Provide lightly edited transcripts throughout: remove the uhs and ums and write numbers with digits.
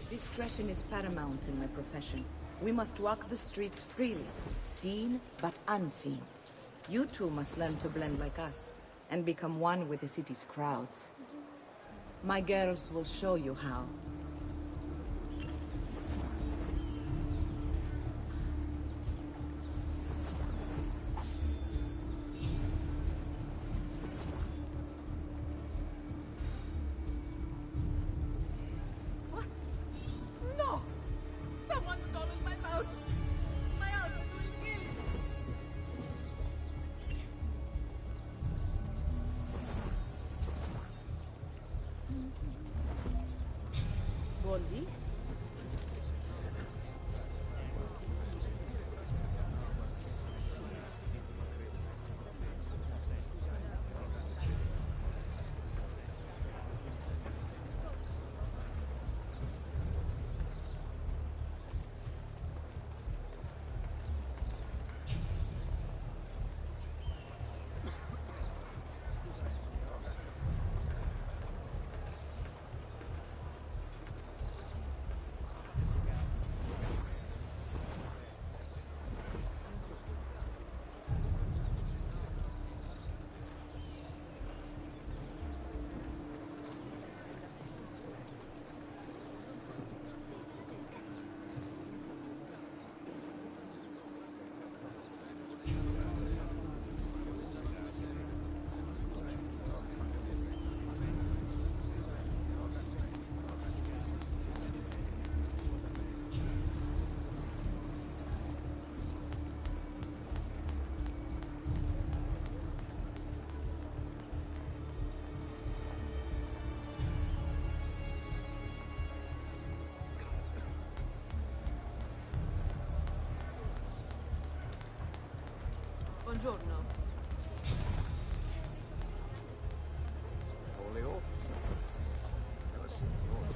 Discretion is paramount in my profession. We must walk the streets freely, seen but unseen. You two must learn to blend like us, and become one with the city's crowds. My girls will show you how. Boldi? Buongiorno. Holy officer. Never seen the order.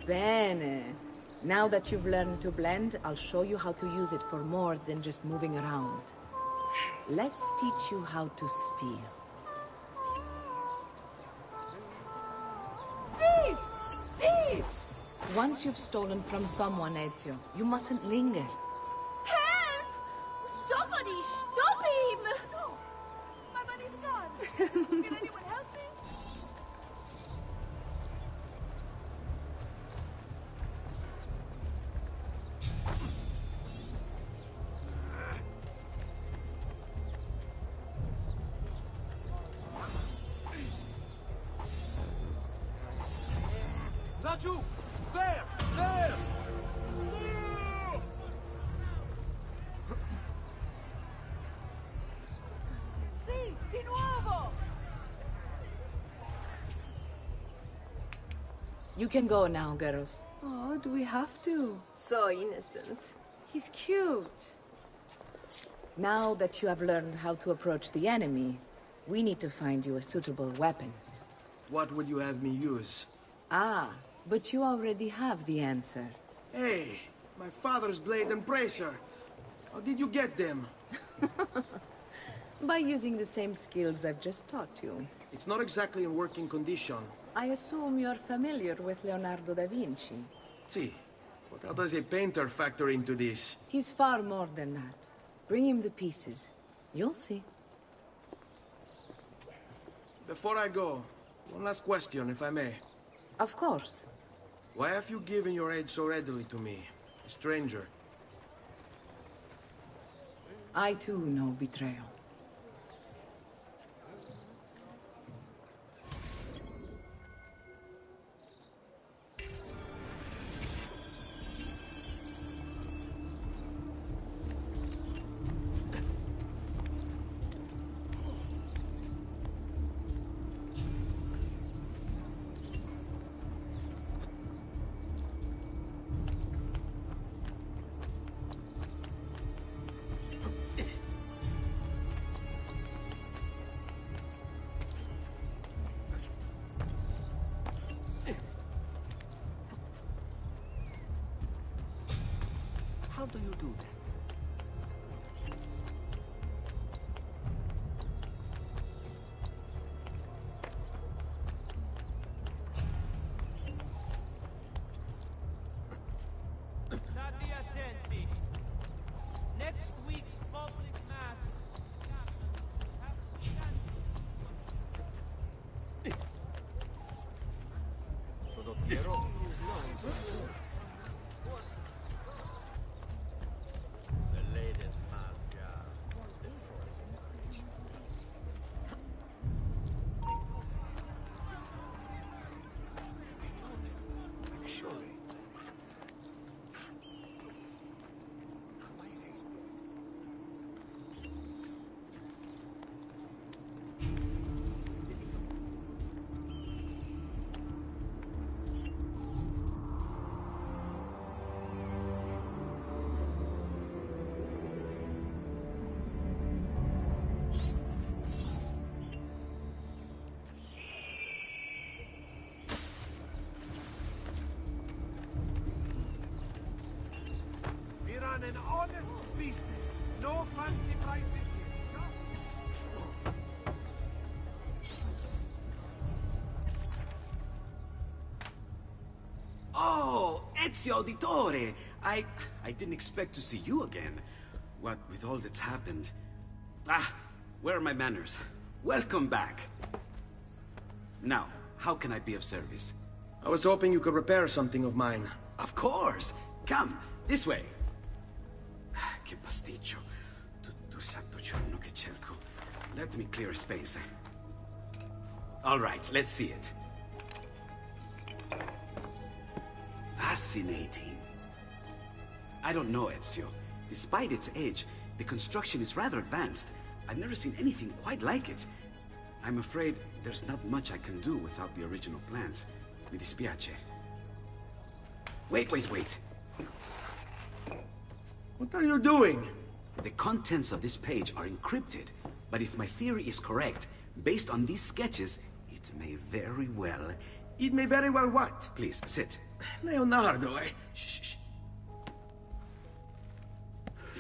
Bene. Now that you've learned to blend, I'll show you how to use it for more than just moving around. Let's teach you how to steal. Thief! Thief! Once you've stolen from someone, Ezio, you mustn't linger. Help! Somebody stop him! No! My money's gone! Can anyone help me? Laggiù! There! There! Sì, di nuovo! You can go now, girls. Oh, do we have to? So innocent. He's cute. Now that you have learned how to approach the enemy, we need to find you a suitable weapon. What would you have me use? Ah, but you already have the answer. Hey, my father's blade and bracer. How did you get them? By using the same skills I've just taught you. It's not exactly in working condition. I assume you're familiar with Leonardo da Vinci. See, but how does a painter factor into this? He's far more than that. Bring him the pieces. You'll see. Before I go, one last question, if I may. Of course. Why have you given your aid so readily to me, a stranger? I too know betrayal. How do you do that? State attenti. Next week's public mass The latest mass job. I'm sure. We run an honest business. No fancy prices here. Oh, Ezio Auditore! I didn't expect to see you again. What with all that's happened. Ah, where are my manners? Welcome back. Now, how can I be of service? I was hoping you could repair something of mine. Of course! Come, this way! Che pasticcio. Tutto santo giorno che cerco. Let me clear a space. All right, let's see it. Fascinating. I don't know, Ezio. Despite its age, the construction is rather advanced. I've never seen anything quite like it. I'm afraid there's not much I can do without the original plans. Mi dispiace. Wait. What are you doing? The contents of this page are encrypted, but if my theory is correct, based on these sketches, it may very well... It may very well what? Please, sit. Leonardo, eh? Shh.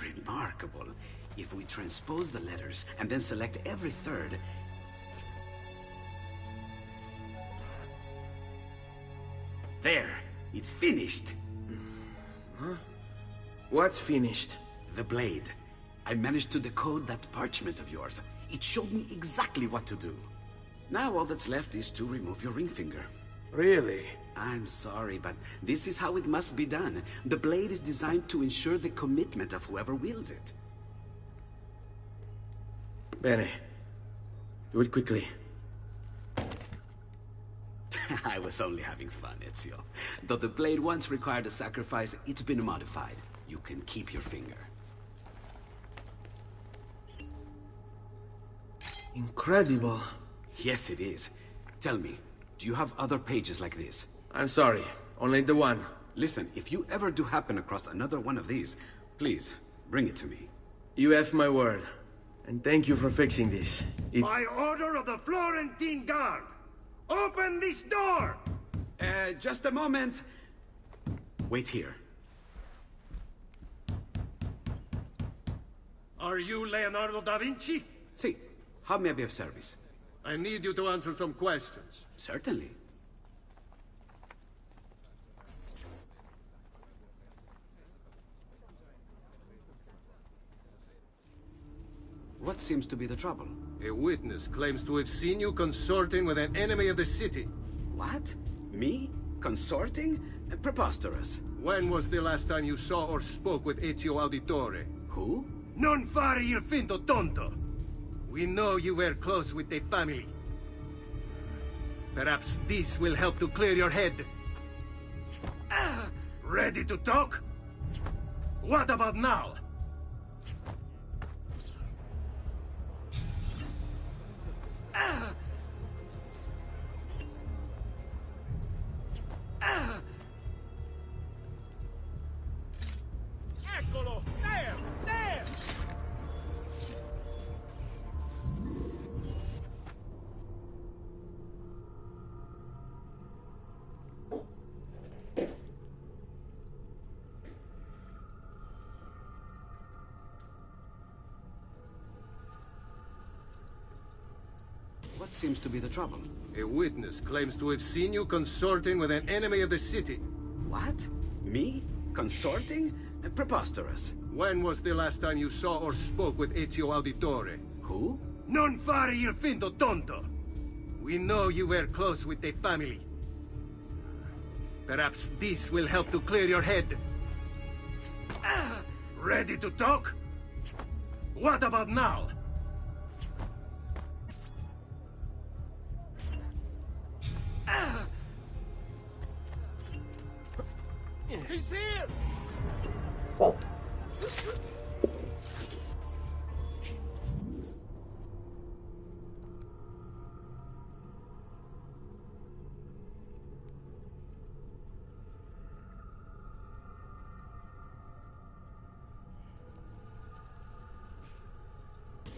Remarkable. If we transpose the letters and then select every third... There! It's finished! Huh? What's finished? The blade. I managed to decode that parchment of yours. It showed me exactly what to do. Now all that's left is to remove your ring finger. Really? I'm sorry, but this is how it must be done. The blade is designed to ensure the commitment of whoever wields it. Bene. Do it quickly. I was only having fun, Ezio. Though the blade once required a sacrifice, it's been modified. You can keep your finger. Incredible. Yes, it is. Tell me, do you have other pages like this? I'm sorry. Only the one. Listen, if you ever do happen across another one of these, please, bring it to me. You have my word. And thank you for fixing this. By order of the Florentine Guard! Open this door! Just a moment. Wait here. Are you Leonardo da Vinci? See, how may I be of service? I need you to answer some questions. Certainly. What seems to be the trouble? A witness claims to have seen you consorting with an enemy of the city. What? Me? Consorting? Preposterous. When was the last time you saw or spoke with Ezio Auditore? Who? Non fare il finto tonto! We know you were close with the family. Perhaps this will help to clear your head. Ready to talk? What about now? Eccolo! There! There! What seems to be the trouble? A witness claims to have seen you consorting with an enemy of the city. What? Me? Consorting? Preposterous. When was the last time you saw or spoke with Ezio Auditore? Who? Non fare il finto tonto! We know you were close with the family. Perhaps this will help to clear your head. Ready to talk? What about now? He's here!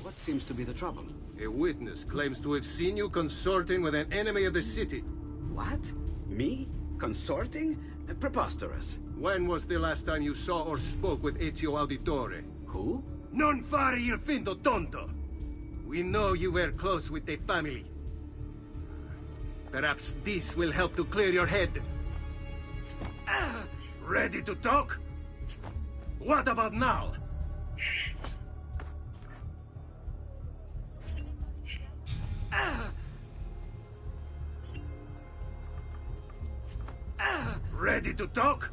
What seems to be the trouble? A witness claims to have seen you consorting with an enemy of the city. What? Me? Consorting? Preposterous. When was the last time you saw or spoke with Ezio Auditore? Who? Non fare il finto tonto! We know you were close with the family. Perhaps this will help to clear your head. Ready to talk? What about now? Ready to talk?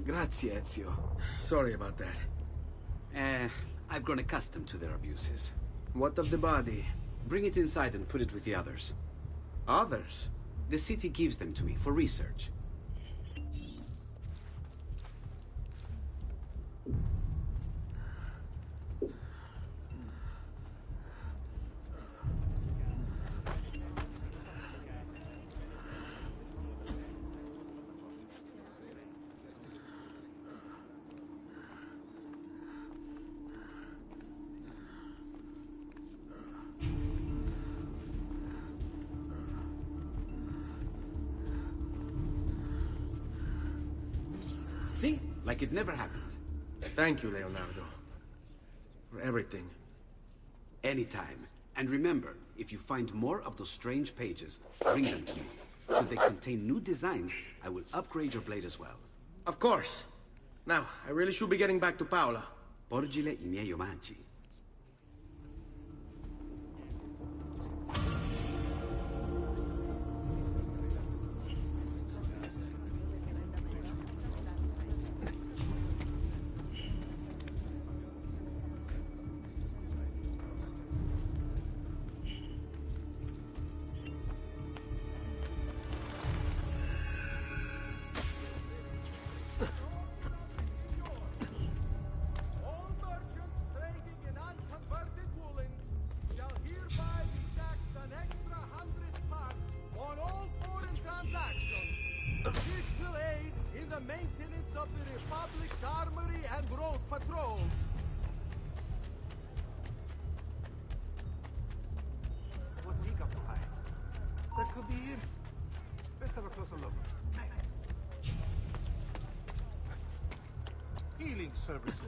Grazie, Ezio. Sorry about that. I've grown accustomed to their abuses. What of the body? Bring it inside and put it with the others. Others? The city gives them to me for research. See? Like it never happened. Thank you, Leonardo. For everything. Anytime. And remember, if you find more of those strange pages, bring them to me. Should they contain new designs, I will upgrade your blade as well. Of course. Now, I really should be getting back to Paola. Porgile I miei omaggi. All merchants trading in unconverted woolens shall hereby be taxed an extra 100 pounds on all foreign transactions. This will aid in the maintenance of the Republic's armory and road patrols. What's he got to hide? That could be him. Let's have a closer look. Healing services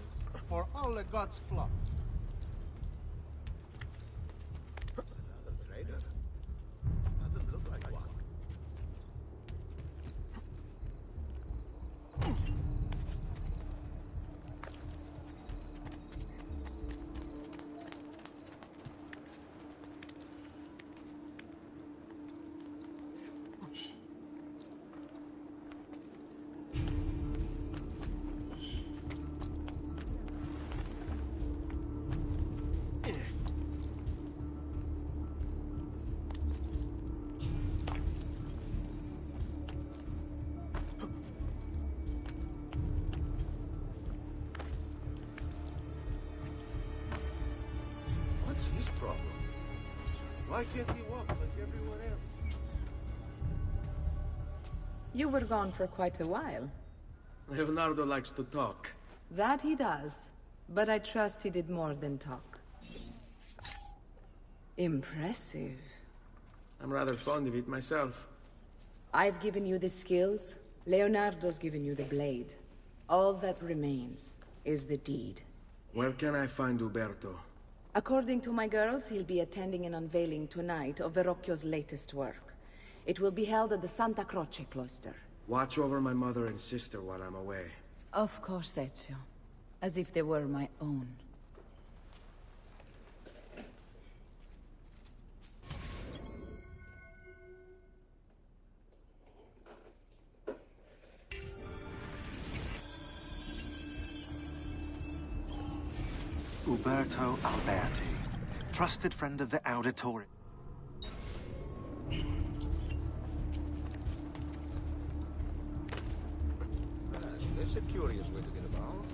for all the gods' flock. Another trader? Doesn't look like one. What's his problem? Why can't he walk like everyone else? You were gone for quite a while. Leonardo likes to talk. That he does. But I trust he did more than talk. Impressive. I'm rather fond of it myself. I've given you the skills. Leonardo's given you the blade. All that remains is the deed. Where can I find Uberto? According to my girls, he'll be attending an unveiling tonight of Verrocchio's latest work. It will be held at the Santa Croce cloister. Watch over my mother and sister while I'm away. Of course, Ezio. As if they were my own. Uberto Alberti, trusted friend of the Auditore. That's a curious way to get about.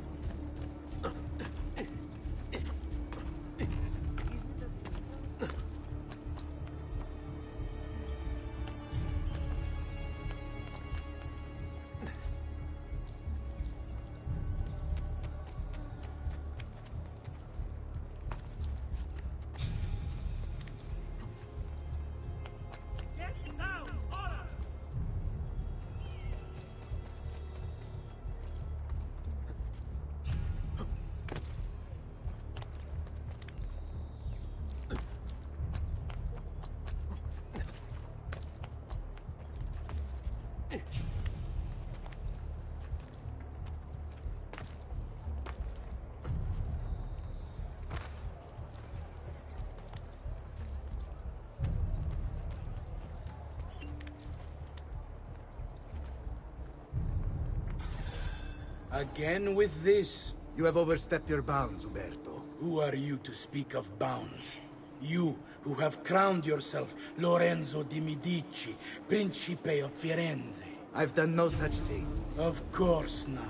Again with this? You have overstepped your bounds, Uberto. Who are you to speak of bounds? You, who have crowned yourself Lorenzo di Medici, Principe of Firenze. I've done no such thing. Of course not.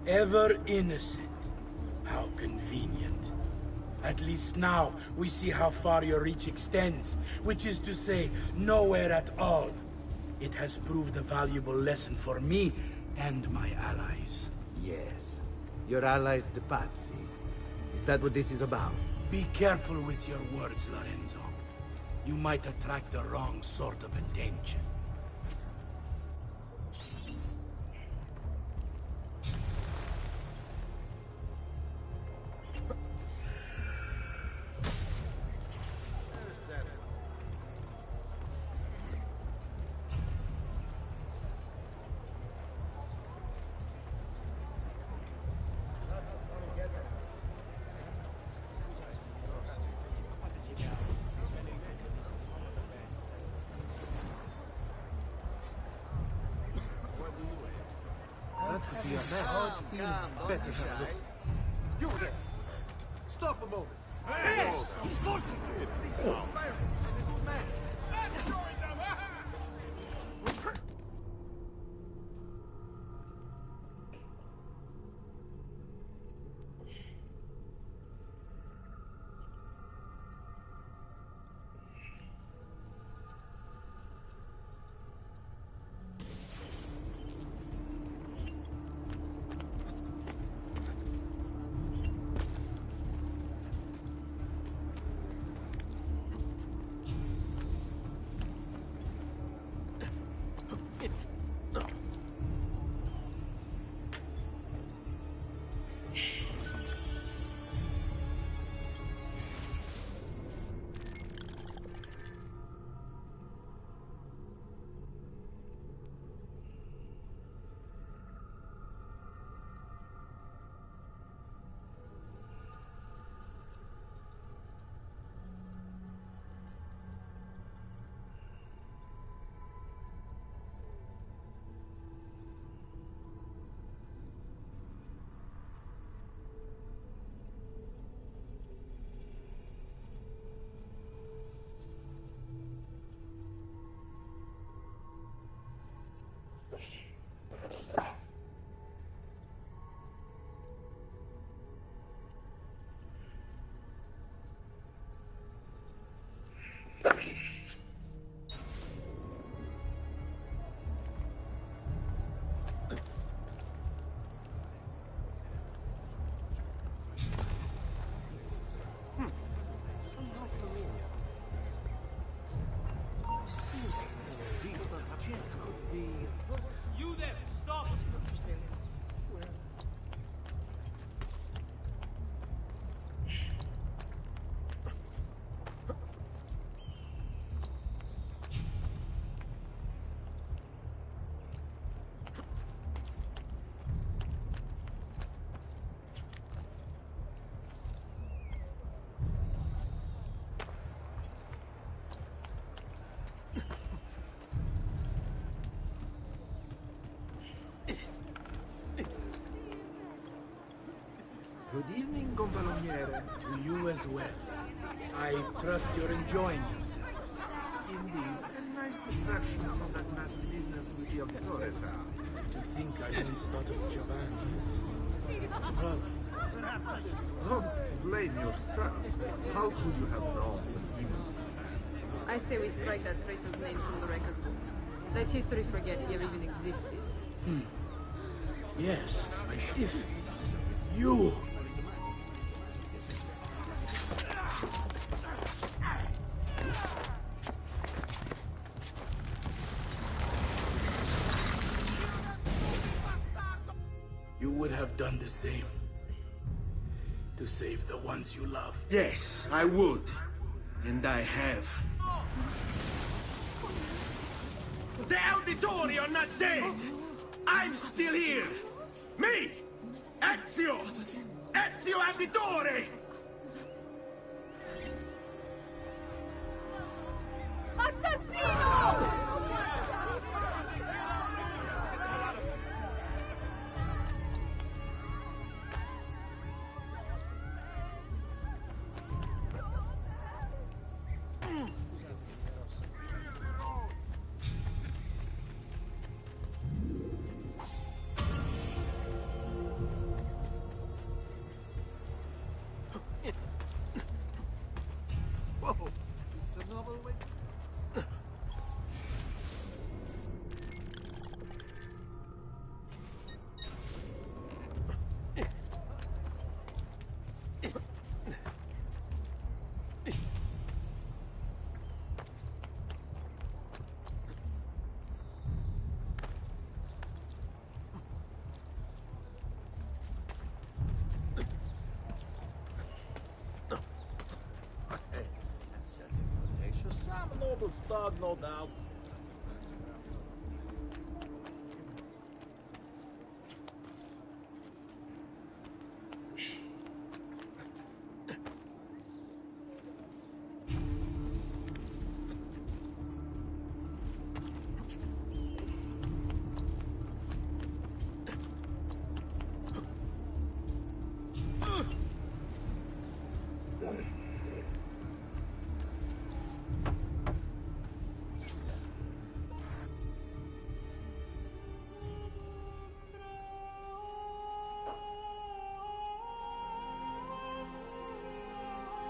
Ever innocent. How convenient. At least now, we see how far your reach extends, which is to say, nowhere at all. It has proved a valuable lesson for me and my allies. Yes. Your allies, the Pazzi. Is that what this is about? Be careful with your words, Lorenzo. You might attract the wrong sort of attention. That could be a man. Feel better than look. You there! Stop a moment! Hey! He's You there! Stop! Baloniere. To you as well. I trust you're enjoying yourselves. Indeed, a nice distraction from that nasty business with the Auditore found. To think I once thought of Giovanni's brother. Don't blame yourself. How could you have known what demons he had? I say we strike that traitor's name from the record books. Let history forget he ever even existed. Yes, if you... You would have done the same. To save the ones you love. Yes, I would. And I have. The Auditori are not dead! I'm still here! Me! Ezio! Ezio Auditore! Assassino! Whoa! It's a novel way. Some noble stud, no doubt.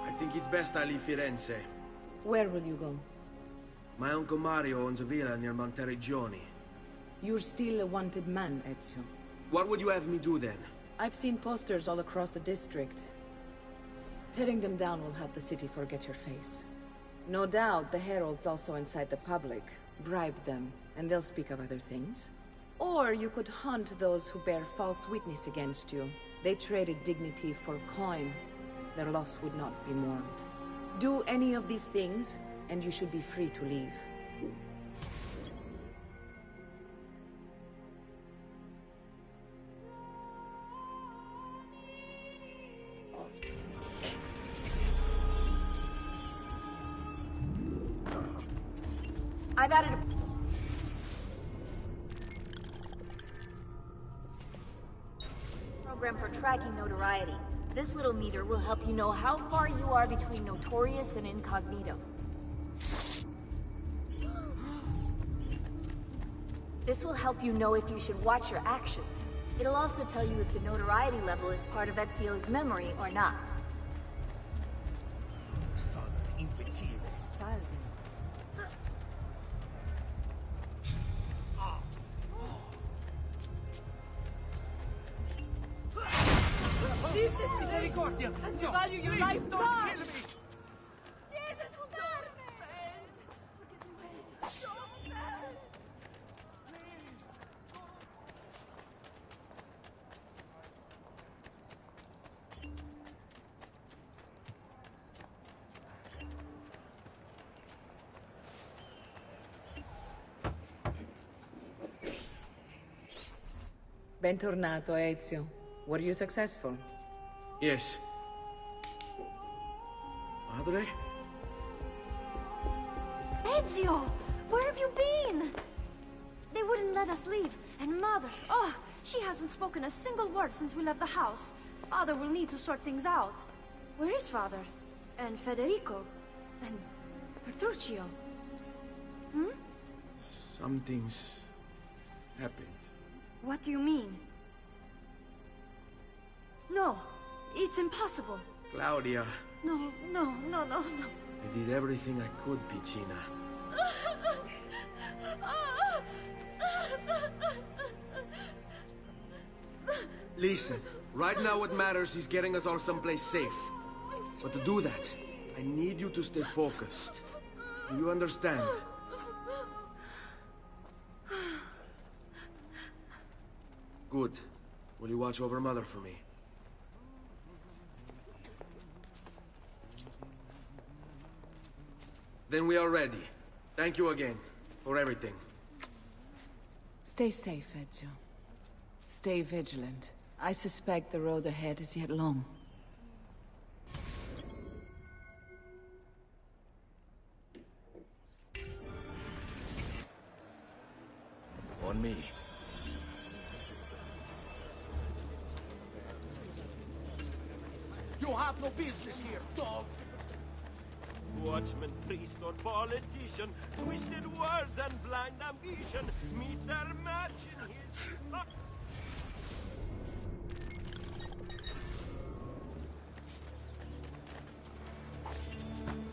I think it's best I leave Firenze. Where will you go? My uncle Mario owns a villa near Monteregioni. You're still a wanted man, Ezio. What would you have me do then? I've seen posters all across the district. Tearing them down will help the city forget your face. No doubt the heralds also incite the public. Bribe them, and they'll speak of other things. Or you could hunt those who bear false witness against you. They traded dignity for coin. Their loss would not be mourned. Do any of these things, and you should be free to leave. I've added a program for tracking notoriety. This little meter will help you know how far you are between notorious and incognito. This will help you know if you should watch your actions. It'll also tell you if the notoriety level is part of Ezio's memory or not. Leave this, Misericordia! You value your life, don't God! kill me! Bentornato, Ezio. Were you successful? Yes. Madre? Ezio! Where have you been? They wouldn't let us leave. And Mother, oh, she hasn't spoken a single word since we left the house. Father will need to sort things out. Where is Father? And Federico? And Petruccio? Something's happened. What do you mean? No, it's impossible. Claudia, No. I did everything I could, Piccina. Listen, right now what matters is getting us all someplace safe. But to do that, I need you to stay focused. Do you understand? Good. Will you watch over Mother for me? Then we are ready. Thank you again for everything. Stay safe, Ezio. Stay vigilant. I suspect the road ahead is yet long. On me. You have no business here, dog! Watchman, priest, or politician, twisted words and blind ambition meet their match in his...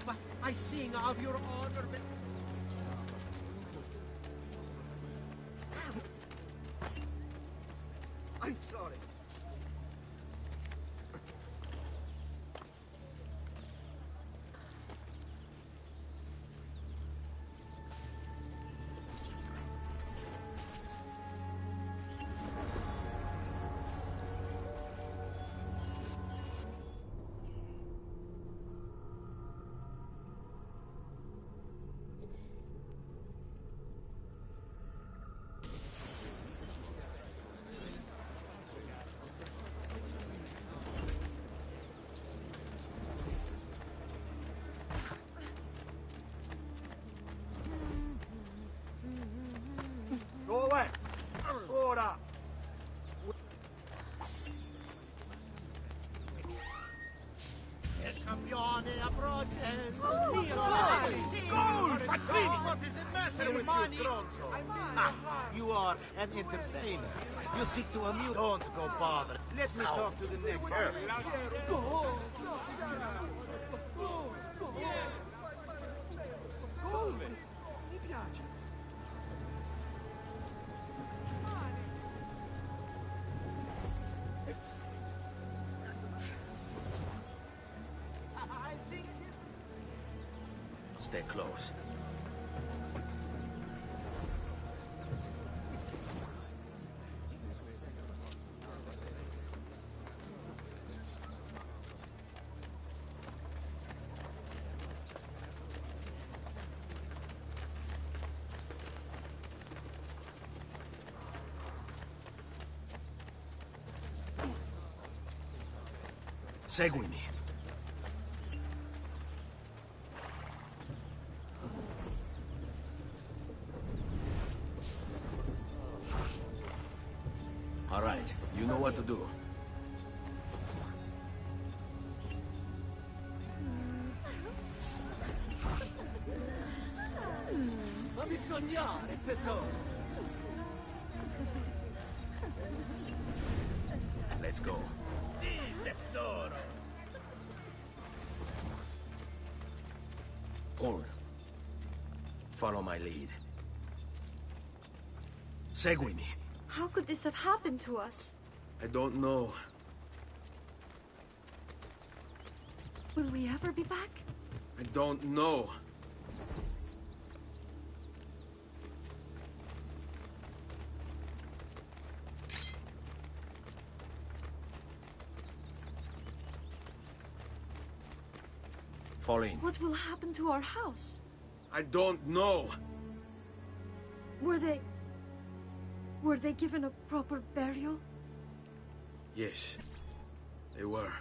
But I sing of your honor, I'm sorry. Go away! Ora! Il campione approaches! Goal! Pattini! What is the matter with you, stronzo? Ah, you are an entertainer. You seek to amuse. Don't go bother. Let me talk to the next person. Go! Mi piace. Stay close. Seguimi. All right, you know what to do. Fammi sognare, tesoro! Let's go. Sì, tesoro! Hold. Follow my lead. Seguimi. How could this have happened to us? I don't know. Will we ever be back? I don't know. Fall in. What will happen to our house? I don't know. Were they given a proper burial? Yes, they were.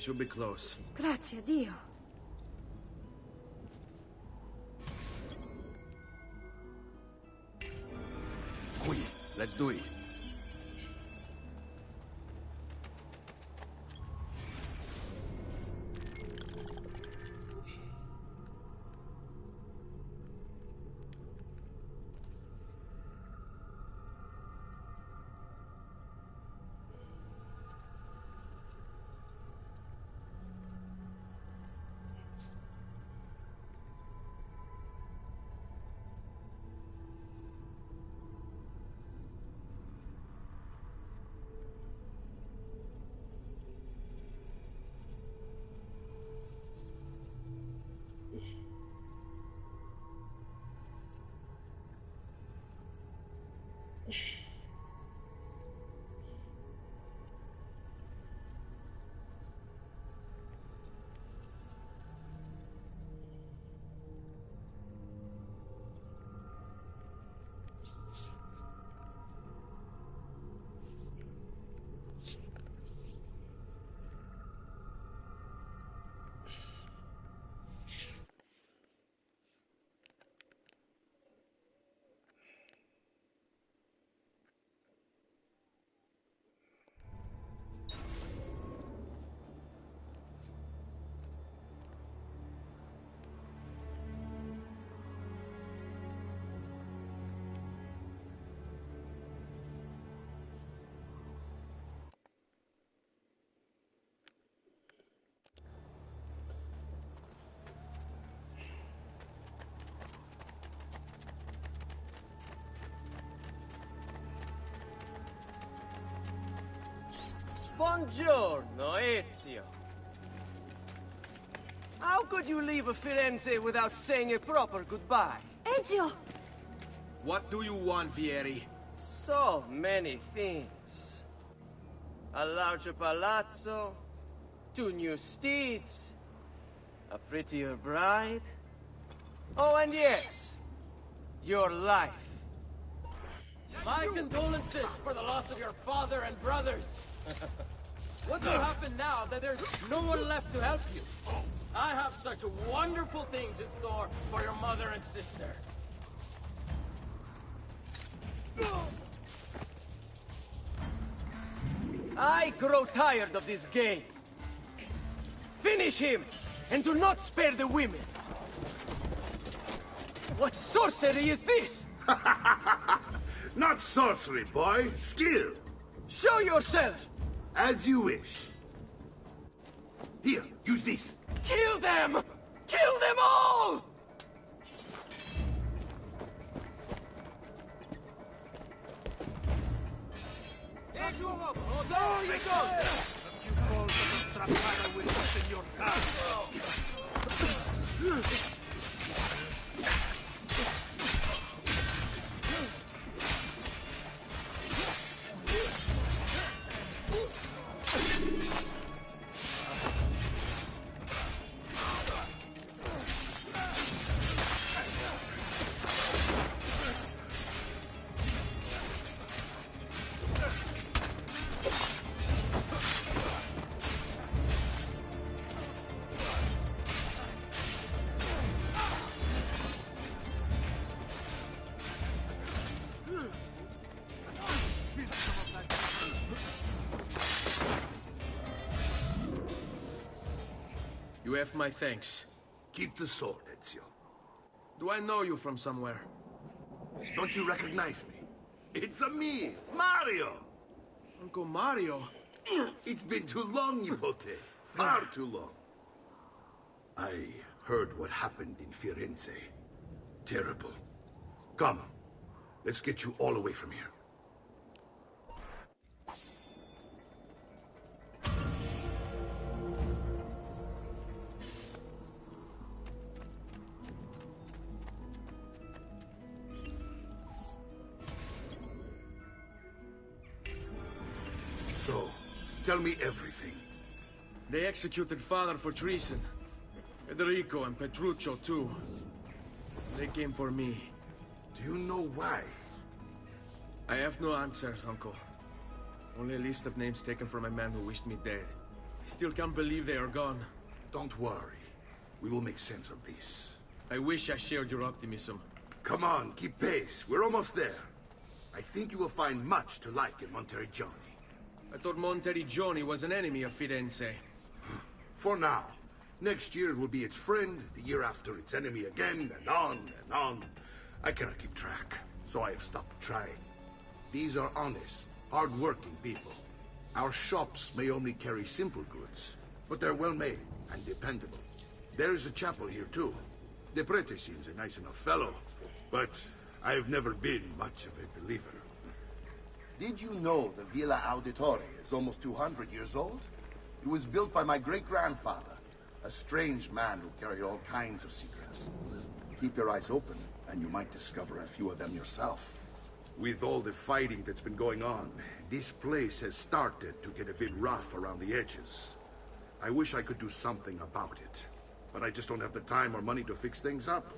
We should be close. Grazie a Dio. Qui, let's do it. Buongiorno, Ezio. How could you leave a Firenze without saying a proper goodbye? Ezio! What do you want, Vieri? So many things. A larger palazzo, 2 new steeds, a prettier bride. Oh, and yes, your life. My condolences for the loss of your father and brothers. What will happen now that there's no one left to help you? I have such wonderful things in store for your mother and sister. I grow tired of this game. Finish him, and do not spare the women. What sorcery is this? Not sorcery, boy. Skill. Show yourself! As you wish. Here, use this. Kill them! Kill them all! There you go! A few balls of the Strapana will open your car. You have my thanks. Keep the sword, Ezio. Do I know you from somewhere? Don't you recognize me? It's a me, Mario! Uncle Mario? It's been too long, Nipote. Far too long. I heard what happened in Firenze. Terrible. Come, let's get you all away from here. So, tell me everything. They executed father for treason. Federico and Petruccio, too. They came for me. Do you know why? I have no answers, Uncle. Only a list of names taken from a man who wished me dead. Still can't believe they are gone. Don't worry. We will make sense of this. I wish I shared your optimism. Come on, keep pace. We're almost there. I think you will find much to like in Monteriggioni. I thought Monteriggioni was an enemy of Firenze. For now. Next year it will be its friend, the year after its enemy again, and on and on. I cannot keep track, so I have stopped trying. These are honest, hard-working people. Our shops may only carry simple goods, but they're well-made and dependable. There is a chapel here, too. The prete seems a nice enough fellow, but I've never been much of a believer. Did you know the Villa Auditore is almost 200 years old? It was built by my great-grandfather, a strange man who carried all kinds of secrets. Keep your eyes open, and you might discover a few of them yourself. With all the fighting that's been going on, this place has started to get a bit rough around the edges. I wish I could do something about it, but I just don't have the time or money to fix things up.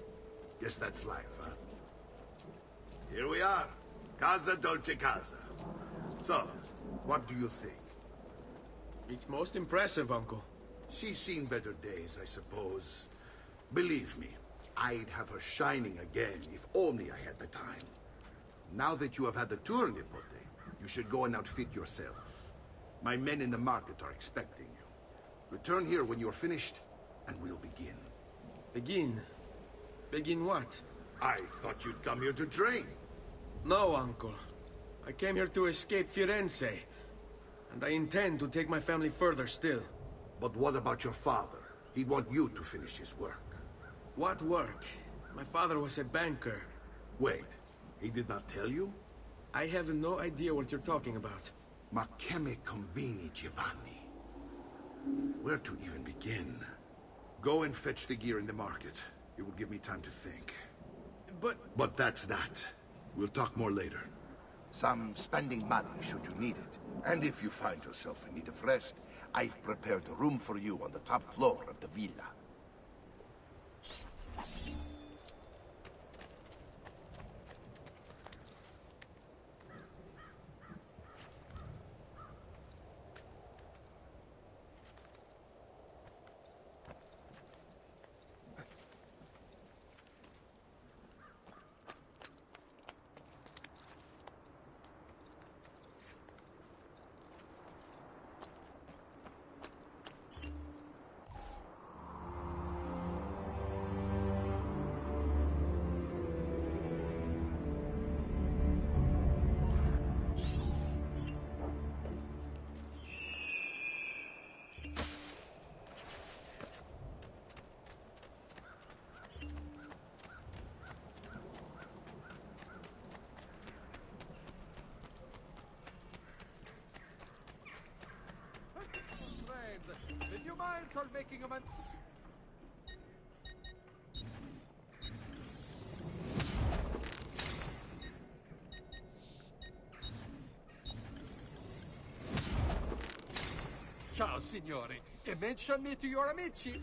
Guess that's life, huh? Here we are. Casa Dolce Casa. So, what do you think? It's most impressive, Uncle. She's seen better days, I suppose. Believe me, I'd have her shining again if only I had the time. Now that you have had the tour, Nipote, you should go and outfit yourself. My men in the market are expecting you. Return here when you're finished, and we'll begin. Begin? Begin what? I thought you'd come here to train. No, Uncle. I came here to escape Firenze. And I intend to take my family further still. But what about your father? He'd want you to finish his work. What work? My father was a banker. Wait, he did not tell you? I have no idea what you're talking about. Ma che me combini, Giovanni? Where to even begin? Go and fetch the gear in the market. It will give me time to think. But that's that. We'll talk more later. Some spending money should you need it. And if you find yourself in need of rest, I've prepared a room for you on the top floor of the villa. The new mines are making a man. Ciao, signore. E mention me to your amici.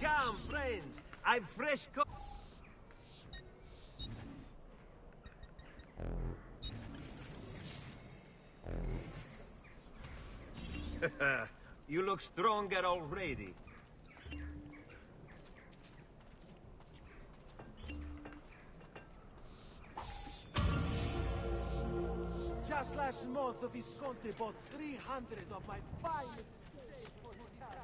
Come, friends. I've fresh You look stronger already. Just last month, the Visconti bought 300 of my finest steaks for his house.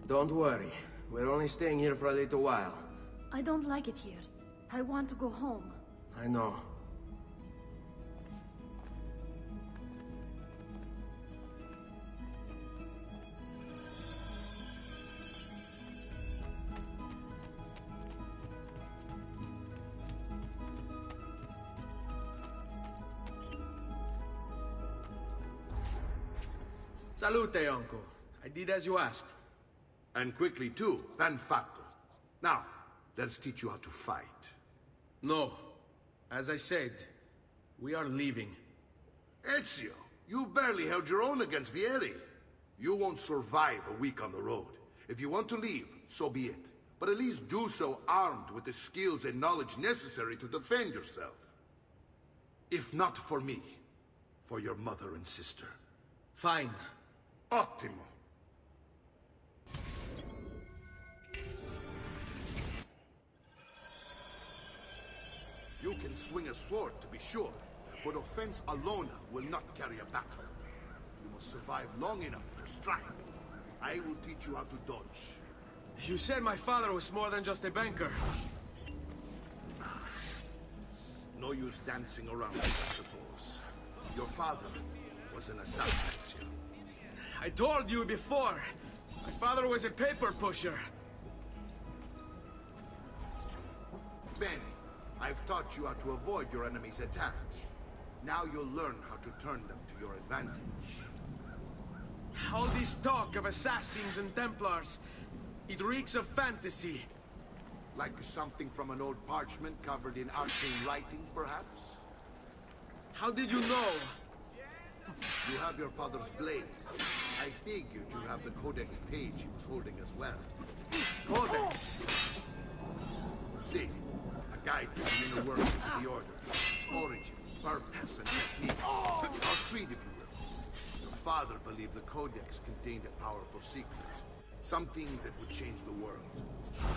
Don't worry. We're only staying here for a little while. I don't like it here. I want to go home. I know. Salute, uncle. I did as you asked. And quickly too, ben fatto. Now, let's teach you how to fight. No. As I said, we are leaving. Ezio, you barely held your own against Vieri. You won't survive a week on the road. If you want to leave, so be it. But at least do so armed with the skills and knowledge necessary to defend yourself. If not for me, for your mother and sister. Fine. Ottimo. You can swing a sword, to be sure, but offense alone will not carry a battle. You must survive long enough to strike. I will teach you how to dodge. You said my father was more than just a banker. No use dancing around it, I suppose. Your father was an assassin, Ezio. I told you before. My father was a paper pusher. Bene. I've taught you how to avoid your enemy's attacks. Now you'll learn how to turn them to your advantage. All this talk of assassins and Templars, it reeks of fantasy. Like something from an old parchment covered in arcane writing, perhaps? How did you know? You have your father's blade. I figured you have the codex page he was holding as well. Codex? See, a guide to the inner workings of the Order. Its origin, purpose, and techniques. Our creed, if you will. Your father believed the codex contained a powerful secret. Something that would change the world.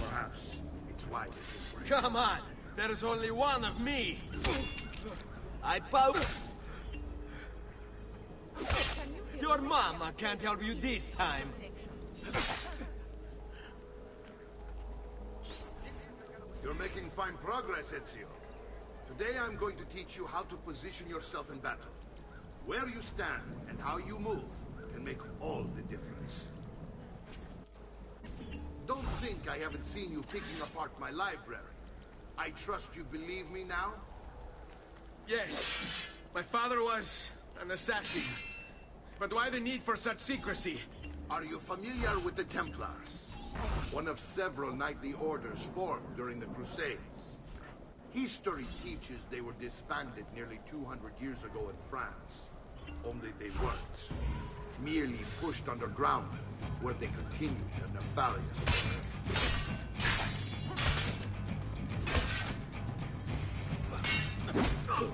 Perhaps it's why they didn't break. Come on! There's only one of me! I pout. Your mama can't help you this time. You're making fine progress, Ezio. Today I'm going to teach you how to position yourself in battle. Where you stand and how you move can make all the difference. Don't think I haven't seen you picking apart my library. I trust you believe me now? Yes. My father was an assassin. But why the need for such secrecy? Are you familiar with the Templars? One of several knightly orders formed during the Crusades. History teaches they were disbanded nearly 200 years ago in France. Only they weren't. Merely pushed underground, where they continued their nefarious work.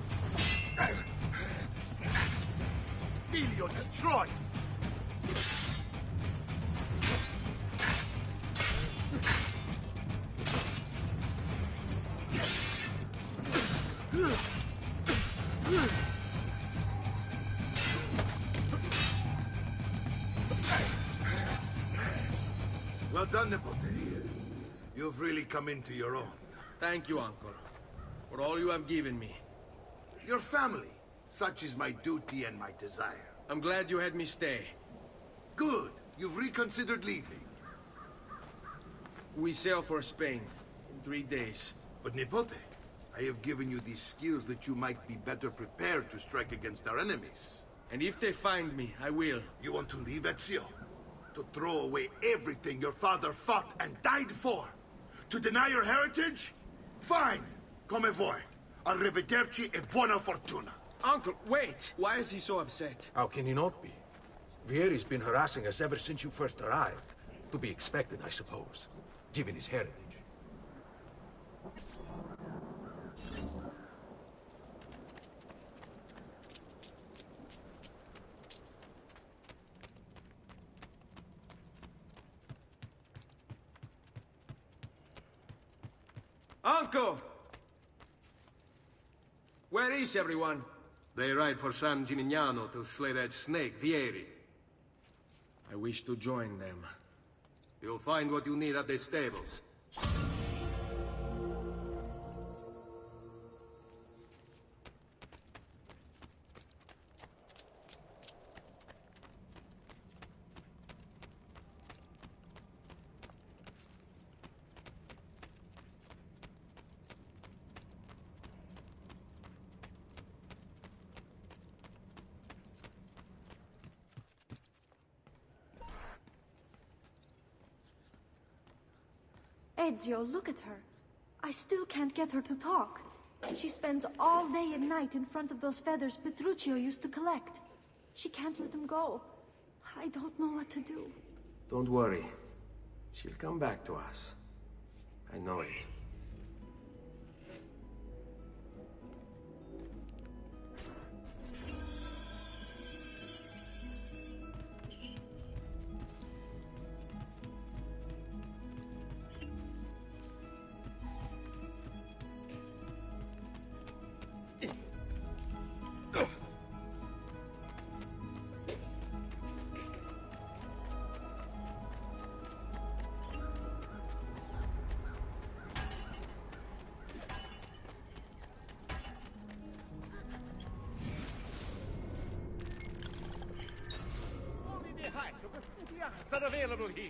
Figlio di Troy! Well done, Nipote. You've really come into your own. Thank you, Uncle, for all you have given me. Your family. Such is my duty and my desire. I'm glad you had me stay. Good. You've reconsidered leaving. We sail for Spain in 3 days. But Nipote, I have given you these skills that you might be better prepared to strike against our enemies. And if they find me, I will. You want to leave, Ezio? To throw away everything your father fought and died for? To deny your heritage? Fine! Come vuoi. Arrivederci e buona fortuna. Uncle, wait! Why is he so upset? How can he not be? Vieri's been harassing us ever since you first arrived. To be expected, I suppose, given his heritage. Uncle! Where is everyone? They ride for San Gimignano to slay that snake, Vieri. I wish to join them. You'll find what you need at the stables. Ezio, look at her. I still can't get her to talk. She spends all day and night in front of those feathers Petruchio used to collect. She can't let them go. I don't know what to do. Don't worry. She'll come back to us. I know it. Are available here.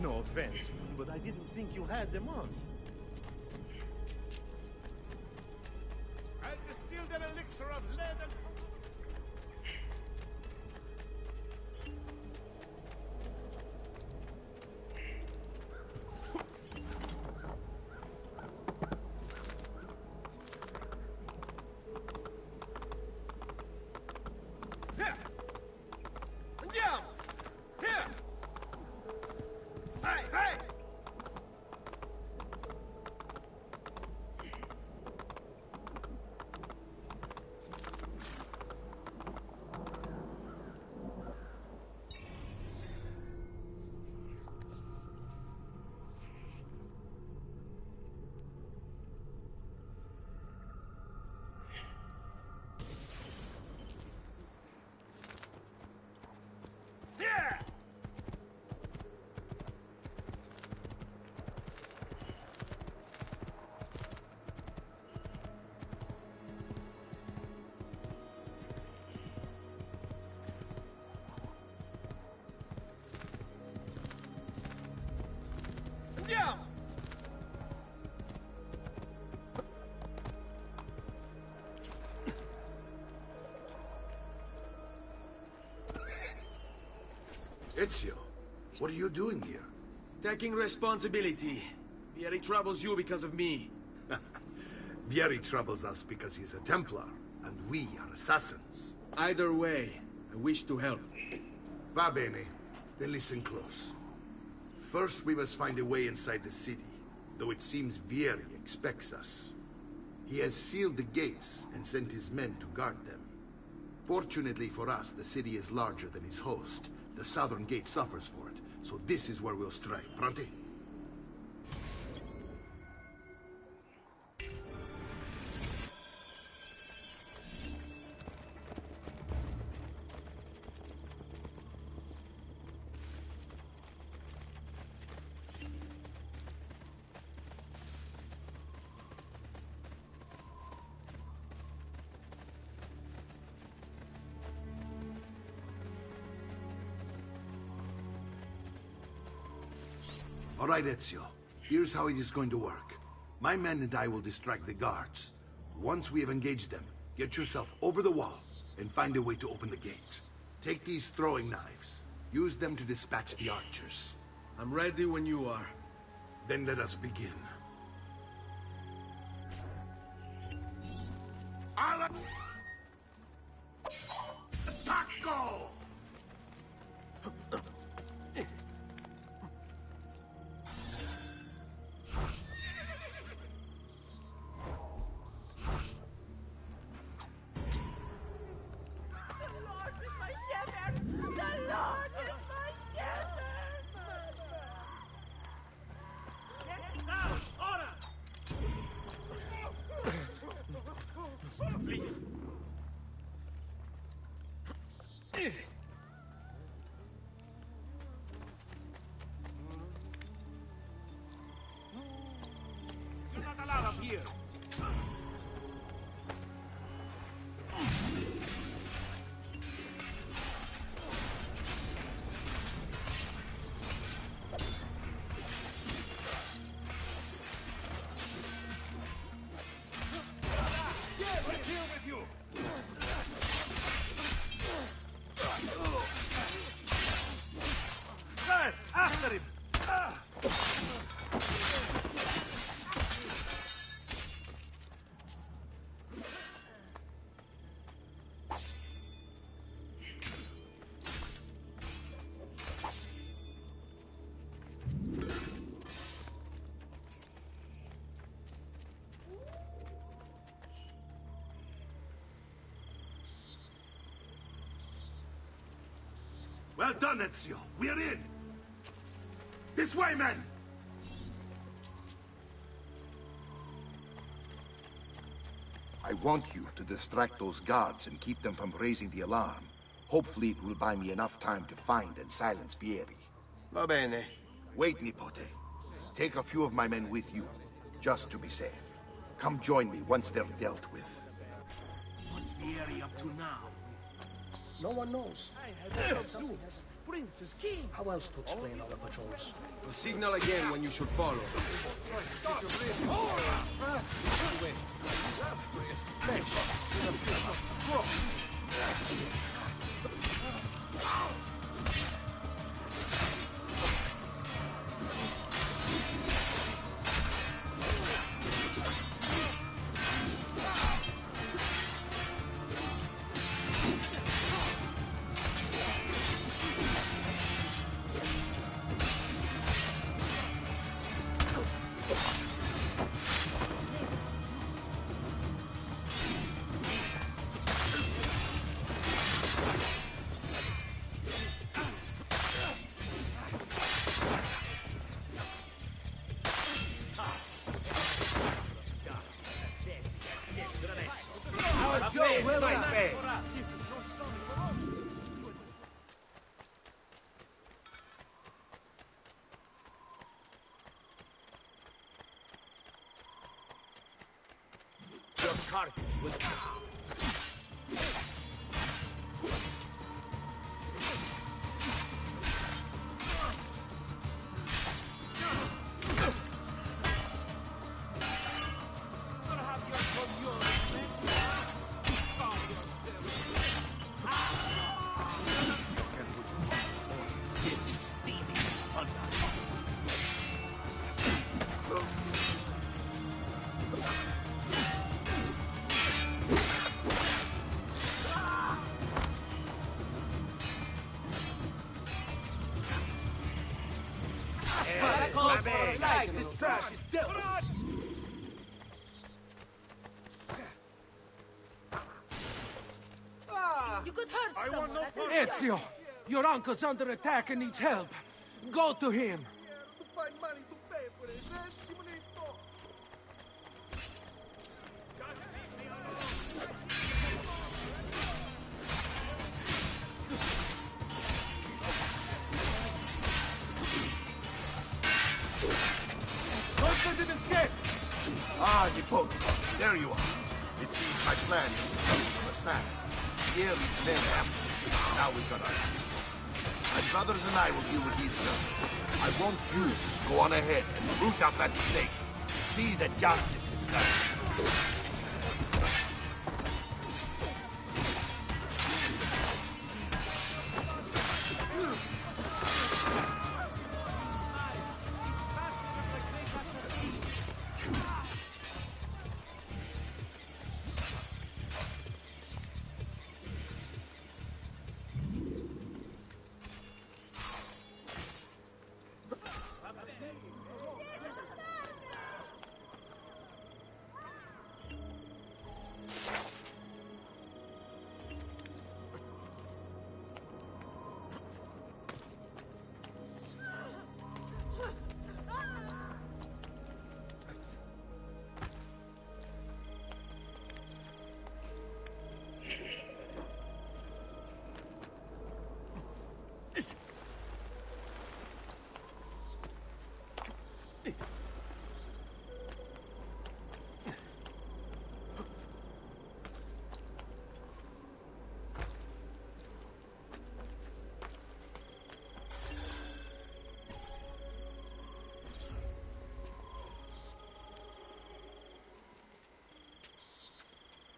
No offense, but I didn't think you had them on. I'll distill an elixir of lead and... Here! Andiamo! Here! Hey, hey! Andiamo! Ezio, what are you doing here? Taking responsibility. Vieri troubles you because of me. Vieri troubles us because he's a Templar, and we are assassins. Either way, I wish to help. Va bene. Then listen close. First, we must find a way inside the city, though it seems Vieri expects us. He has sealed the gates and sent his men to guard them. Fortunately for us, the city is larger than its host. The southern gate suffers for it, so this is where we'll strike. Pronti? All right, Ezio. Here's how it is going to work. My men and I will distract the guards. Once we have engaged them, get yourself over the wall and find a way to open the gate. Take these throwing knives. Use them to dispatch the archers. I'm ready when you are. Then let us begin. Attacco! Now! Well done, Ezio. We're in. This way, men! I want you to distract those guards and keep them from raising the alarm. Hopefully it will buy me enough time to find and silence Vieri. Va bene. Wait, Nipote. Take a few of my men with you, just to be safe. Come join me once they're dealt with. What's Vieri up to now? No one knows. Dunes, princes, king. How else to explain all the patrols? We'll signal again when you should follow. Your carcass will This trash is dealt with. You could hurt someone. Ezio! Your uncle's under attack and needs help. Go to him. to find money to pay for this, Simonito? Don't let him escape! Ah, Nipote. There you are. It seems my plan is to come from a snap. Here is then after. Now we've got our My brothers and I will deal with these guys. I want you to go on ahead and root out that snake. See that justice is done.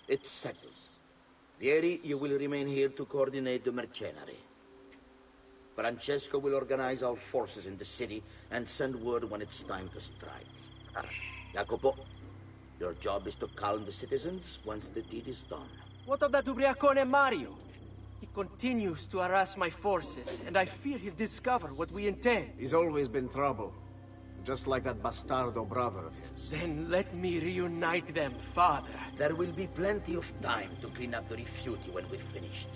It's settled. Vieri, you will remain here to coordinate the mercenary. Francesco will organize our forces in the city and send word when it's time to strike. Jacopo, your job is to calm the citizens once the deed is done. What of that ubriacone Mario? He continues to harass my forces, and I fear he'll discover what we intend. He's always been trouble. Just like that bastardo brother of his. Then let me reunite them, father. There will be plenty of time to clean up the rifiuti when we're finished.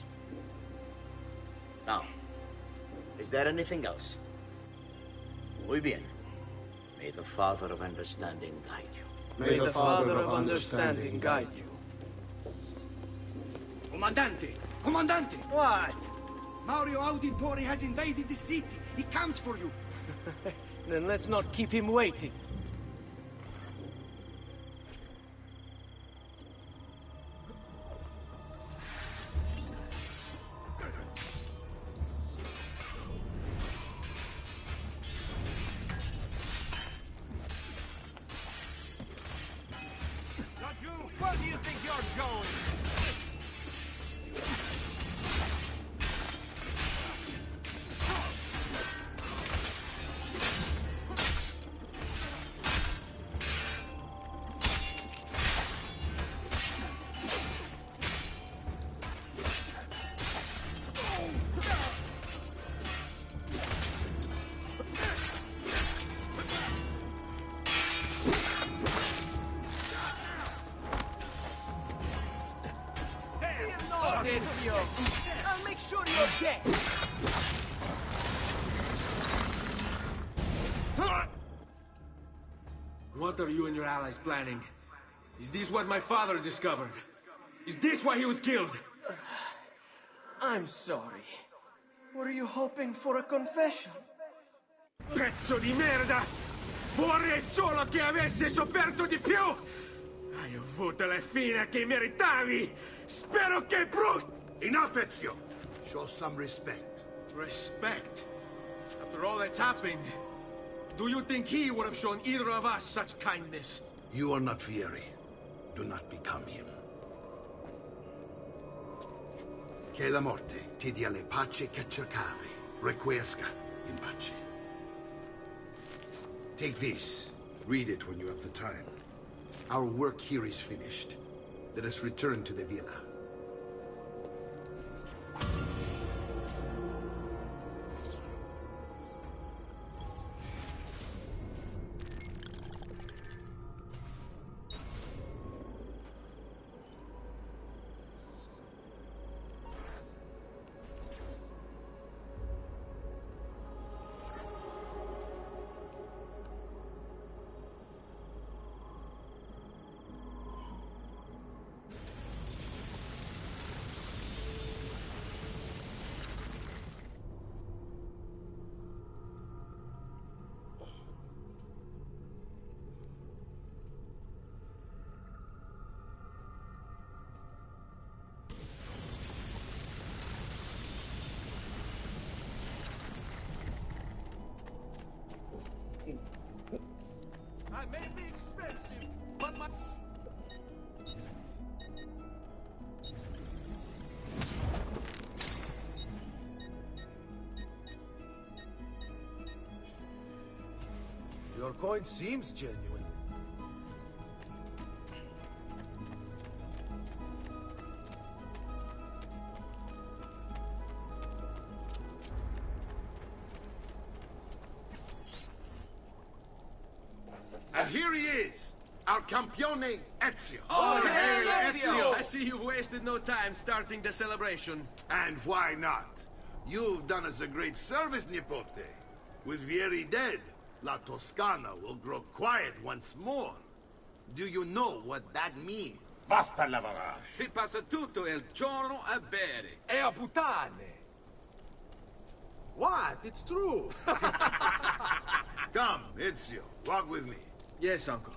Now, Is there anything else? Muy bien. May the Father of Understanding guide you. May the Father of Understanding guide you. Comandante! Comandante! What? Mario Auditore has invaded the city. He comes for you. Then let's not keep him waiting. Where do you think you're going? I'll make sure you're dead. What are you and your allies planning? Is this what my father discovered? Is this why he was killed? I'm sorry. Were you hoping for a confession? Pezzo di merda! Vorrei solo che avessi sofferto di più! Hai avuto la fine che meritavi! Spero che Enough, Ezio! Show some respect. Respect? After all that's happened, do you think he would have shown either of us such kindness? You are not Fieri. Do not become him. Che la morte ti dia le pace che cercavi. Requiesca in pace. Take this. Read it when you have the time. Our work here is finished. Let us return to the villa. I may be expensive, but my... Your coin seems genuine. And here he is, our campione Ezio. Oh, hey, Ezio! I see you've wasted no time starting the celebration. And why not? You've done us a great service, Nipote. With Vieri dead, La Toscana will grow quiet once more. Do you know what that means? Basta lavorare. Si passa tutto il giorno a bere. E a puttane! What? It's true! Come, Ezio, walk with me. Yes, uncle.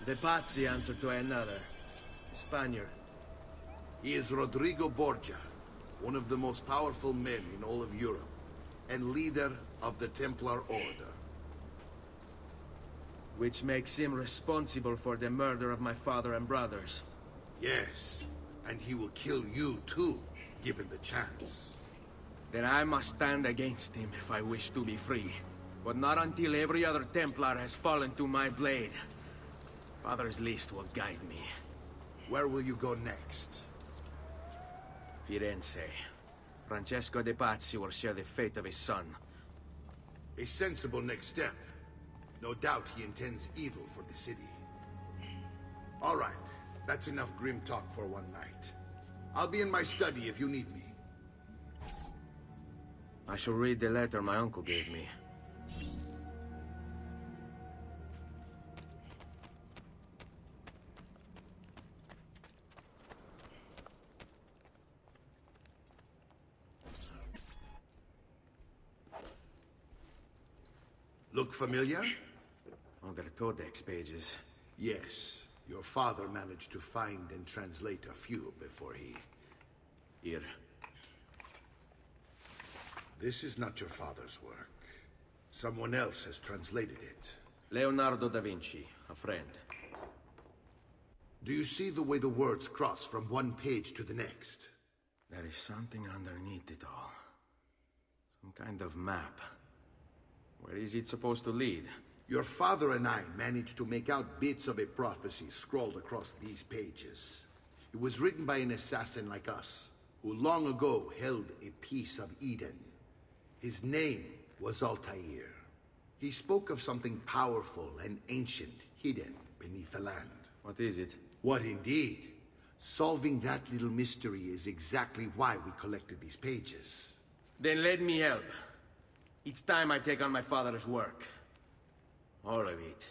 The Pazzi answer to another. Spaniard. He is Rodrigo Borgia, one of the most powerful men in all of Europe, and leader of the Templar Order. Which makes him responsible for the murder of my father and brothers. Yes, and he will kill you too, given the chance. Then I must stand against him if I wish to be free. But not until every other Templar has fallen to my blade. Father's list will guide me. Where will you go next? Firenze. Francesco de Pazzi will share the fate of his son. A sensible next step. No doubt he intends evil for the city. All right, that's enough grim talk for one night. I'll be in my study if you need me. I shall read the letter my uncle gave me. Look familiar? On their codex pages. Yes. Your father managed to find and translate a few before he... Here. This is not your father's work. Someone else has translated it. Leonardo da Vinci, a friend. Do you see the way the words cross from one page to the next? There is something underneath it all. Some kind of map. Where is it supposed to lead? Your father and I managed to make out bits of a prophecy scrawled across these pages. It was written by an assassin like us, who long ago held a piece of Eden. His name was Altair. He spoke of something powerful and ancient hidden beneath the land. What is it? What indeed? Solving that little mystery is exactly why we collected these pages. Then let me help. Each time I take on my father's work. All of it.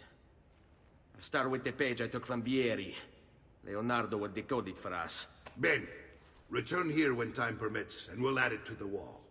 I'll start with the page I took from Vieri. Leonardo will decode it for us. Bene. Return here when time permits, and we'll add it to the wall.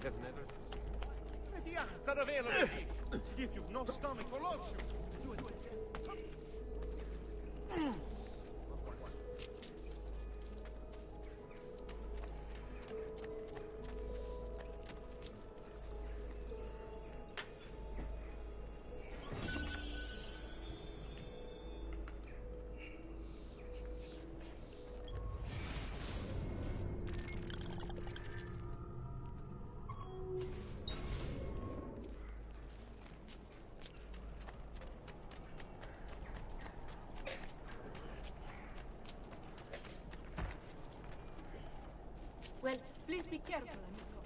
Have never... Piazza avere if you've no stomach for luxury. Do it. Well, please be careful, amigo.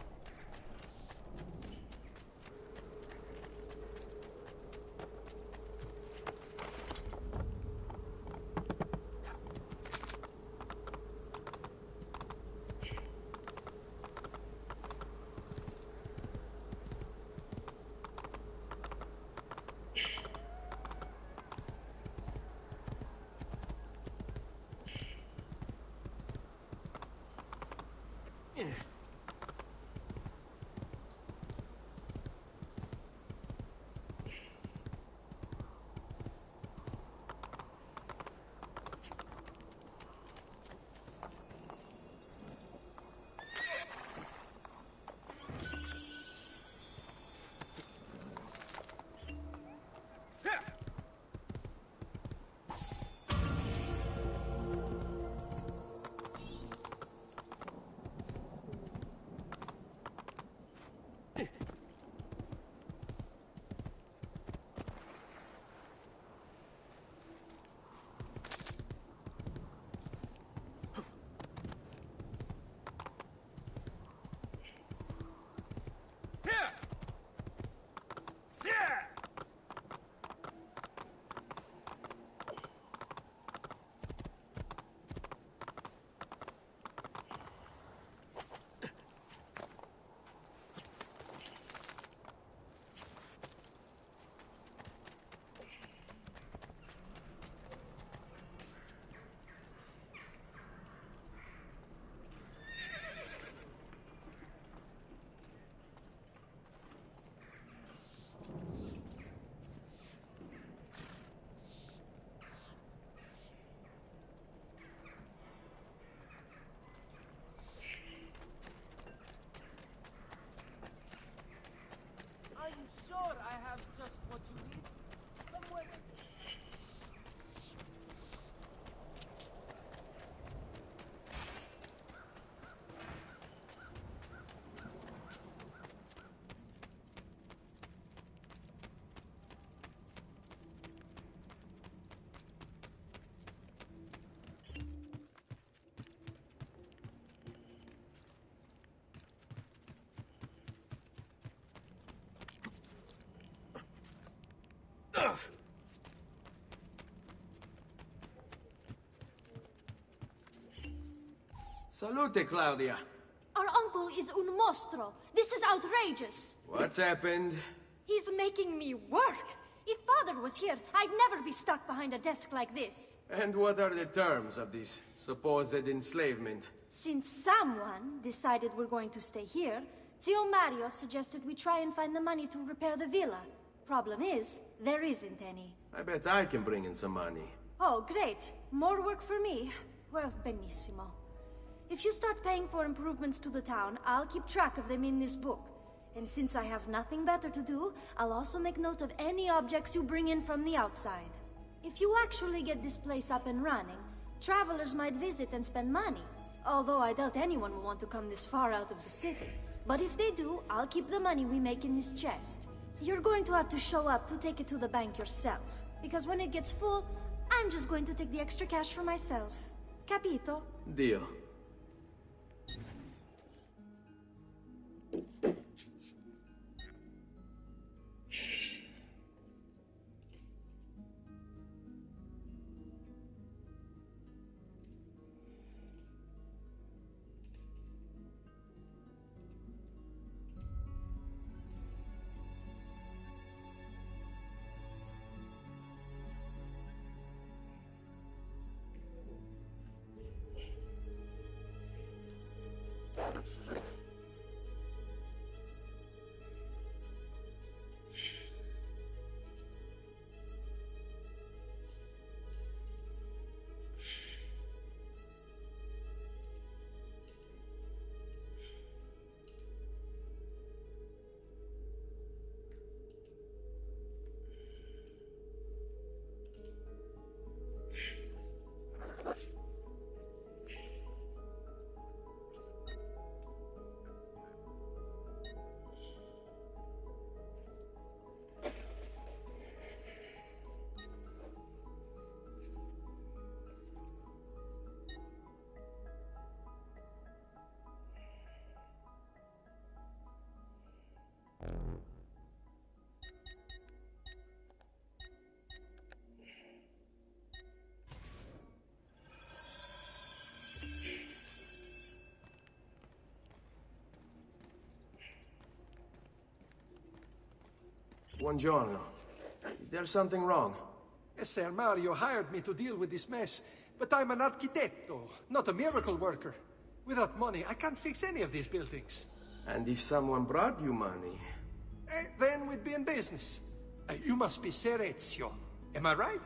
Salute, Claudia. Our uncle is un mostro. This is outrageous. What's happened? He's making me work. If Father was here, I'd never be stuck behind a desk like this. And what are the terms of this supposed enslavement? Since someone decided we're going to stay here, Zio Mario suggested we try and find the money to repair the villa. Problem is, there isn't any. I bet I can bring in some money. Oh, great. More work for me. Well, benissimo. If you start paying for improvements to the town, I'll keep track of them in this book. And since I have nothing better to do, I'll also make note of any objects you bring in from the outside. If you actually get this place up and running, travelers might visit and spend money. Although I doubt anyone will want to come this far out of the city. But if they do, I'll keep the money we make in this chest. You're going to have to show up to take it to the bank yourself. Because when it gets full, I'm just going to take the extra cash for myself. Capito? Deal. Buongiorno. Is there something wrong? Ser Mario hired me to deal with this mess, but I'm an architetto, not a miracle worker. Without money, I can't fix any of these buildings. And if someone brought you money? Then we'd be in business. You must be Ser Ezio. Am I right?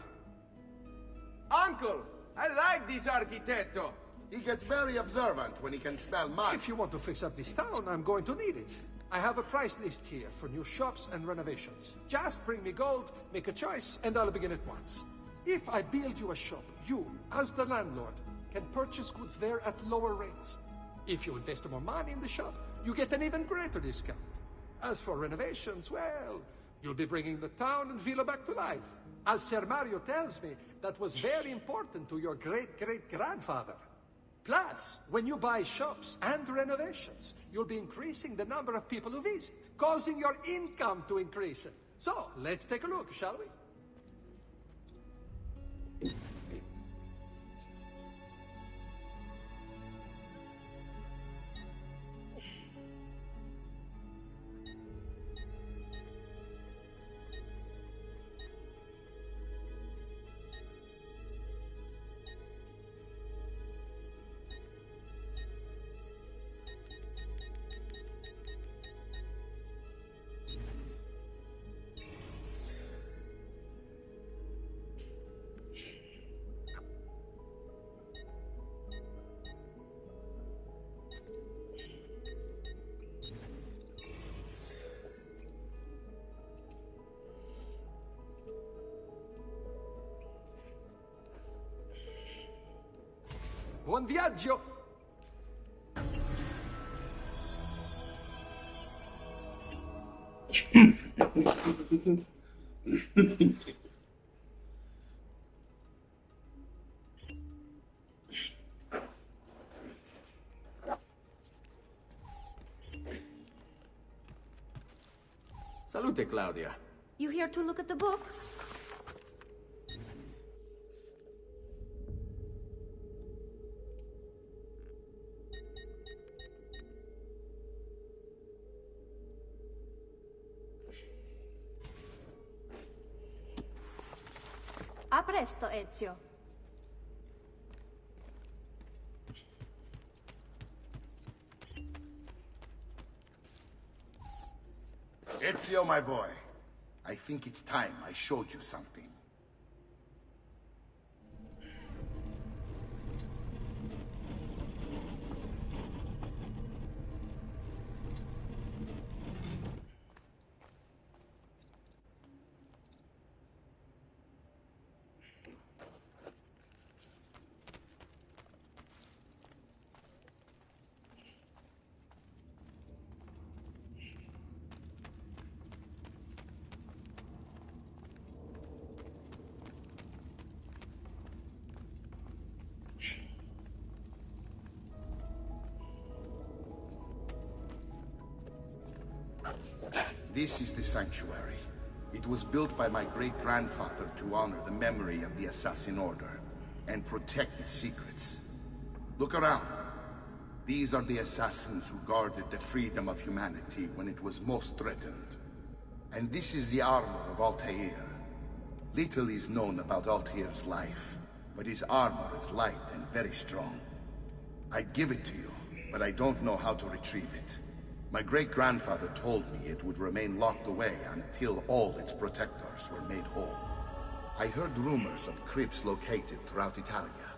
Uncle! I like this architetto! He gets very observant when he can smell mud. If you want to fix up this town, I'm going to need it. I have a price list here for new shops and renovations. Just bring me gold, make a choice, and I'll begin at once. If I build you a shop, you, as the landlord, can purchase goods there at lower rates. If you invest more money in the shop, you get an even greater discount. As for renovations, well, you'll be bringing the town and villa back to life. As Ser Mario tells me, that was very important to your great-great-grandfather. Plus, when you buy shops and renovations, you'll be increasing the number of people who visit, causing your income to increase. So, let's take a look, shall we? Buon viaggio! Salute, Claudia. You here to look at the book? presto, Ezio. Ezio, my boy. I think it's time I showed you something. This is the sanctuary. It was built by my great-grandfather to honor the memory of the Assassin Order and protect its secrets. Look around. These are the assassins who guarded the freedom of humanity when it was most threatened. And this is the armor of Altair. Little is known about Altair's life, but his armor is light and very strong. I'd give it to you, but I don't know how to retrieve it. My great-grandfather told me it would remain locked away until all its protectors were made whole. I heard rumors of crypts located throughout Italia,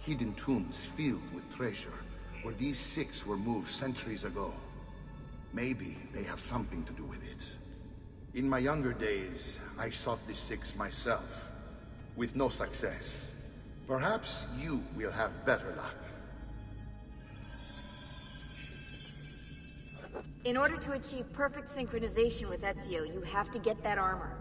hidden tombs filled with treasure, where these six were moved centuries ago. Maybe they have something to do with it. In my younger days, I sought the six myself, with no success. Perhaps you will have better luck. In order to achieve perfect synchronization with Ezio, you have to get that armor.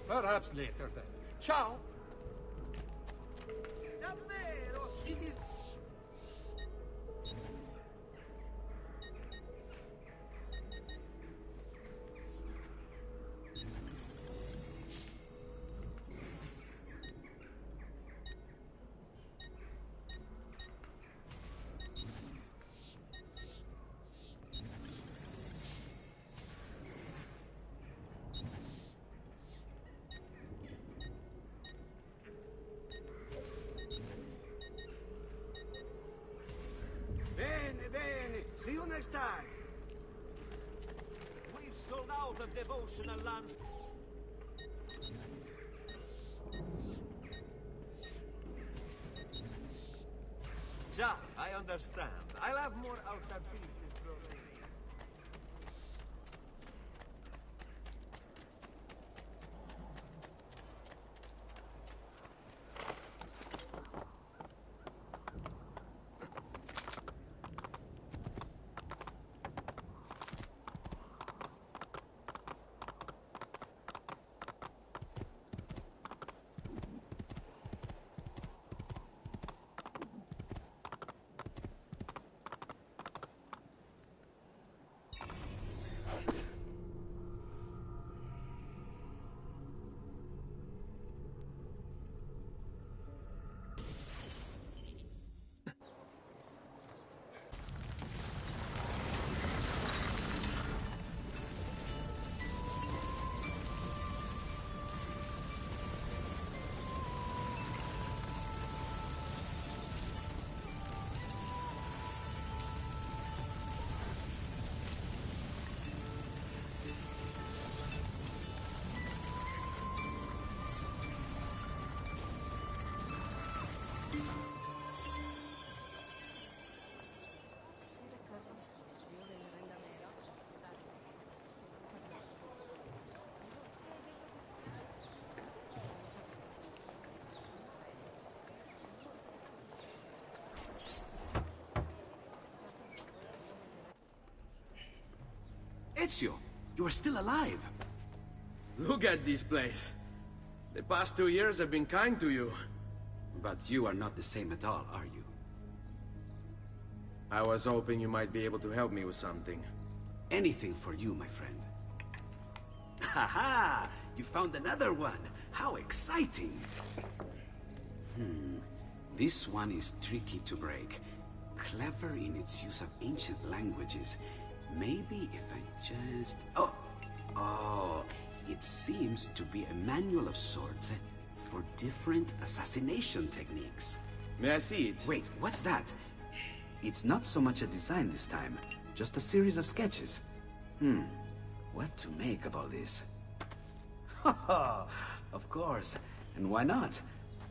Perhaps later then. Ciao! Davvero, it is... See you next time. We've sold out of devotional lands. Ja, I understand. I'll have more outer pieces broken. Ezio, you are still alive. Look at this place. The past 2 years have been kind to you. But you are not the same at all, are you? I was hoping you might be able to help me with something. Anything for you, my friend. Ha-ha! You found another one! How exciting! This one is tricky to break. Clever in its use of ancient languages. Maybe if I just... Oh, it seems to be a manual of sorts for different assassination techniques. May I see it? Wait, what's that? It's not so much a design this time, just a series of sketches. What to make of all this? Of course, and why not?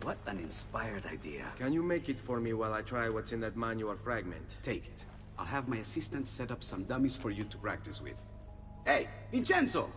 What an inspired idea. Can you make it for me while I try what's in that manual fragment? Take it. I'll have my assistant set up some dummies for you to practice with. Hey, Vincenzo!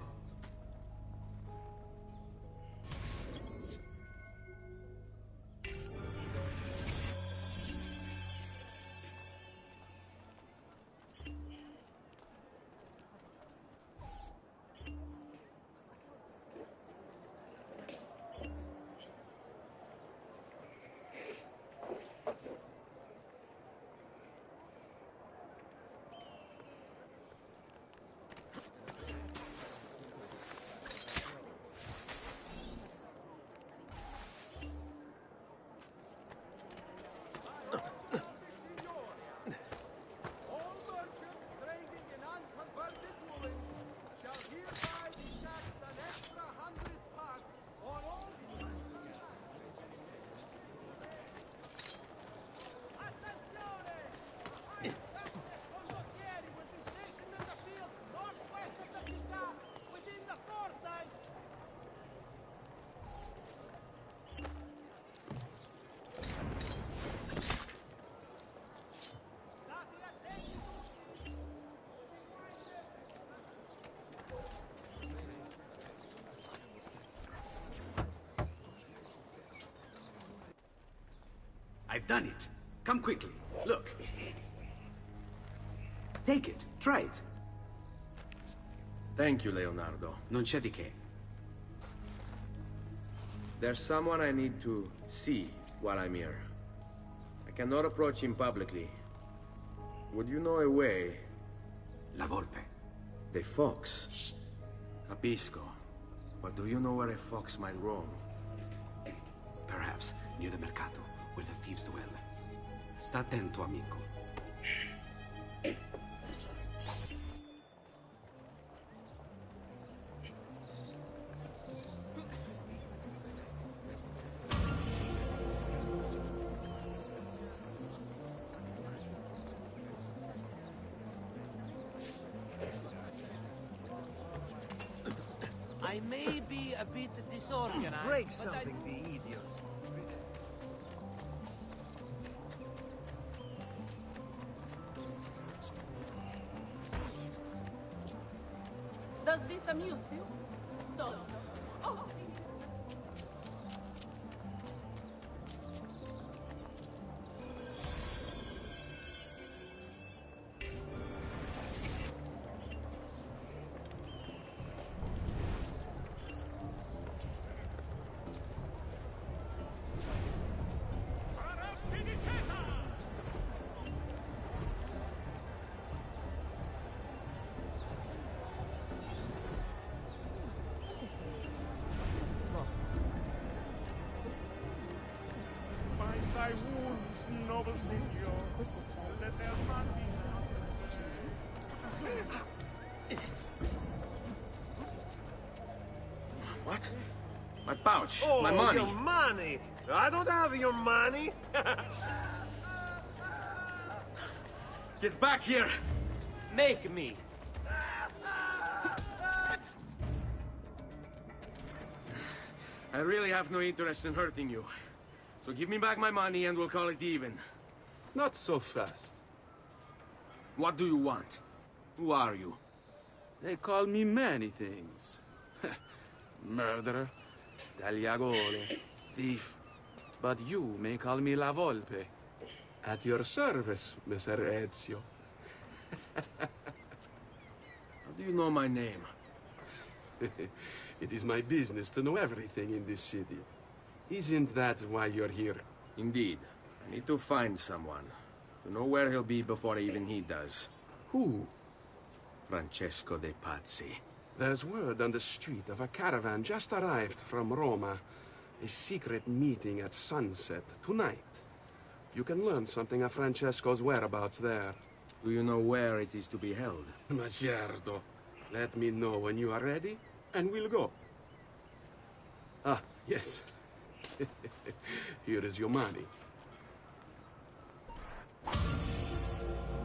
I've done it. Come quickly. Look. Take it. Try it. Thank you, Leonardo. Non c'è di che. There's someone I need to see while I'm here. I cannot approach him publicly. Would you know a way? La Volpe. The fox. Shh. Capisco. But do you know where a fox might roam? Perhaps near the Mercato, where the thieves dwell. Sta attento, amico. I may be a bit disorganized, Break something, the idiot. Does this amuse you? Don't. Oh. Thy wounds, noble signor. Let their mercy. What? My pouch. Oh, my money. Your money. I don't have your money. Get back here. Make me. I really have no interest in hurting you. So give me back my money and we'll call it even. Not so fast. What do you want? Who are you? They call me many things. Murderer, tagliagole, thief. But you may call me La Volpe. At your service, Messer Ezio. How do you know my name? It is my business to know everything in this city. Isn't that why you're here? Indeed. I need to find someone. To know where he'll be before even he does. Who? Francesco de Pazzi. There's word on the street of a caravan just arrived from Roma. A secret meeting at sunset tonight. You can learn something of Francesco's whereabouts there. Do you know where it is to be held? Ma certo. Let me know when you are ready, and we'll go. Ah, yes. Here is your money.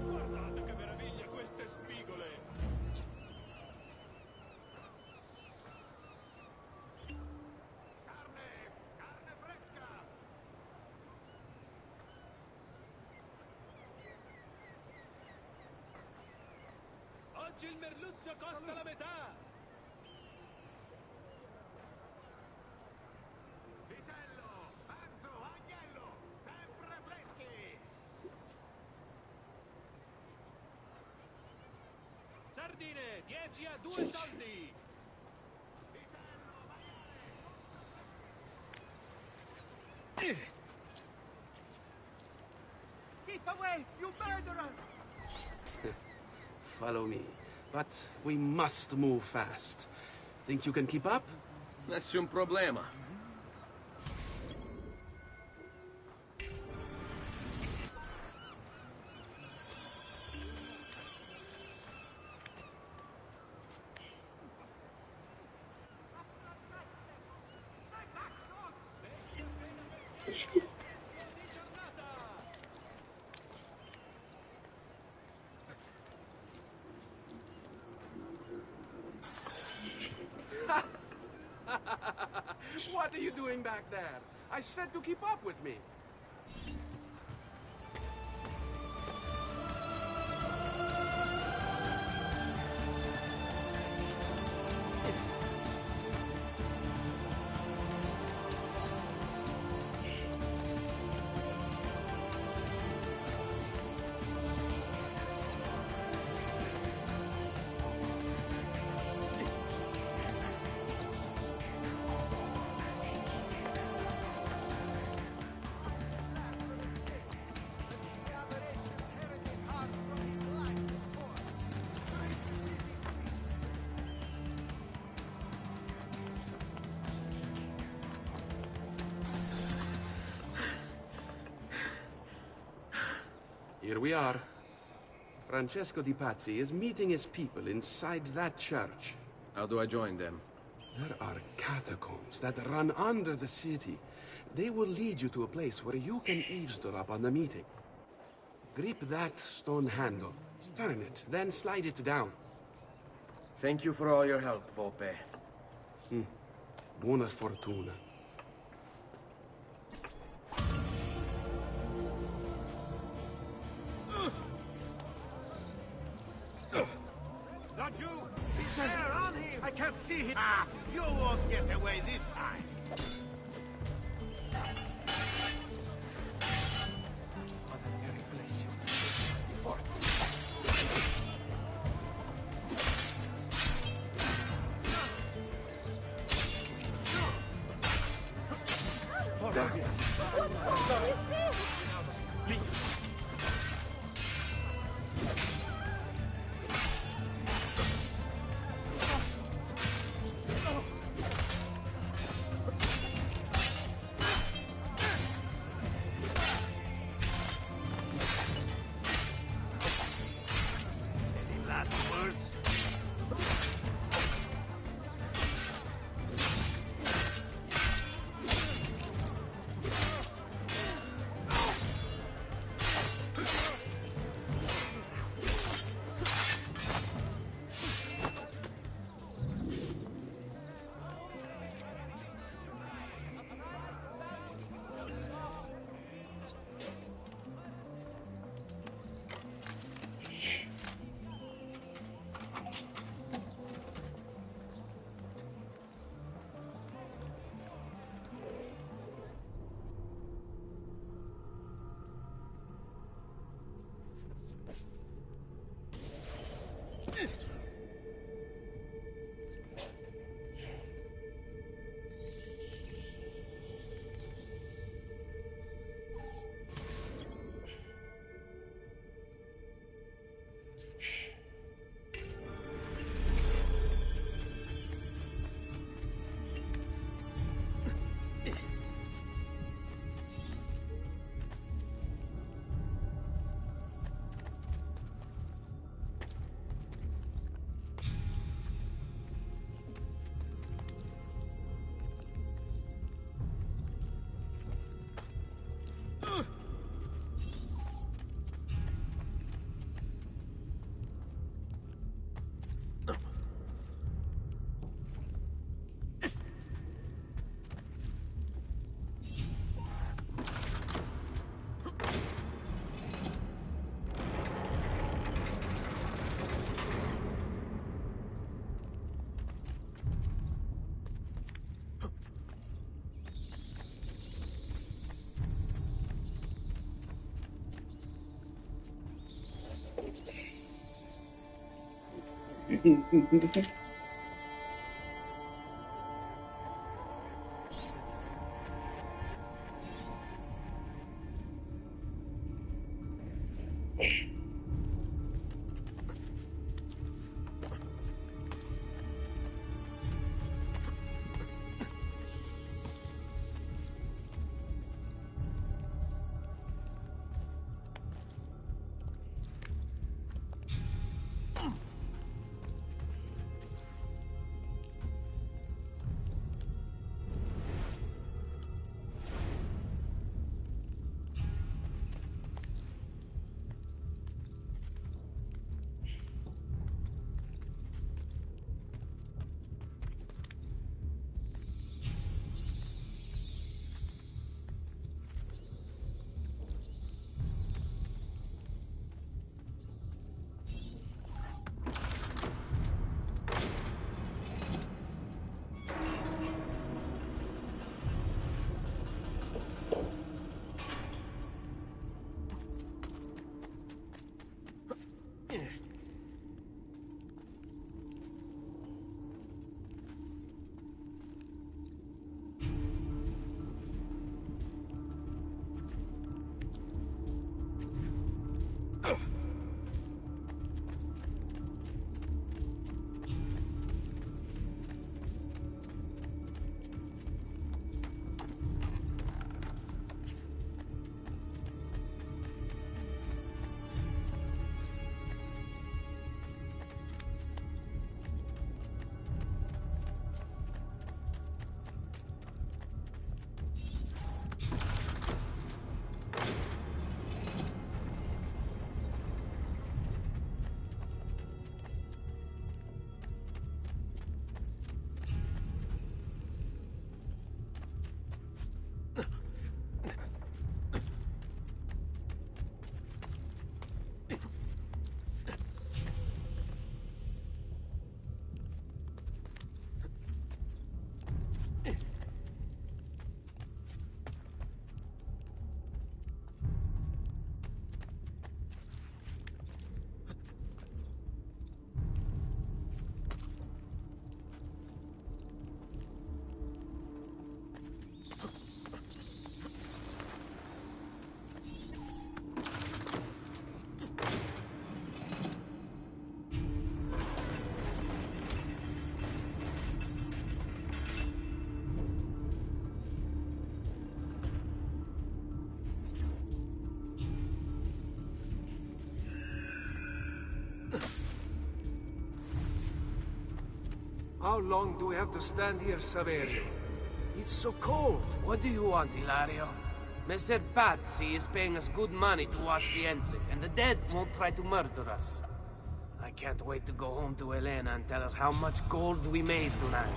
Guardate che meraviglia queste spigole. Carne fresca. Oggi il merluzzo costa la metà. Sardine, 10 a 2 soldi! Keep away, you murderer! Follow me. But we must move fast. Think you can keep up? Nessun problema. What are you doing back there? I said to keep up with me. Here we are. Francesco di Pazzi is meeting his people inside that church. How do I join them? There are catacombs that run under the city. They will lead you to a place where you can eavesdrop on the meeting. Grip that stone handle. Turn it, then slide it down. Thank you for all your help, Volpe. Buona fortuna. Laggiù! He's there, on him! see him. Ah, you won't get away this time. How long do we have to stand here, Saverio? It's so cold. What do you want, Hilario? Messer Pazzi is paying us good money to watch the entrance, and the dead won't try to murder us. I can't wait to go home to Elena and tell her how much gold we made tonight.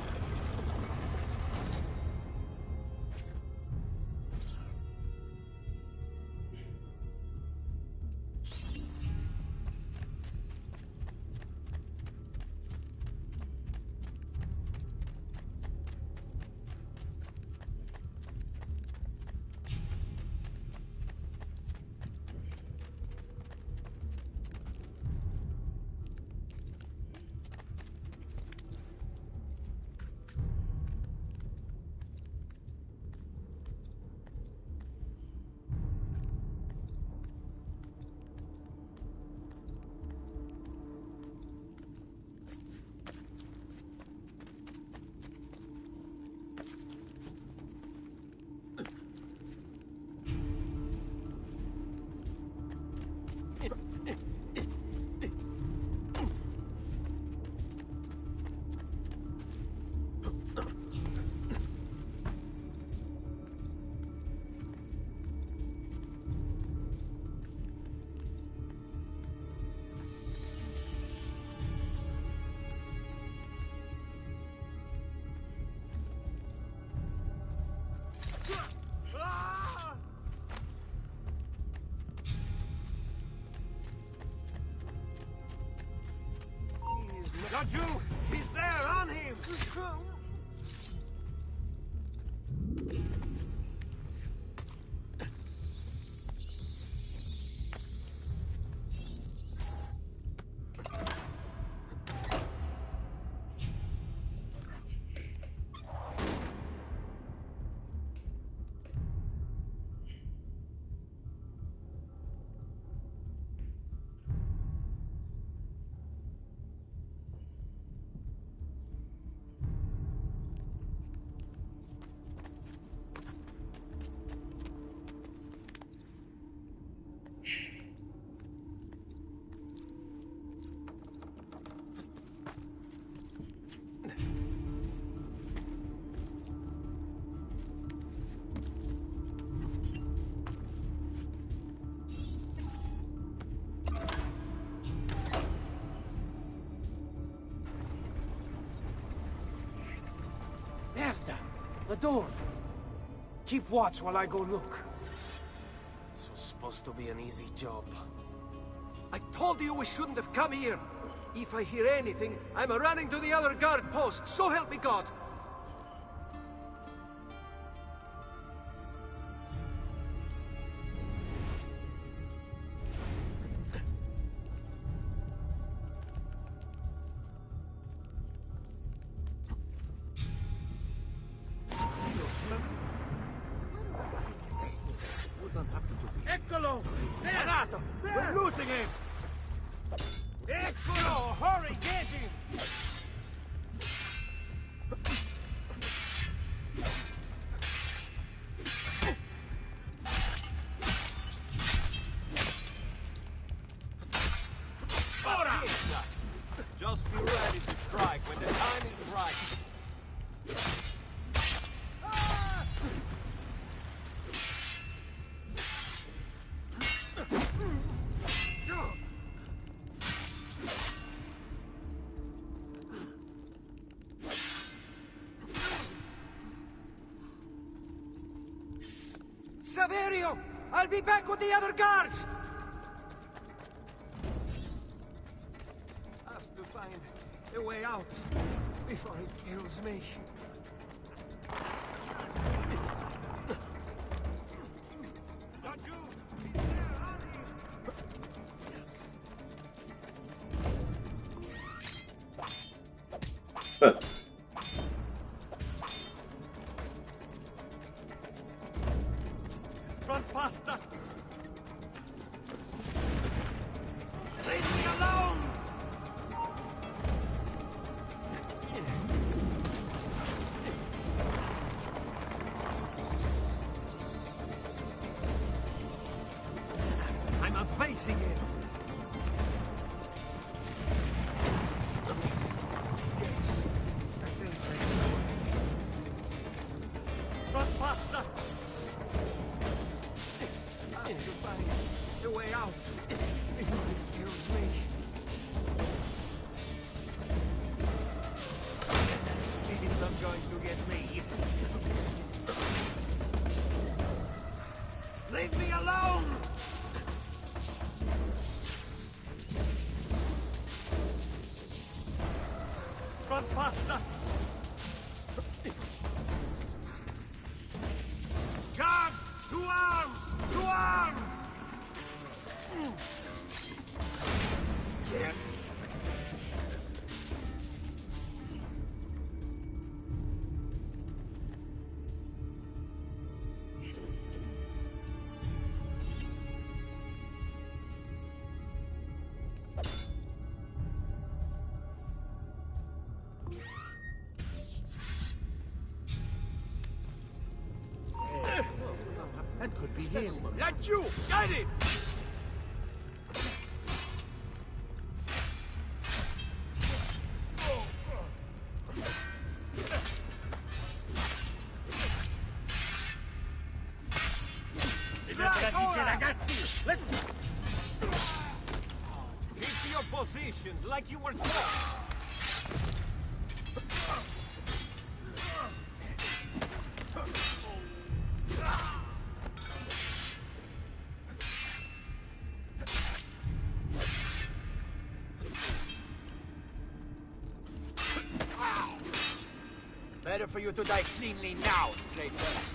Got you! He's there, on him! Merda! The door! Keep watch while I go look. This was supposed to be an easy job. I told you we shouldn't have come here. If I hear anything, I'm running to the other guard post. So help me God. Eccolo! There! We're losing him! Eccolo! Hurry, get him! Ora! Just be ready to strike when the time is right. Saverio! I'll be back with the other guards! I have to find a way out before he kills me. Run faster! Leave me alone! I'm outpacing him! Yes, Excuse me. He's not going to get me. Leave me alone! Front pasta! Guards! To arms! To arms! That could be him. That's you! Get it! Keep to your positions like you were taught. Better for you to die cleanly now, traitor.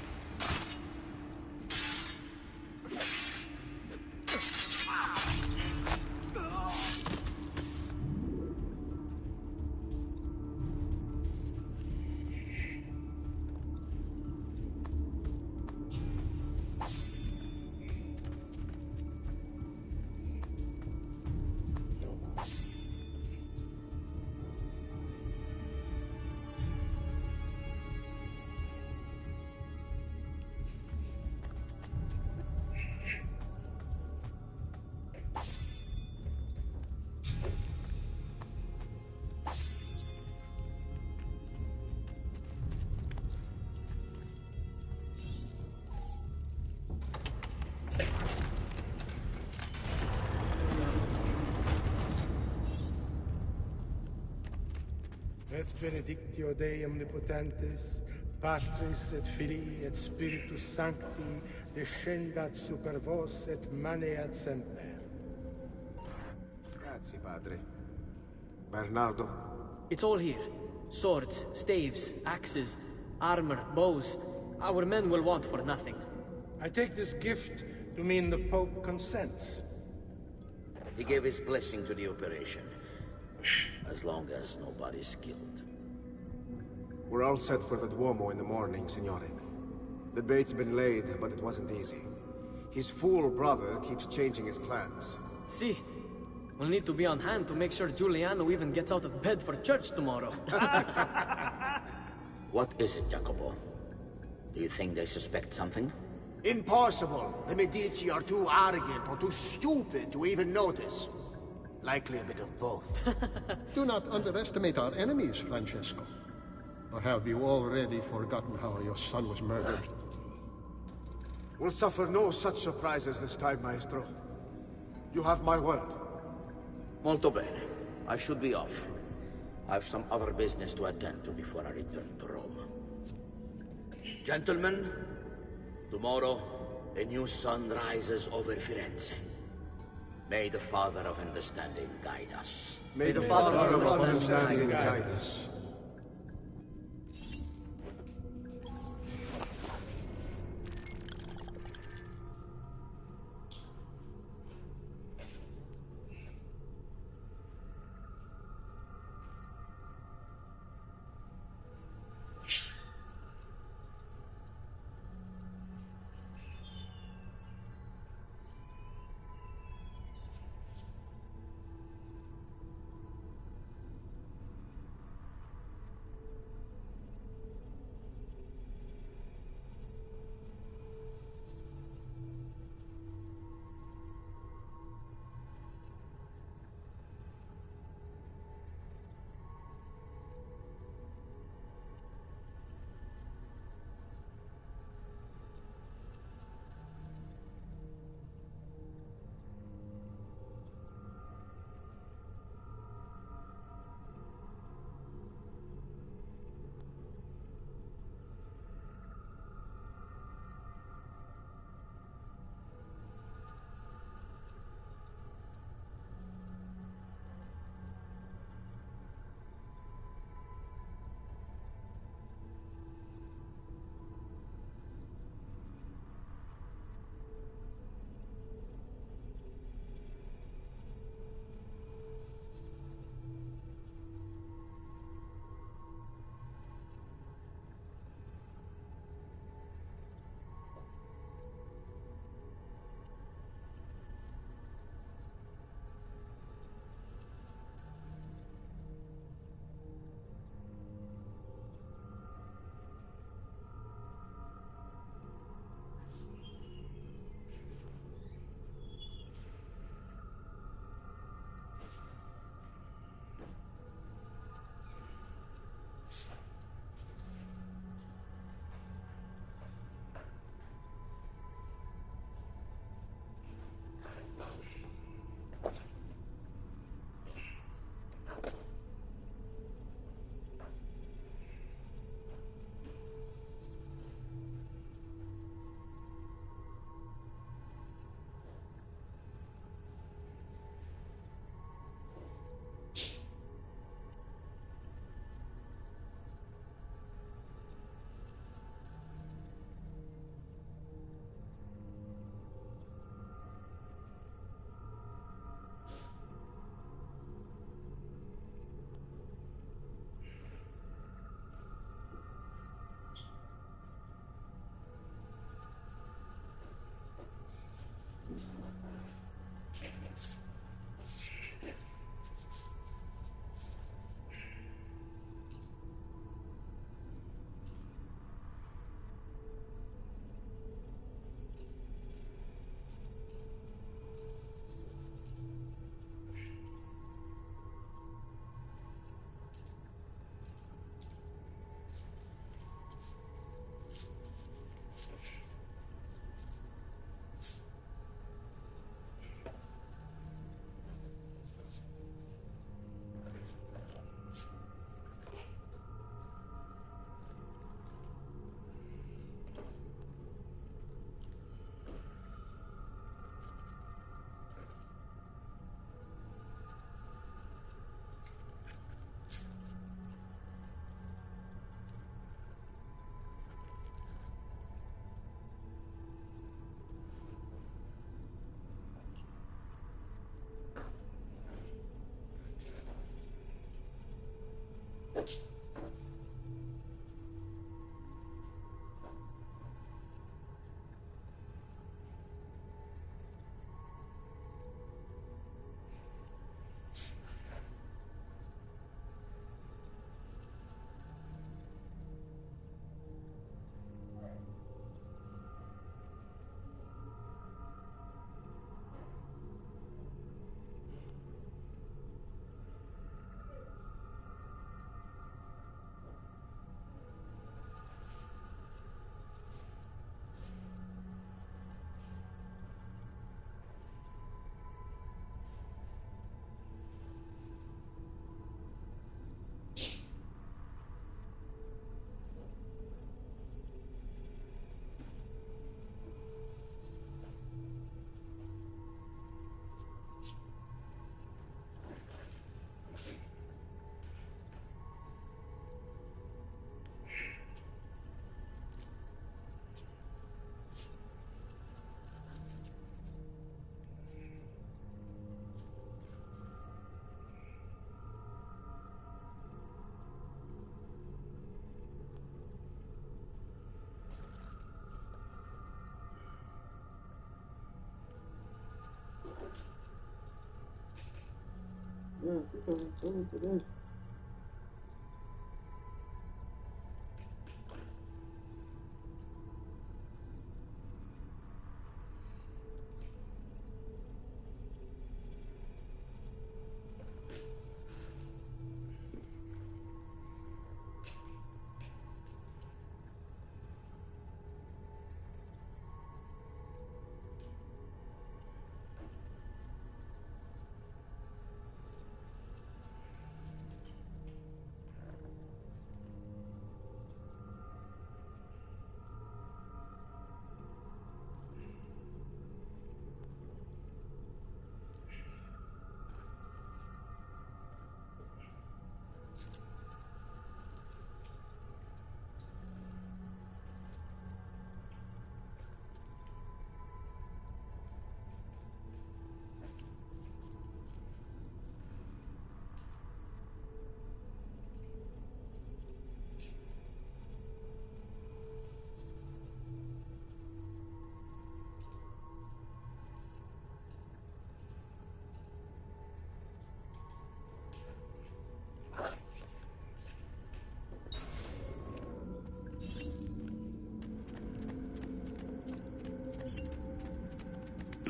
Et benedictio Dei omnipotentis, Patris et Filii et Spiritus Sancti, descendat super vos et maneat semper. Grazie, Padre. Bernardo? It's all here. Swords, staves, axes, armor, bows. Our men will want for nothing. I take this gift to mean the Pope consents. He gave his blessing to the operation. As long as nobody's killed. We're all set for the Duomo in the morning, Signore. The bait's been laid, but it wasn't easy. His fool brother keeps changing his plans. See, we'll need to be on hand to make sure Giuliano even gets out of bed for church tomorrow. What is it, Jacopo? Do you think they suspect something? Impossible. The Medici are too arrogant or too stupid to even notice. Likely a bit of both. Do not underestimate our enemies, Francesco. Or have you already forgotten how your son was murdered? We'll suffer no such surprises this time, Maestro. You have my word. Molto bene. I should be off. I've some other business to attend to before I return to Rome. Gentlemen, tomorrow, a new sun rises over Firenze. May the Father of Understanding guide us. May the Father of Understanding guide us.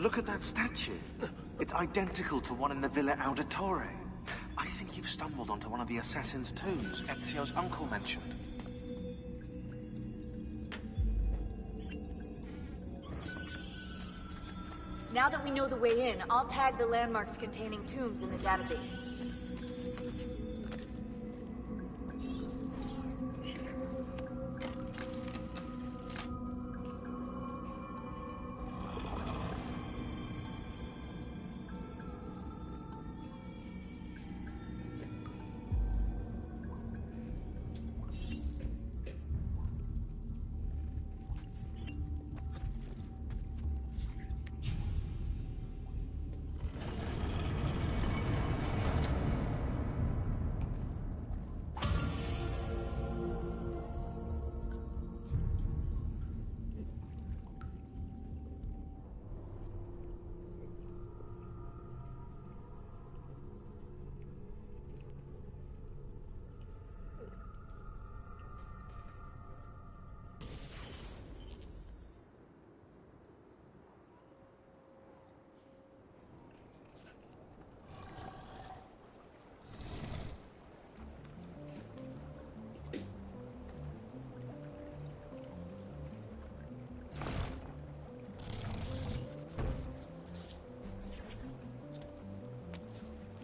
Look at that statue. It's identical to one in the Villa Auditore. I think you've stumbled onto one of the assassin's tombs Ezio's uncle mentioned. Now that we know the way in, I'll tag the landmarks containing tombs in the database.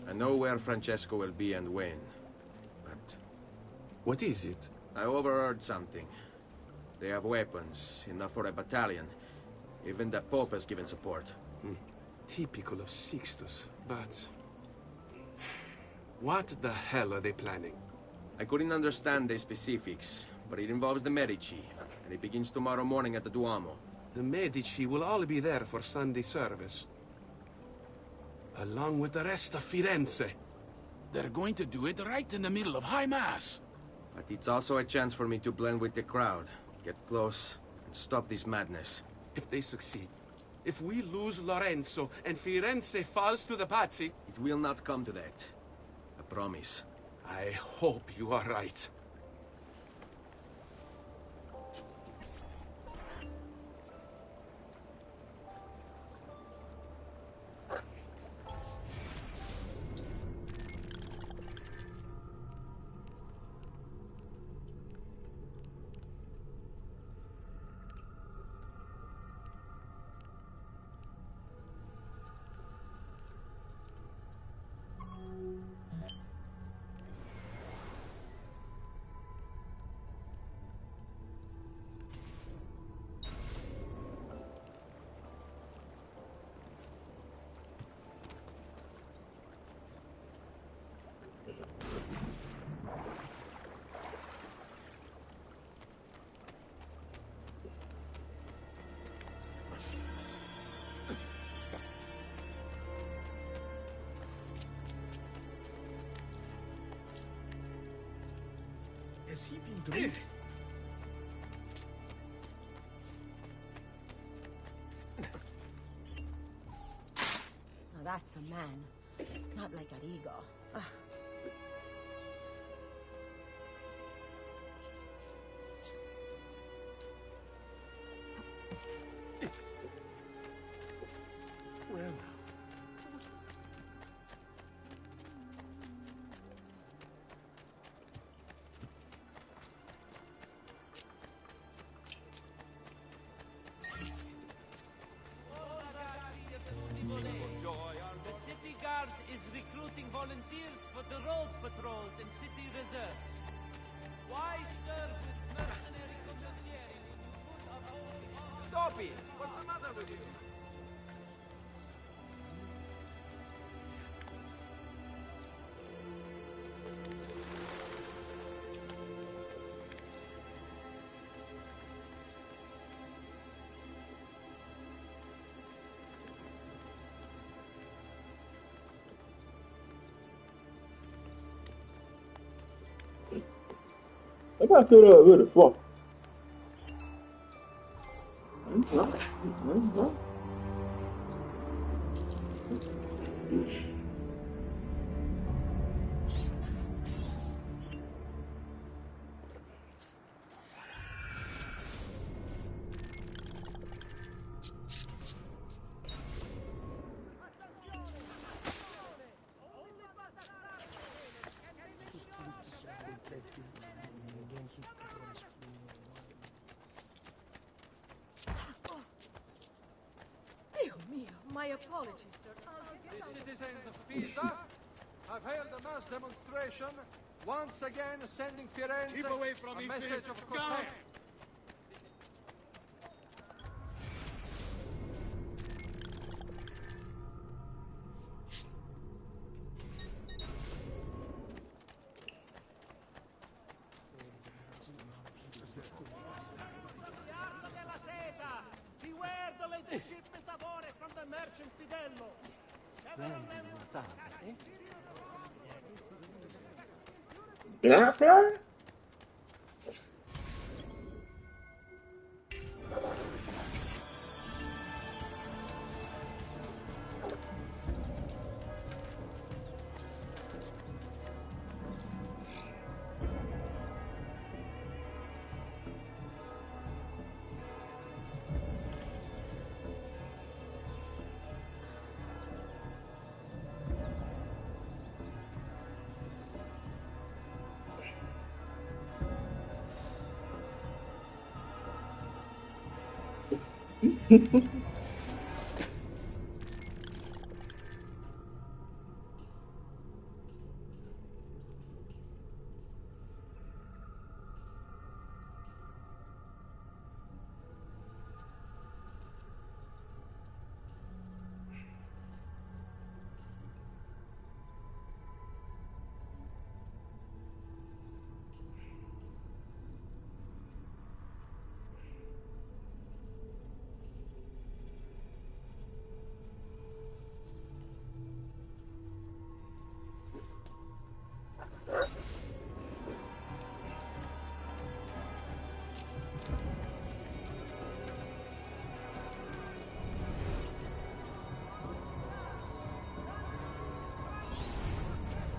I know where Francesco will be and when, but... What is it? I overheard something. They have weapons, enough for a battalion. Even the Pope has given support. Typical of Sixtus, but... What the hell are they planning? I couldn't understand the specifics, but it involves the Medici, and it begins tomorrow morning at the Duomo. The Medici will all be there for Sunday service. Along with the rest of Firenze. They're going to do it right in the middle of High Mass. But it's also a chance for me to blend with the crowd, get close, and stop this madness. If they succeed, if we lose Lorenzo and Firenze falls to the Pazzi... It will not come to that. I promise. I hope you are right. Has he been doing? Now that's a man. Not like Arrigo. Well, The city guard is recruiting volunteers for the road patrols and city reserves. Why serve with mercenary condottieri when you put a whole... Stop it! What's the matter with you? Jag bara kör över. Så. Dio mio, my apologies, sir. the citizens of Pisa have held a mass demonstration, once again sending Firenze Keep away from a me, message please. of Guys! contempt. della seta! Beware the latest shipment of ore from the merchant Fidello! Several members Jävlar!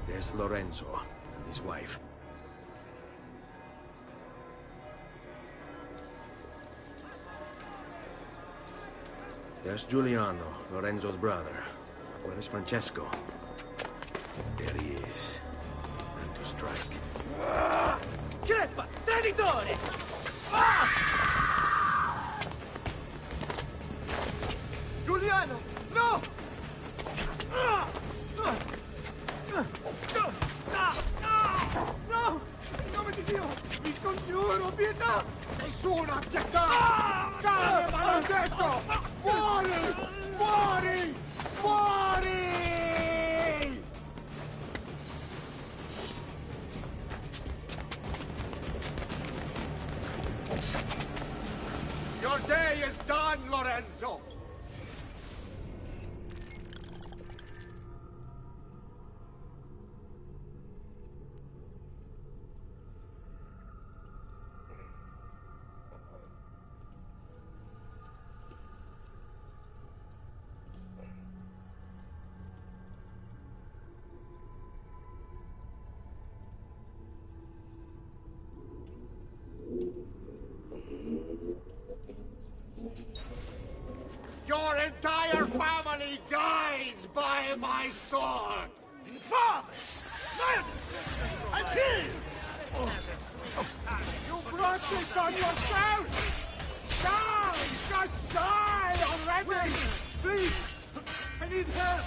There's Lorenzo and his wife. There's Giuliano, Lorenzo's brother. Where is Francesco? There he is. Time to strike. Crepa! Traditore! Giuliano! No! No! In nome di Dio! Vi scongiuro, pietà! Nessuno a pietà! Cane maledetto! Muori! Muori! Muori! Your day is done, Lorenzo! entire family dies by my sword! Infamous! Murderous! I kill you! You brought this on yourself! Die! Just die already! Please! I need help!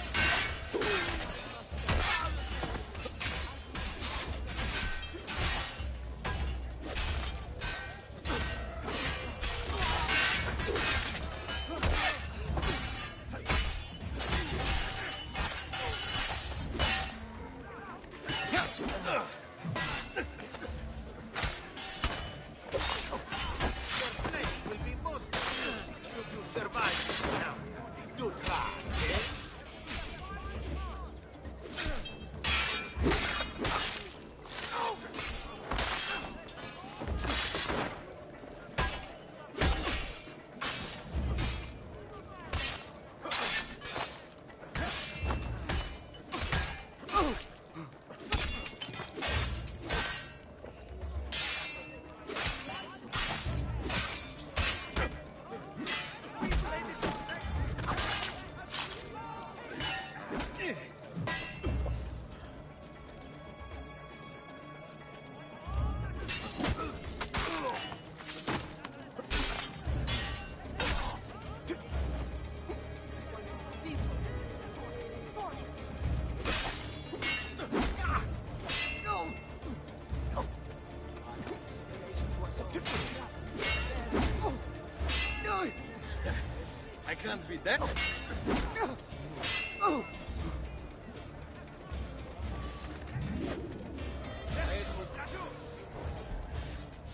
I can't be that.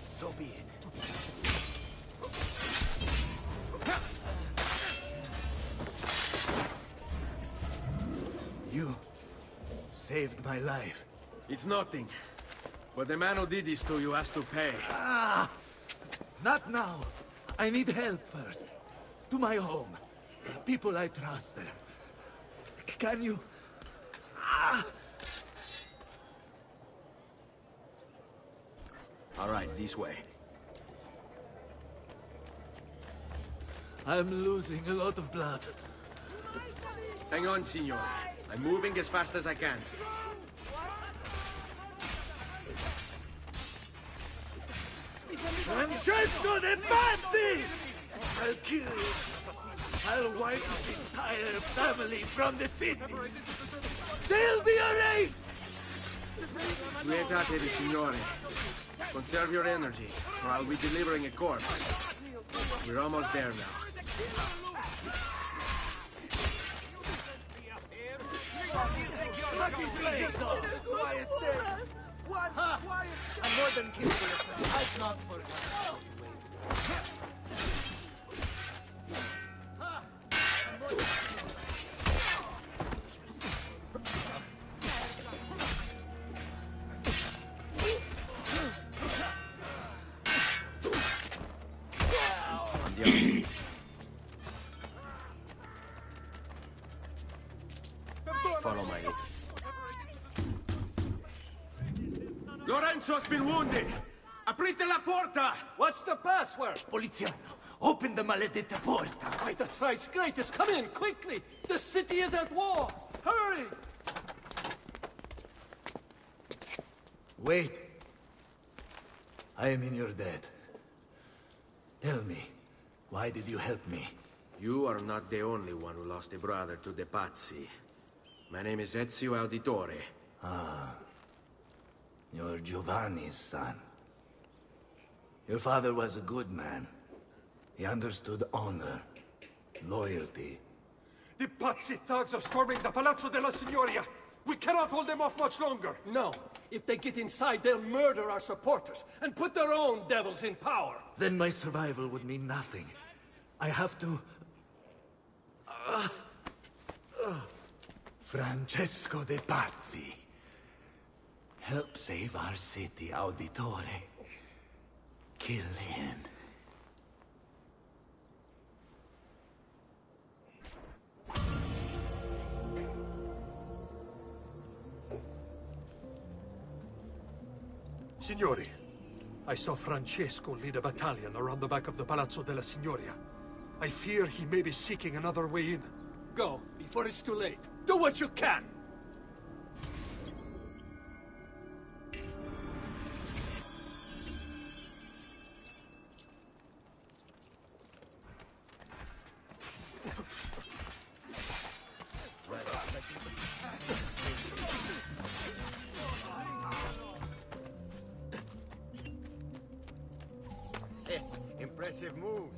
So be it. You saved my life. It's nothing. But the man who did this to you has to pay. Ah! Not now. I need help first. To my home. People I trust there. Can you... Ah! All right, this way. I'm losing a lot of blood. Hang on, signore. I'm moving as fast as I can. Francesco de Pazzi! I'll kill you. I'll wipe his entire family from the city. They'll be erased! Quietate, signore. Conserve your energy, or I'll be delivering a corpse. We're almost there now. Quiet there! What? Quiet! I'm more than kidding. I've not forgotten. Follow my lead. Lorenzo has been wounded! Aprite la porta! What's the password? Poliziano, open the maledetta porta. By the thrice greatest, come in, quickly! The city is at war! Hurry! Wait. I am in your debt. Tell me, why did you help me? You are not the only one who lost a brother to the Pazzi. My name is Ezio Auditore. Ah. You're Giovanni's son. Your father was a good man. He understood honor, loyalty. The Pazzi thugs are storming the Palazzo della Signoria. We cannot hold them off much longer. No. If they get inside, they'll murder our supporters and put their own devils in power. Then my survival would mean nothing. I have to... Francesco de Pazzi. Help save our city, Auditore. Kill him. Signori, I saw Francesco lead a battalion around the back of the Palazzo della Signoria. I fear he may be seeking another way in. Go, before it's too late. Do what you can! Impressive move.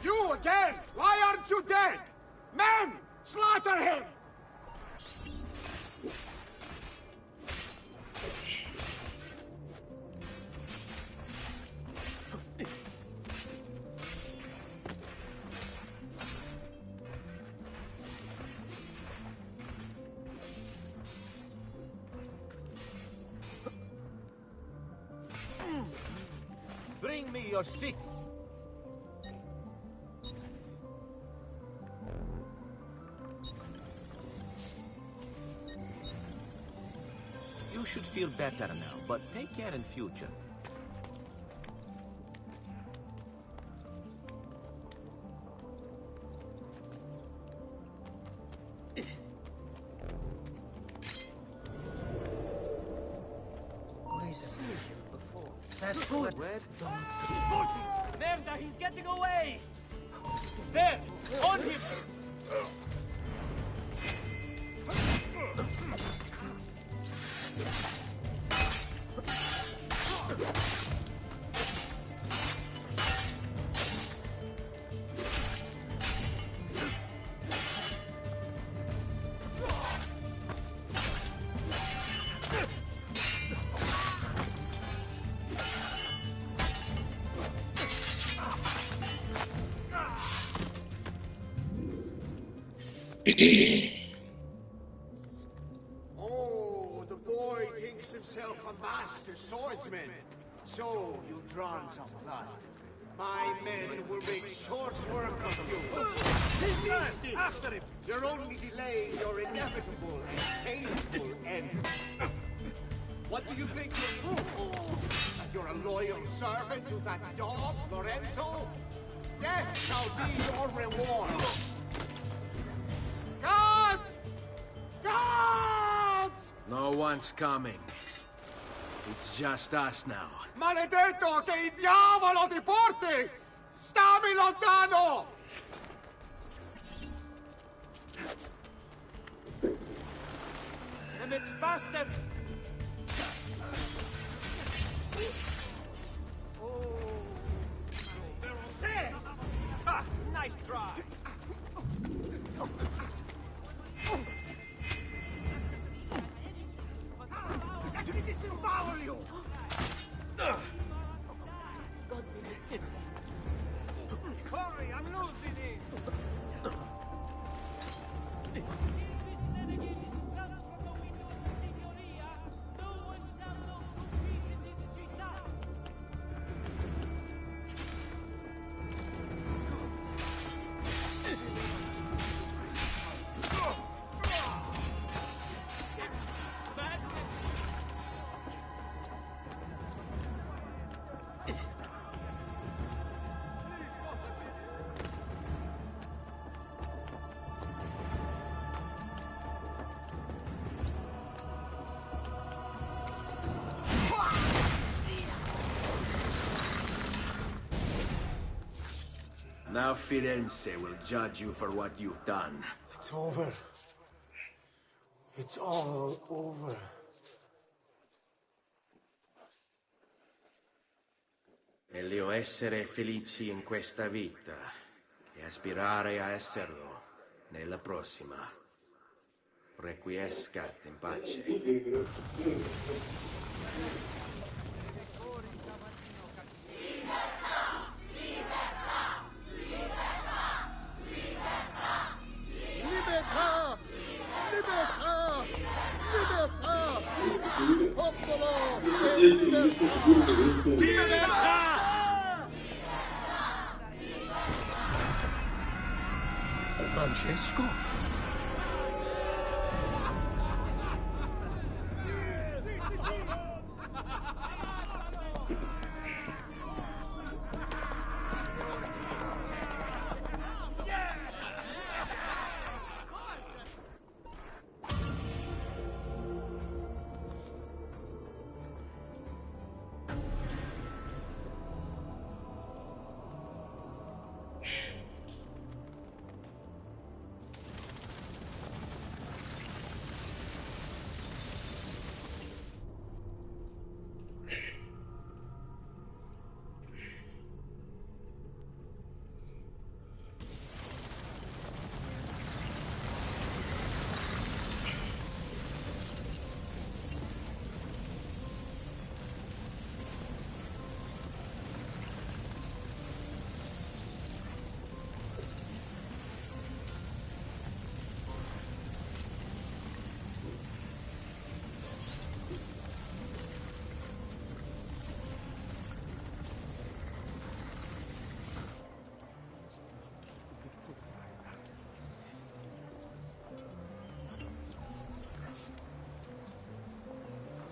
You again! Why aren't you dead? Men! Slaughter him! Bring me your sick. You should feel better now, but take care in future. I see him before. That's good. Where? Merda, he's getting away! There! On him! Oh, the boy thinks himself a master swordsman. So you've drawn some blood. My men will make short work of you. After him! You're only delaying your inevitable and painful end. What do you think you're doing? That you're a loyal servant to that dog, Lorenzo? Death shall be your reward. Guards! Guards! No one's coming. It's just us now. Maledetto che il diavolo ti porti! Stammi lontano! And it's faster! Now Firenze will judge you for what you've done. It's over. It's all over. Meglio essere felici in questa vita che aspirare a esserlo nella prossima. Requiescat in pace. Libertà! Libertà! Libertà! Popolo e libertà! Libertà! Francesco?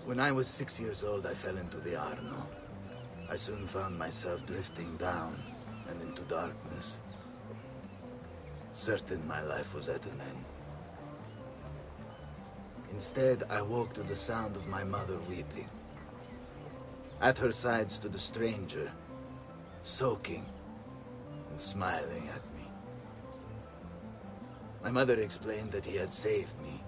When I was 6 years old, I fell into the Arno. I soon found myself drifting down and into darkness. Certain my life was at an end. Instead, I woke to the sound of my mother weeping. At her side stood a stranger, soaking and smiling at me. My mother explained that he had saved me.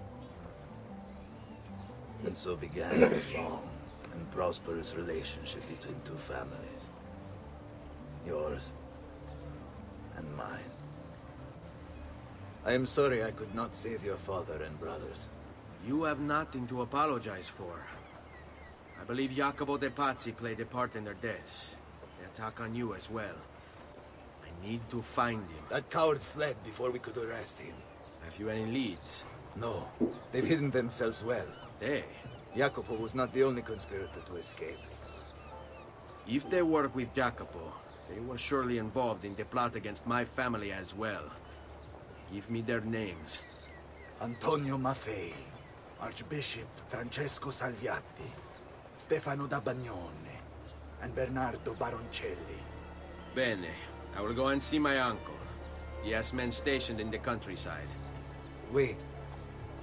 And so began a long and prosperous relationship between two families. Yours and mine. I am sorry I could not save your father and brothers. You have nothing to apologize for. I believe Jacopo de Pazzi played a part in their deaths. The attack on you as well. I need to find him. That coward fled before we could arrest him. Have you any leads? No. They've hidden themselves well. They? Jacopo was not the only conspirator to escape. If they work with Jacopo, they were surely involved in the plot against my family as well. Give me their names. Antonio Maffei, Archbishop Francesco Salviati, Stefano da Bagnone, and Bernardo Baroncelli. Bene. I will go and see my uncle. He has men stationed in the countryside. Wait.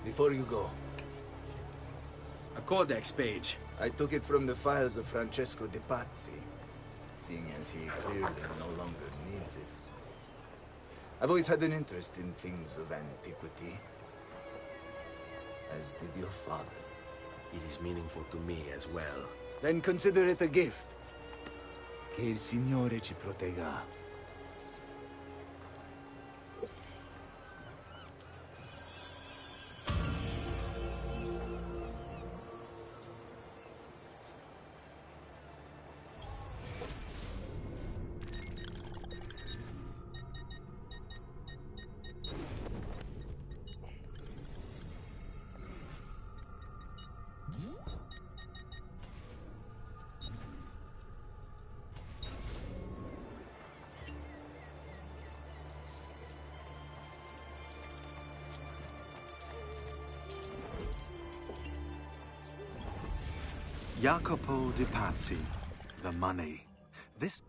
Before you go. A codex page. I took it from the files of Francesco de Pazzi, seeing as he clearly no longer needs it. I've always had an interest in things of antiquity, as did your father. It is meaningful to me as well. Then consider it a gift. Che il Signore ci protegga. Jacopo de Pazzi, the money. This...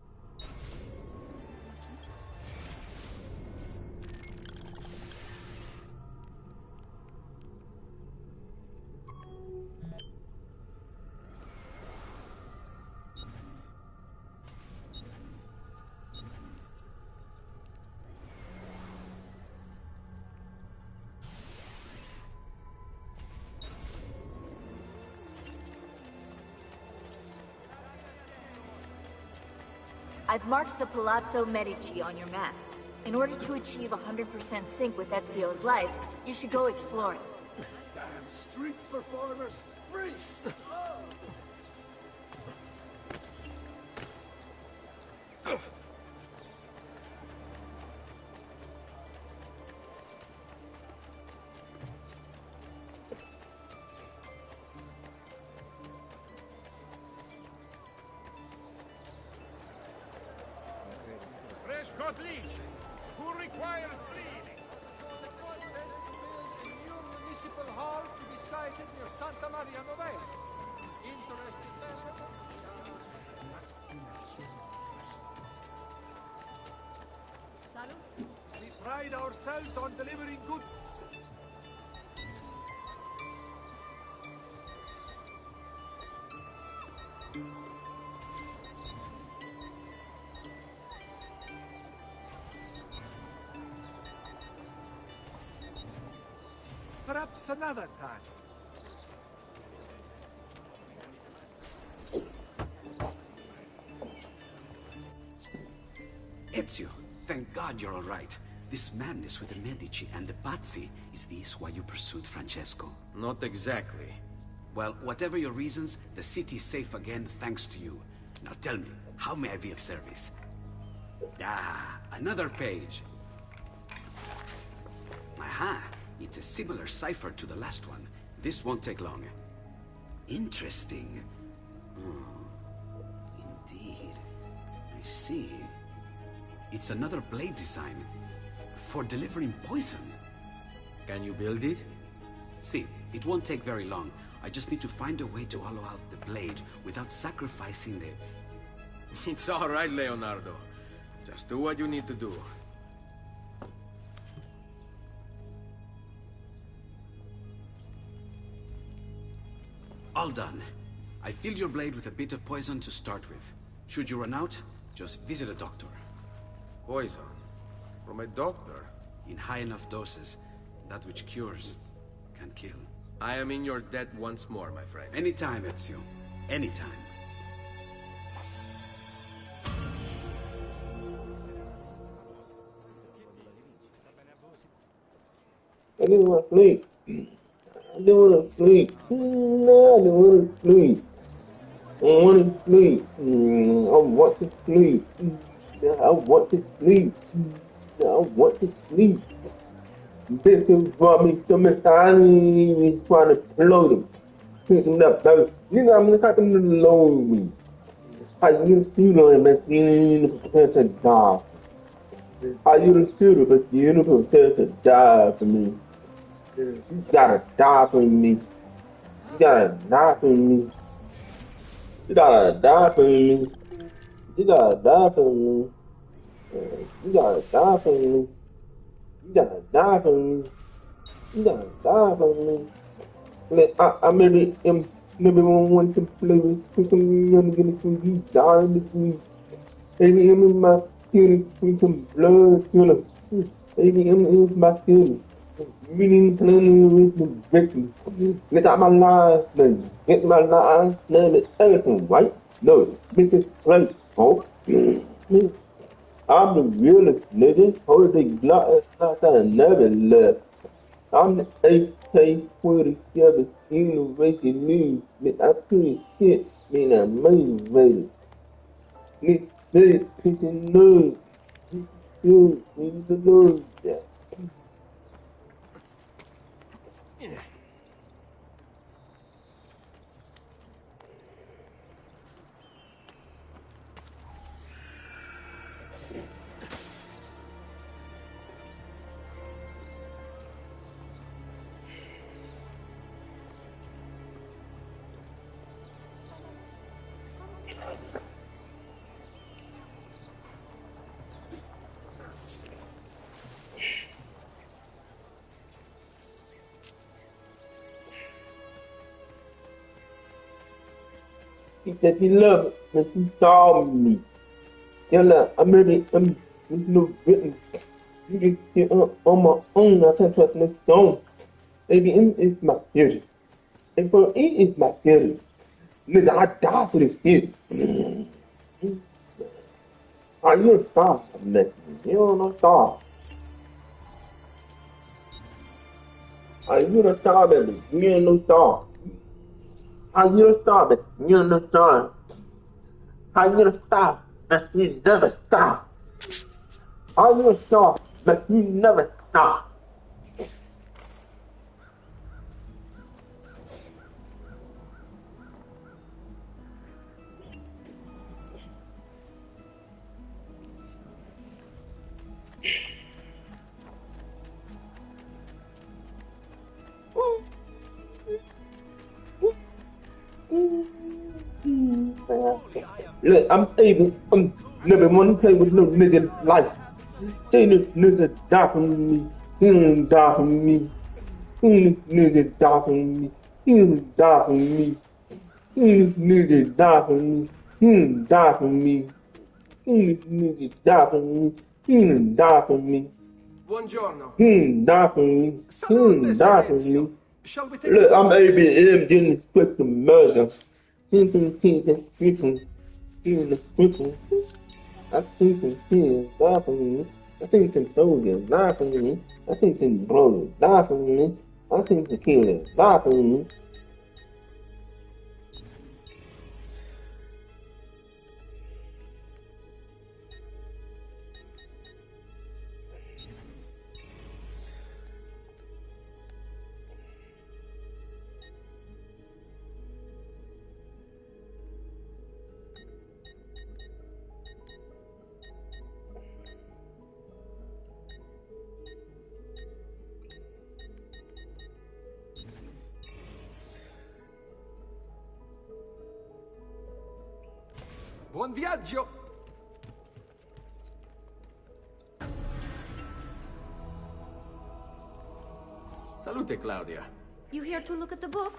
I've marked the Palazzo Medici on your map. In order to achieve 100% sync with Ezio's life, you should go exploring. Damn street performers! Freeze! Fresh cut leeches. Who requires bleeding? A new municipal hall to be sited near Santa Maria Novella. Interested man? We pride ourselves on delivering goods. Perhaps another time. Ezio, thank God you're all right. This madness with the Medici and the Pazzi, is this why you pursued Francesco? Not exactly. Well, whatever your reasons, the city's safe again thanks to you. Now tell me, how may I be of service? Ah, another page. Aha, it's a similar cipher to the last one. This won't take long. Interesting. Oh, indeed. I see. It's another blade design. For delivering poison. Can you build it? See, it won't take very long. I just need to find a way to hollow out the blade without sacrificing the... It's all right, Leonardo. Just do what you need to do. All done. I filled your blade with a bit of poison to start with. Should you run out, just visit a doctor. Poison? From a doctor? In high enough doses, that which cures can kill. I am in your debt once more, my friend. Anytime, Ezio. Anytime. I didn't want to sleep. I didn't want to sleep. No, I didn't want to sleep. I want to sleep. I want to sleep. I want to sleep. I want to sleep. This is brought me so much time. He's trying to load him. Pick him up. You know, I'm going to have them to load me. I used to know him as the professor died. I used to know but the professor died for me. You gotta die for me. You gotta die for me. You gotta die for me. You gotta die for me. You gotta die for me. You gotta die for me. You gotta die for me. I maybe am never want to play with some young getting some deep down with me. Maybe I'm in my feelings with some blood killer. Maybe I'm in my feelings. Reading clearly with the victim. Get out my last name. Get my last name is anything, right? No, make it right. Oh, I'm the realest nigga. Hold the glass not I never left. I'm the AK-47 Innovation News. Man, I couldn't shit. Man, I'm motivated. Need big pitching news. You need to know that. He said he loved it, but he saw me. Yalla, I'm ready, I'm no written. You get here on my own, I can't trust no stone. Baby, him is my beauty. And for he is my beauty. Nigga, I die for this kid. Are you a star, man? You're no star. Are you a star, baby? You're no star. Are you a star, baby? You're no star. Are you a star? But you never stop. Are you a star? But you never stop. Look, I'm never want to play with no nigga life. Say no nigga die for me. He don't die for me. Nigga die for me. He don't die for me. Nigga die for me. He don't die for me. Nigga die for me. He don't die for me. Buongiorno. Die for me. Die for me. Look, I'm ABM getting quick to murder. I think some die for me. I think some soldiers die for me. I think some brothers die for me. I think the killers die for me. Buon viaggio! Salute, Claudia. You here to look at the book?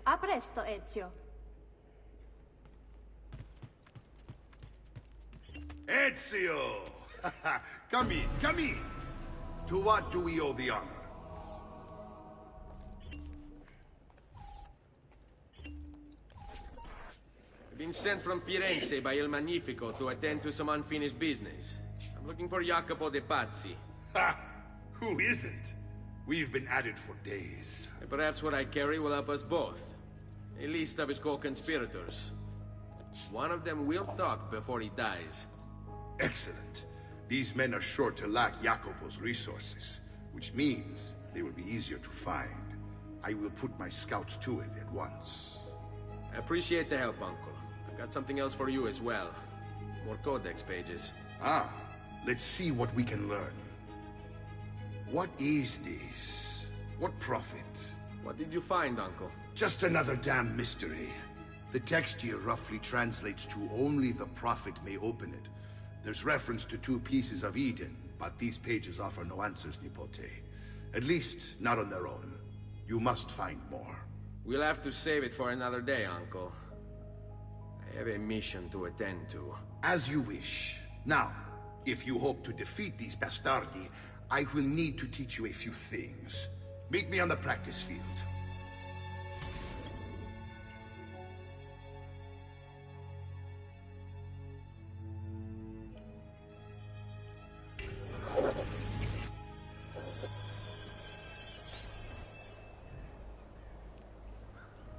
A presto, Ezio. Ezio! Come in, come in. To what do we owe the honor? I've been sent from Firenze by Il Magnifico to attend to some unfinished business. I'm looking for Jacopo de Pazzi. Ha! Who isn't? We've been at it for days. And perhaps what I carry will help us both. A list of his co-conspirators. One of them will talk before he dies. Excellent. These men are sure to lack Jacopo's resources, which means they will be easier to find. I will put my scouts to it at once. I appreciate the help, Uncle. I've got something else for you as well. More codex pages. Ah, let's see what we can learn. What is this? What prophet? What did you find, Uncle? Just another damn mystery. The text here roughly translates to only the prophet may open it. There's reference to 2 pieces of Eden, but these pages offer no answers, Nipote. At least, not on their own. You must find more. We'll have to save it for another day, Uncle. I have a mission to attend to. As you wish. Now, if you hope to defeat these bastardi, I will need to teach you a few things. Meet me on the practice field.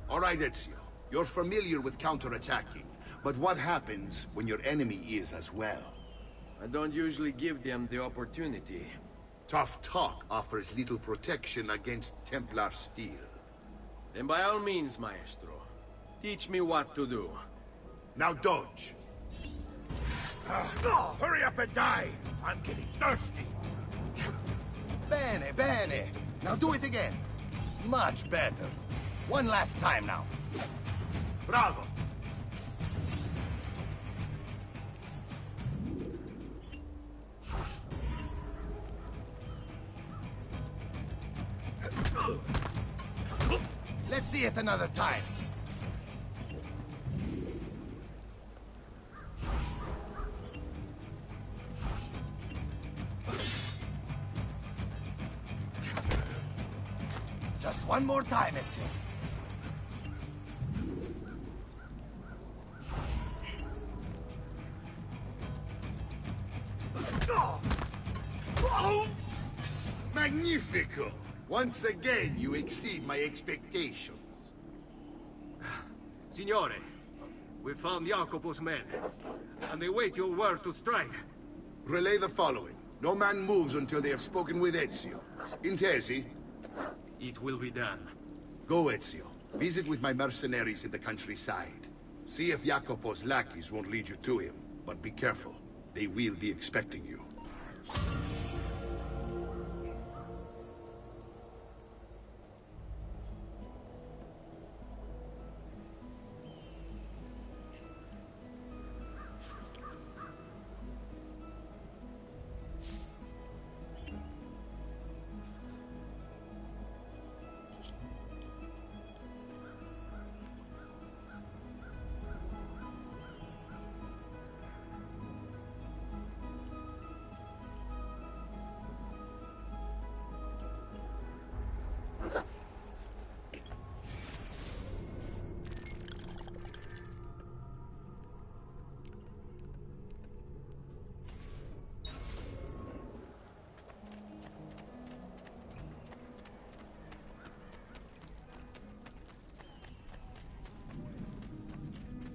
All right, Ezio. You're familiar with counterattacking, but what happens when your enemy is as well? I don't usually give them the opportunity. Tough talk offers little protection against Templar steel. Then by all means, Maestro. Teach me what to do. Now dodge. Hurry up and die! I'm getting thirsty. Bene, bene. Now do it again. Much better. One last time now. Bravo! Let's see it another time. Just one more time, Ezio. Magnifico! Once again, you exceed my expectations. Signore, we found Jacopo's men, and they wait your word to strike. Relay the following. No man moves until they have spoken with Ezio. Intesi? It will be done. Go, Ezio. Visit with my mercenaries in the countryside. See if Jacopo's lackeys won't lead you to him. But be careful. They will be expecting you.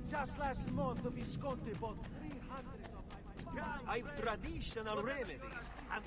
Just last month, the Visconti bought 300 of my... I've traditional remedies, and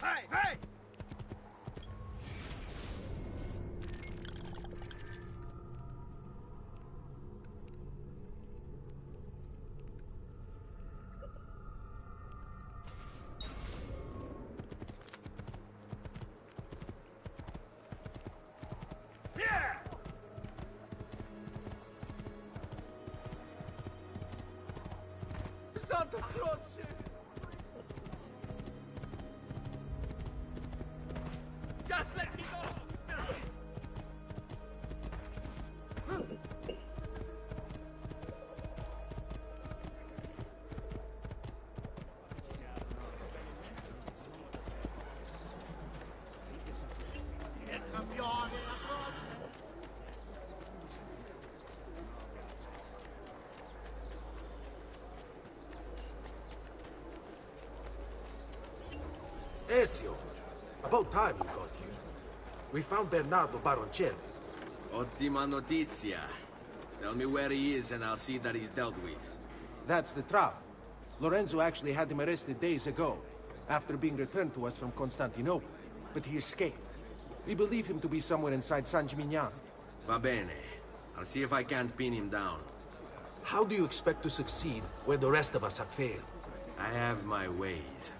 Hey, hey! Santa Croce! Just let me go! Ezio, about time you got here. We found Bernardo Baroncelli. Ottima notizia. Tell me where he is and I'll see that he's dealt with. That's the trouble. Lorenzo actually had him arrested days ago, after being returned to us from Constantinople. But he escaped. We believe him to be somewhere inside San Gimignano. Va bene. I'll see if I can't pin him down. How do you expect to succeed where the rest of us have failed? I have my ways.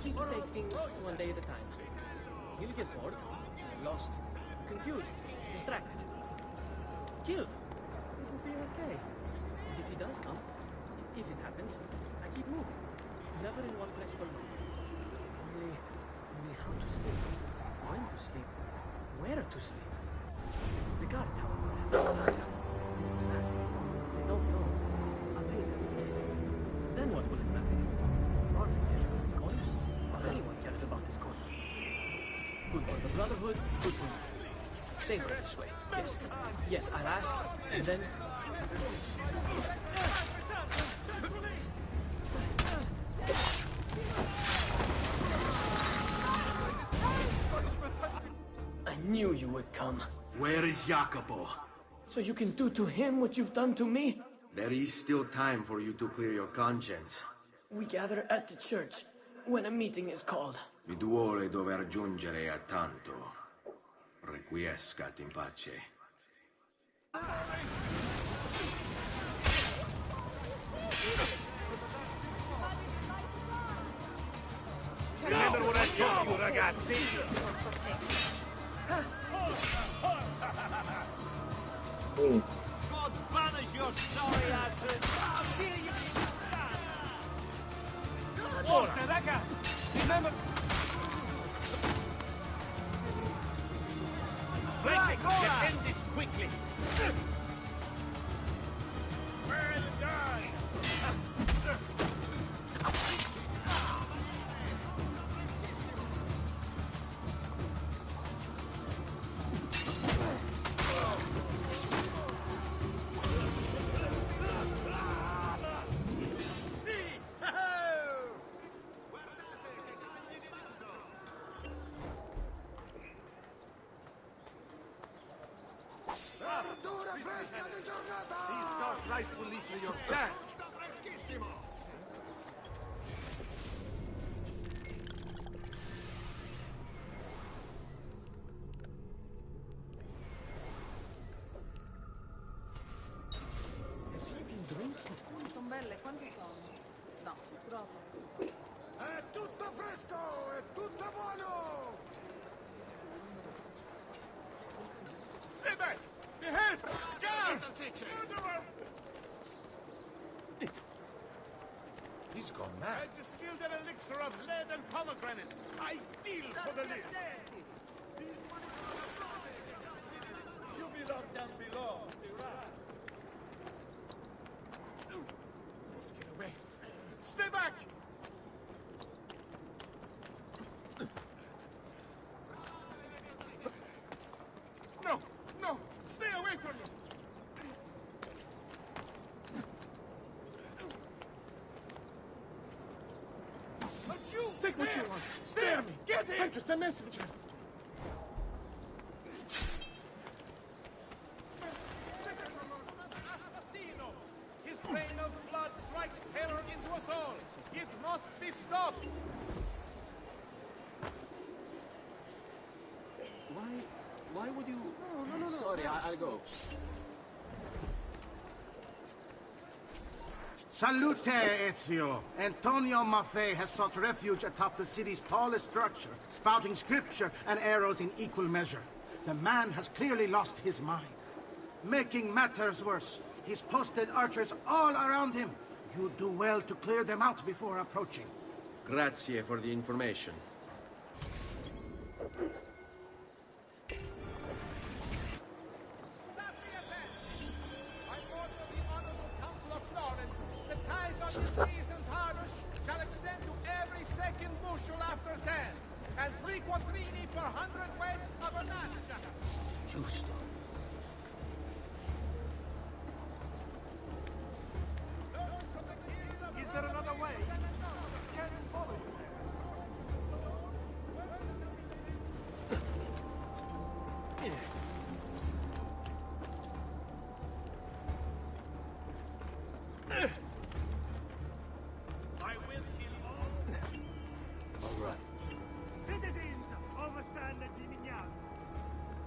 need to take things one day at a time. He'll get bored, lost, confused, distracted, killed. It will be okay. And if he does come, if it happens, I keep moving. Never in one place for long. Only how to sleep, when to sleep, where to sleep. The guard, however, they don't know. I'll pay them. Then what will it matter? Our coin? If anyone cares about this coin. Good for the Brotherhood, good for me. Safer this way. Yes. Yes, I'll ask, and then... I knew you would come. Where is Jacopo? So you can do to him what you've done to me? There is still time for you to clear your conscience. We gather at the church when a meeting is called. Il duole dove raggiungere a tanto. Requiescat in pace. Remember what I told you, ragazzi? God banish your sorry asses! I'll see you! Forza, ragazzi! Remember... Frank, get end this quickly! Well done! These dark lights will lead to your death! Has he been drinking? Sono belle, quanti sono? No, troppo. È tutto fresco! È tutto buono! Stay back! Behind! Down! Murderer! He's gone mad. I distilled an elixir of lead and pomegranate. Ideal for the live. You belong down below. Let's get away. Stay back! No! No! Stay away from me! But you! Take what you want. Spare me. Get him! I'm just a messenger. Assassino! His reign of blood strikes terror into us all. It must be stopped. Why would you... No. Sorry, I'll go. Salute, Ezio! Antonio Maffei has sought refuge atop the city's tallest structure, spouting scripture and arrows in equal measure. The man has clearly lost his mind. Making matters worse, he's posted archers all around him. You do well to clear them out before approaching. Grazie for the information. The season's harvest shall extend to every second bushel after 10, and 3 quattrini per 100 weight of a match. Giusto. Is there another way? Can you follow you there? I will kill all. All right. Citizens, overstand the Gimignano.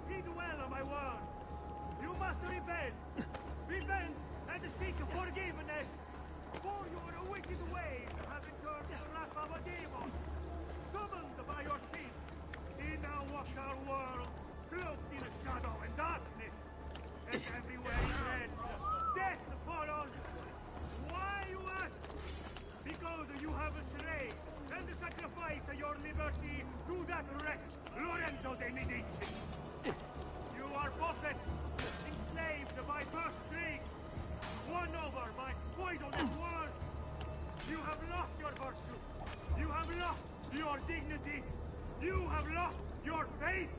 Heed well of my word. You must repent. Repent and seek forgiveness for your wicked ways, having turned the wrath of a demon. world, cloaked in shadow and darkness, and everywhere he treads, death follows. Why, you ask? Because you have strayed and sacrificed your liberty to that wretch, Lorenzo de Medici. You are puppets, enslaved by purse strings, won over by poisonous words. You have lost your virtue. You have lost your dignity. You have lost your faith.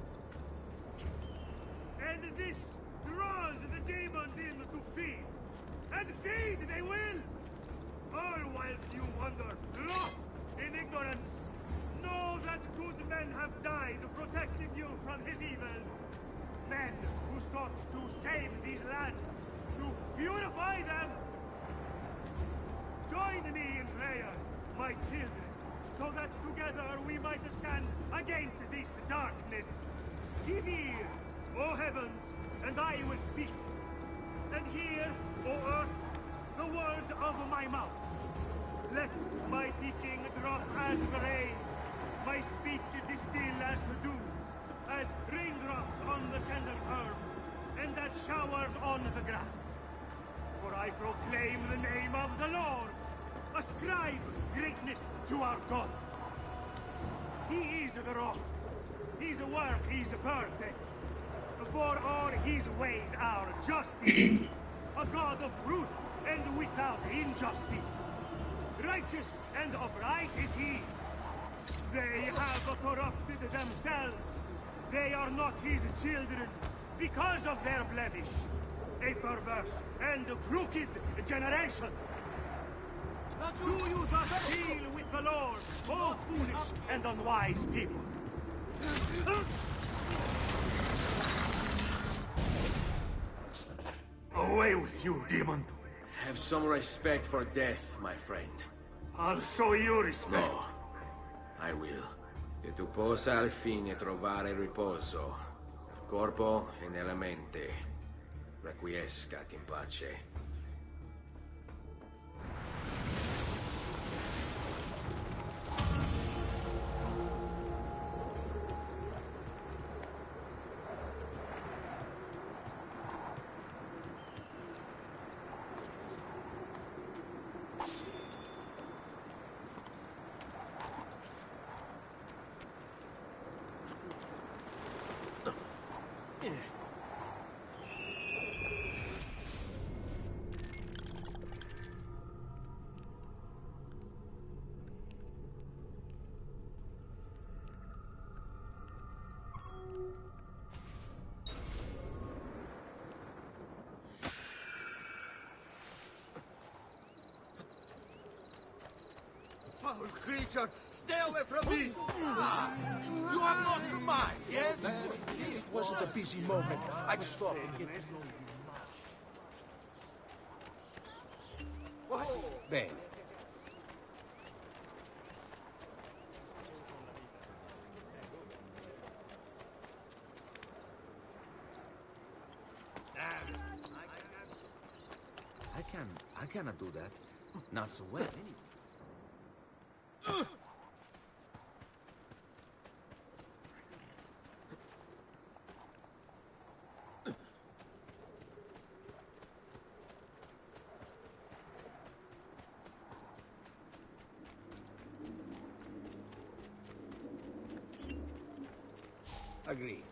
And this draws the demons in to feed. And feed they will! All whilst you wander, lost in ignorance. Know that good men have died protecting you from his evils. Men who sought to save these lands, to purify them. Join me in prayer, my children, so that together we might stand against this darkness. Give ear, O heavens, and I will speak. And hear, O earth, the words of my mouth. Let my teaching drop as the rain, my speech distill as the dew, as raindrops on the tender herb, and as showers on the grass. For I proclaim the name of the Lord. Ascribe greatness to our God. He is the rock. His work is perfect. For all his ways are justice. A God of truth and without injustice. Righteous and upright is he. They have corrupted themselves. They are not his children because of their blemish. A perverse and crooked generation. Do you thus deal with the Lord, O foolish and unwise people? Away with you, demon! Have some respect for death, my friend. I'll show you respect. No, I will. Che tu possa al fine trovare riposo, nel corpo e nella mente. Requiescat in pace. Foul creature! Stay away from me! Ah, you have lost your mind, yes? It wasn't a busy moment. I'd stop and get to know you much. Bene. I cannot do that. Not so well, anyway. Agreed.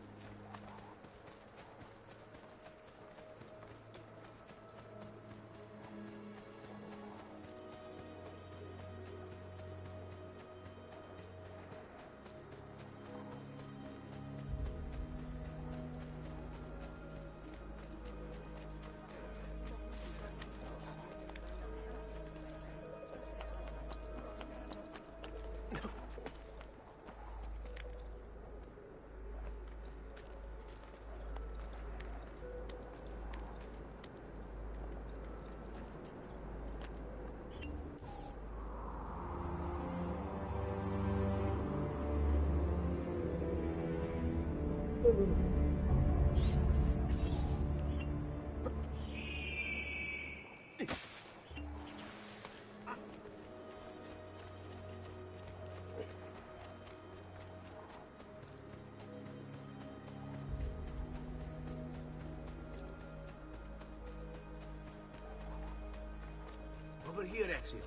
here, Ezio?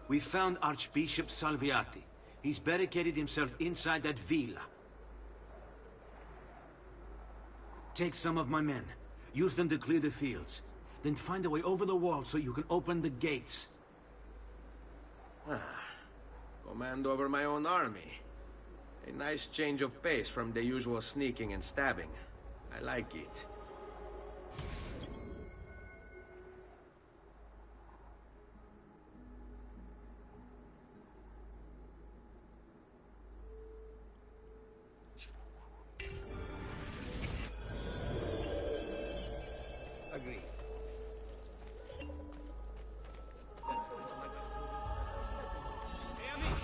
We found Archbishop Salviati. He's barricaded himself inside that villa. Take some of my men. Use them to clear the fields. Then find a way over the wall so you can open the gates. Command over my own army. A nice change of pace from the usual sneaking and stabbing. I like it. Agreed.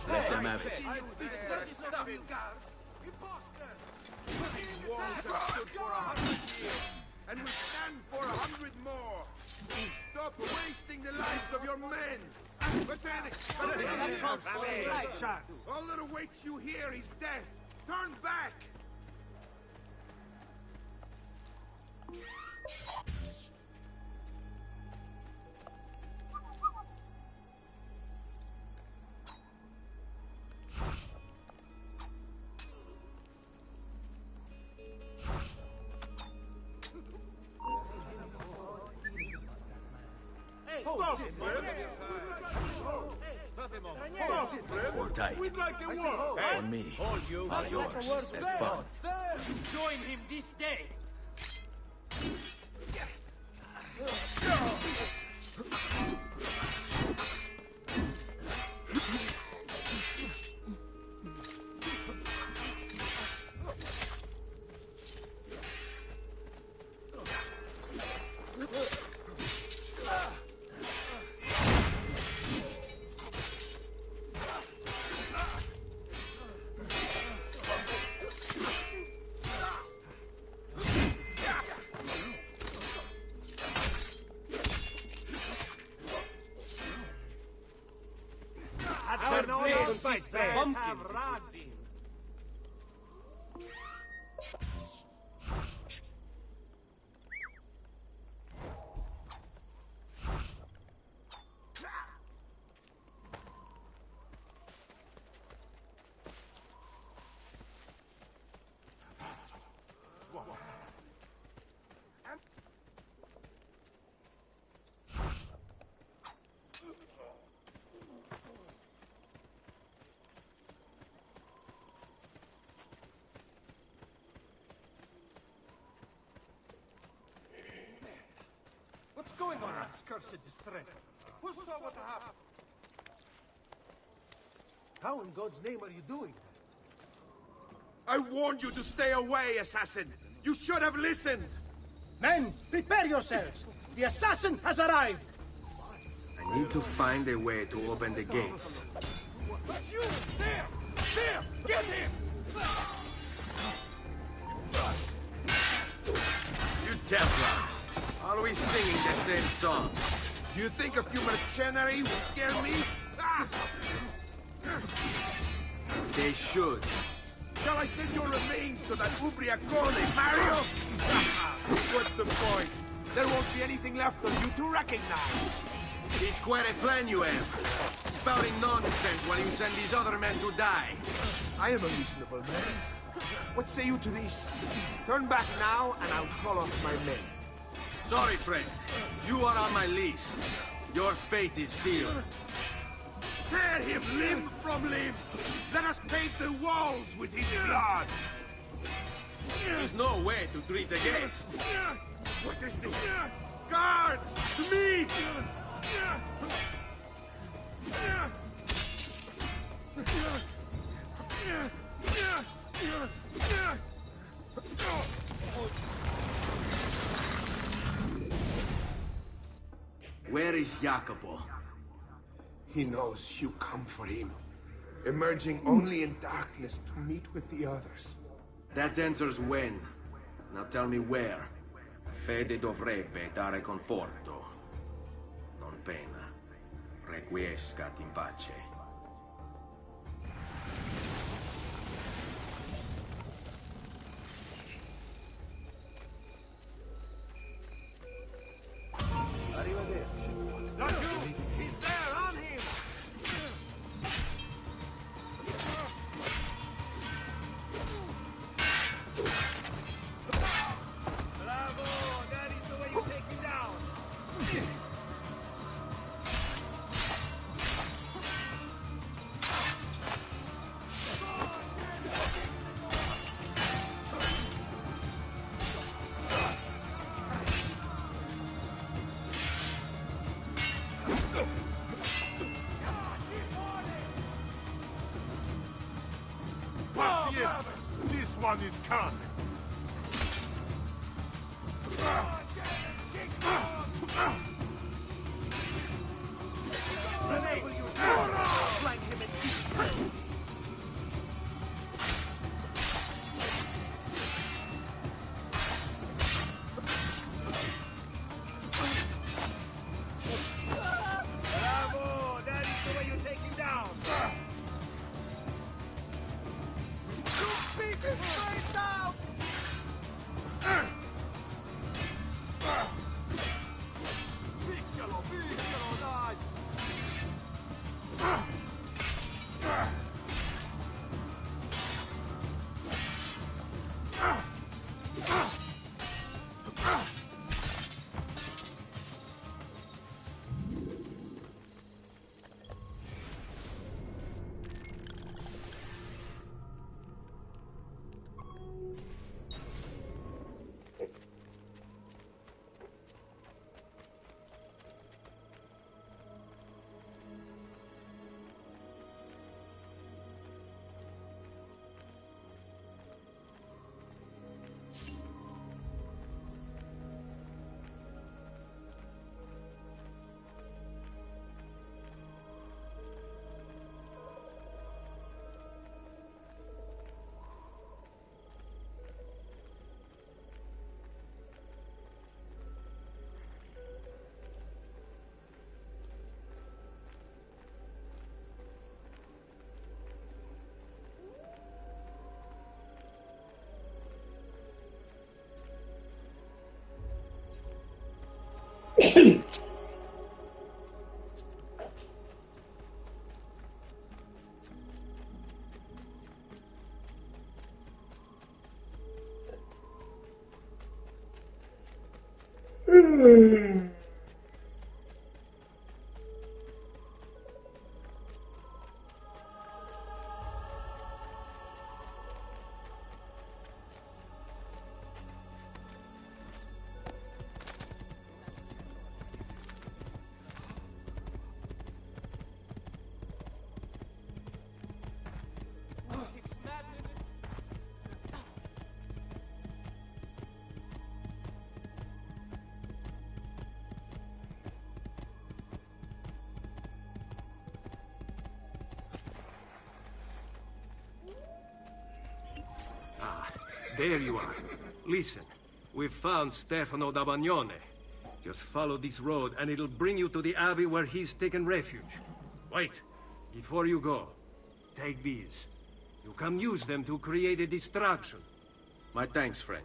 Let them have it. Walls have stood for 100 years, and will stand for 100 more. Stop wasting the lives of your men. Pathetic! All that awaits you here is death. Turn back! Hold tight. We'd like a war. On me. Not yours. Have fun. Join him this day. Pumpkin. What's going on in this cursed district? Who saw what happened? How in God's name are you doing that? I warned you to stay away, assassin. You should have listened. Men, prepare yourselves. The assassin has arrived. I need to find a way to open the gates. You! There! There! Get him! You Templars, always singing the same song. Do you think a few mercenary will scare me? Ah! They should. Shall I send your remains to that Ubriacone, Mario? What's the point? There won't be anything left of you to recognize. It's quite a plan you have. Spouting nonsense while you send these other men to die. I am a reasonable man. What say you to this? Turn back now, and I'll call off my men. Sorry, friend. You are on my list. Your fate is sealed. Tear him limb from limb! Let us paint the walls with his blood! There's no way to treat a guest. What is this? Guards! To me! Where is Jacopo? He knows you come for him, emerging only in darkness to meet with the others. That answers when. Now tell me where. Fede dovrebbe dare conforto. Non pena. Requiescat in pace. Arrivederci. This one is gone. Enable you. Flank him and keep. Bravo! That is the way you take him down. Beat his face out! Picchialo, picchialo, dai! There you are. Listen, we've found Stefano da Bagnone. Just follow this road and it'll bring you to the abbey where he's taken refuge. Wait, before you go, take these. You can use them to create a distraction. My thanks, friend.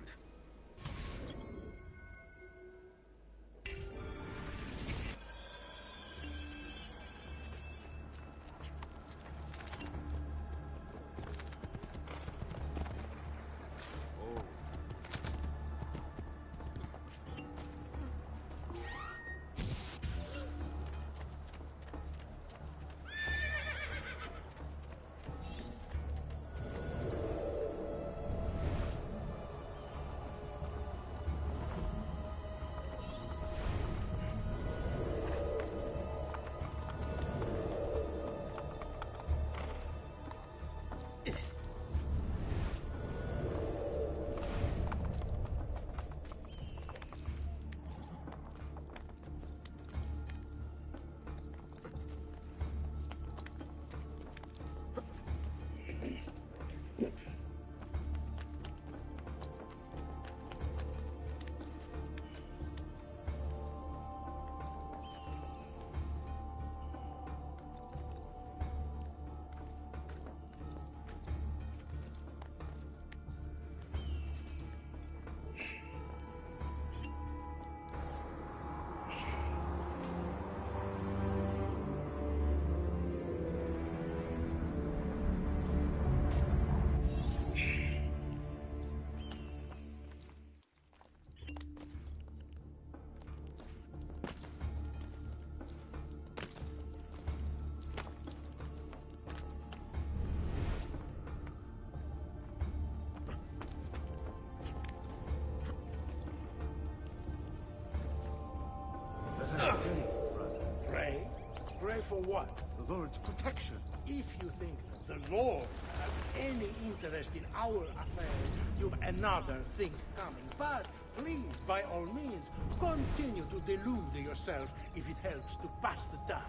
the Lord's protection. If you think the Lord has any interest in our affairs, you've another thing coming. But please, by all means, continue to delude yourself if it helps to pass the time.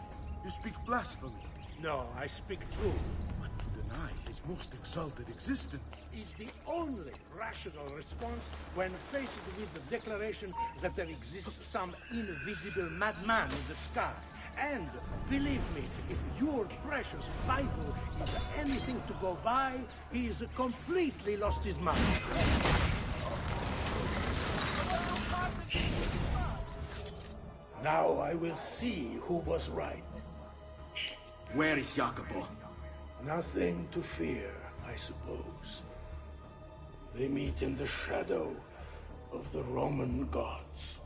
You speak blasphemy. No, I speak truth. But to deny his most exalted existence Is the only rational response when faced with the declaration that there exists some invisible madman in the sky. And, believe me, if your precious Bible is anything to go by, he's completely lost his mind. Now I will see who was right. Where is Jacopo? Nothing to fear, I suppose. They meet in the shadow of the Roman gods.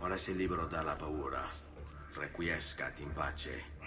Ora sei libero dalla paura. Requiescat in pace.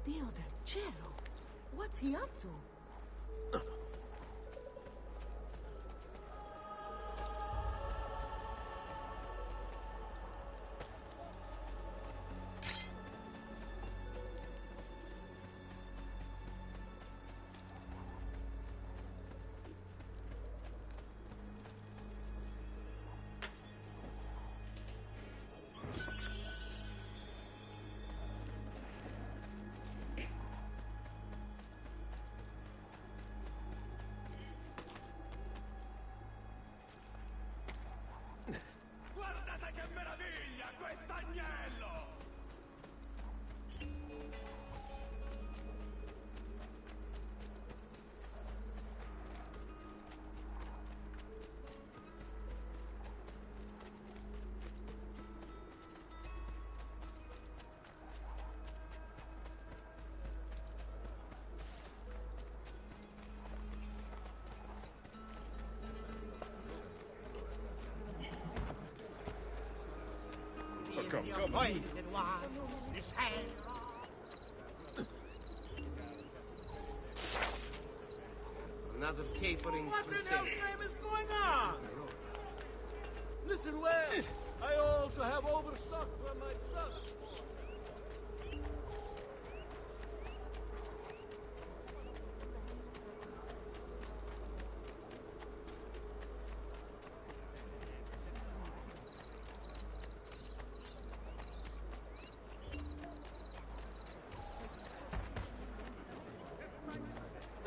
Dio del cielo! What's he up to? Guardate che meraviglia, quest'agnello! Come on. Another capering What in crusade. hell's name is going on? Listen well. I also have overstock for my trust.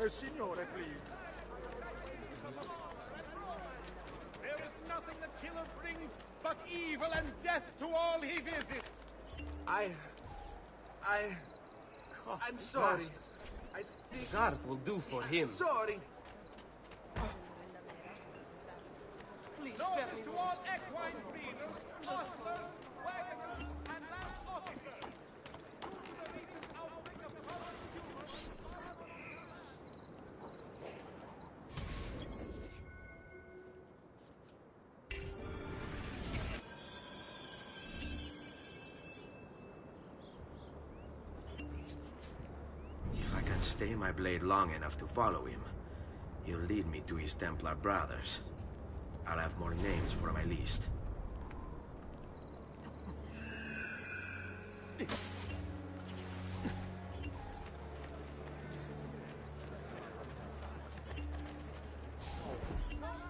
Signore, please. There is nothing the killer brings but evil and death to all he visits. I'm sorry. I think... Guard will do for him. Sorry. Notice to all equine breeders, hostlers, wagoners, and land officers. Due to the recent outbreak of common tumors, If I can stay my blade long enough to follow him, he'll lead me to his Templar brothers. I'll have more names for my list. The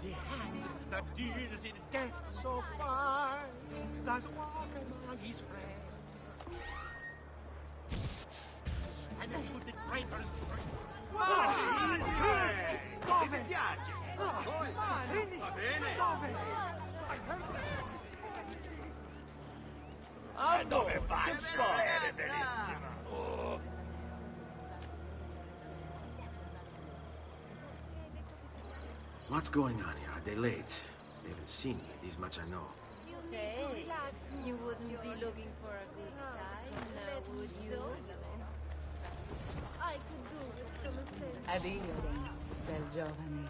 hand that deals in death so far does walk among his friends. And should the traitors Dove? Mi piace! Va bene! E dove vai? Bene, bellissima! Oh. What's going on here? Are they late? They haven't seen me, this much I know. Say, you wouldn't be looking for a good time, now, would you? I could do with some attention. Abile, bel giovane.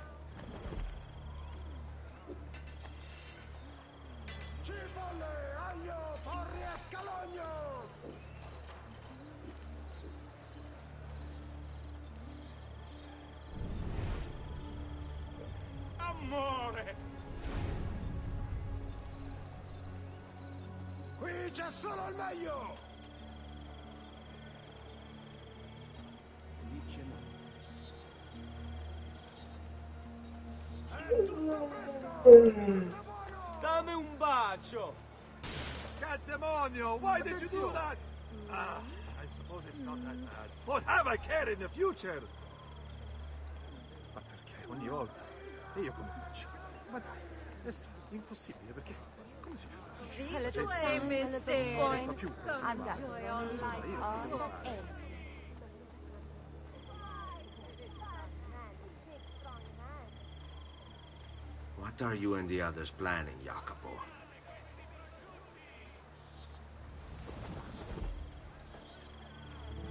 Cipolle, aglio, porri a scalogno! Amore! Qui c'è solo il meglio! Dammi un bacio! God demonio! Why did you do that? I suppose it's not that bad. But have a care in the future! Ma perché ogni volta? E io come faccio? Ma dai, è impossibile, perché come si fa? This way, mister. Non so più. Enjoy all life. What are you and the others planning, Jacopo?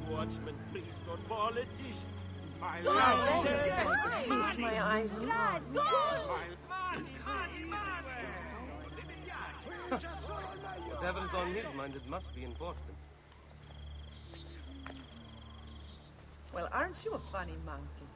Watchman, priest, or politician. My love! Feast my eyes on Whatever's on his mind, it must be important. Well, aren't you a funny monkey?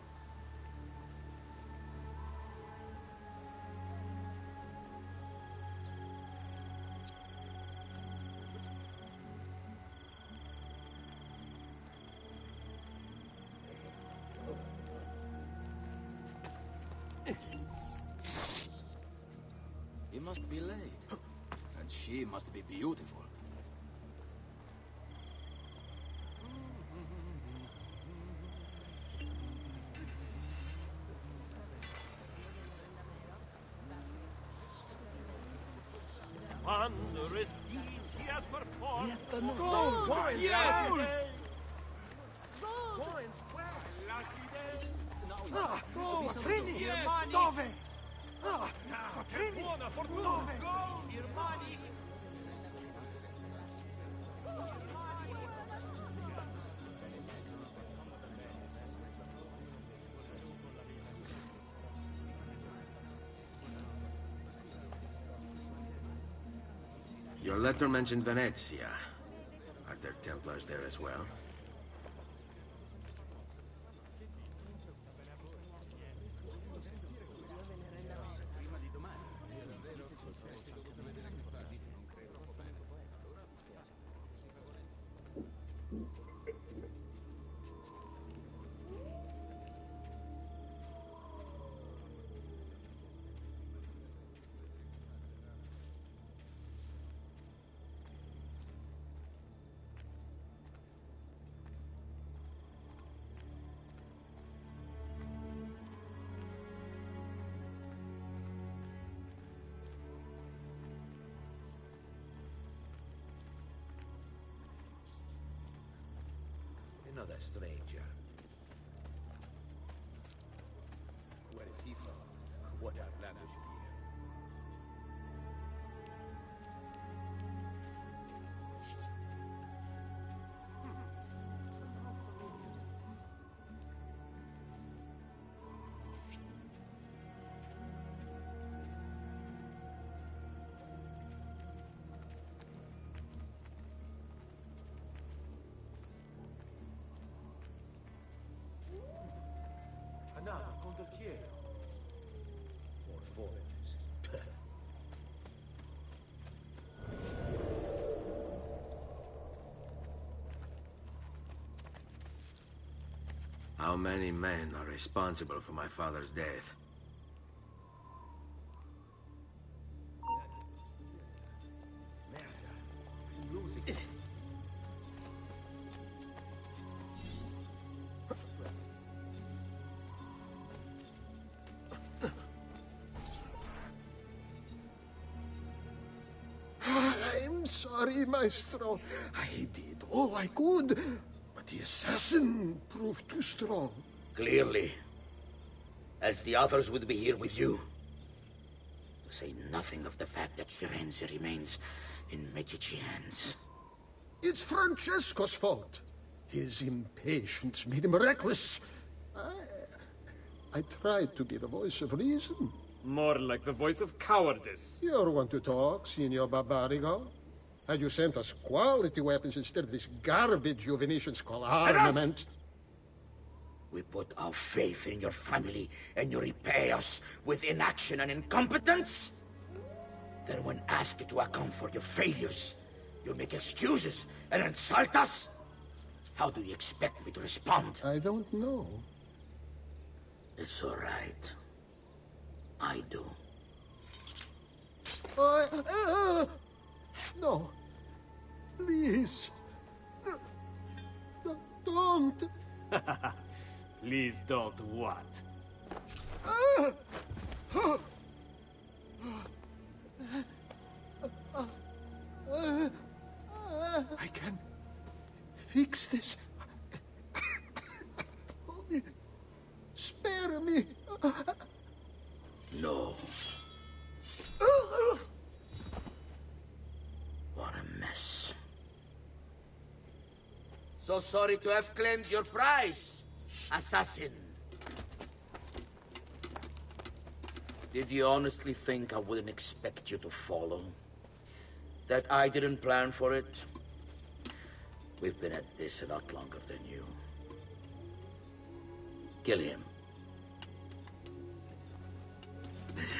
He must be late. And she must be beautiful. Wondrous deeds he has performed. Gold! Coins! Yes! Gold! Coins, where? Lucky days. Ah! Gold! Quattrini! Yes. Dove? Ah! Che Quattrini! buona fortuna! Dove? Gold! Your money! Your letter mentioned Venezia. Are there Templars there as well? Another stranger. Where is he from? What outlandish gear? How many men are responsible for my father's death? I'm sorry, Maestro. I did all I could, but the assassin proved too strong. Clearly. Else the others would be here with you. To say nothing of the fact that Firenze remains in Medici hands. It's Francesco's fault. His impatience made him reckless. I tried to be the voice of reason. More like the voice of cowardice. You're one to talk, Signor Barbarigo. Had you sent us quality weapons instead of this garbage you Venetians call armament... We put our faith in your family, and you repay us with inaction and incompetence? Then when asked to account for your failures, you make excuses and insult us? How do you expect me to respond? I don't know. It's all right. I do. No. Please. Don't. Please don't what? I can fix this. Only spare me. No. What a mess. So sorry to have claimed your prize, assassin. Did you honestly think I wouldn't expect you to follow? That I didn't plan for it? We've been at this a lot longer than you. Kill him.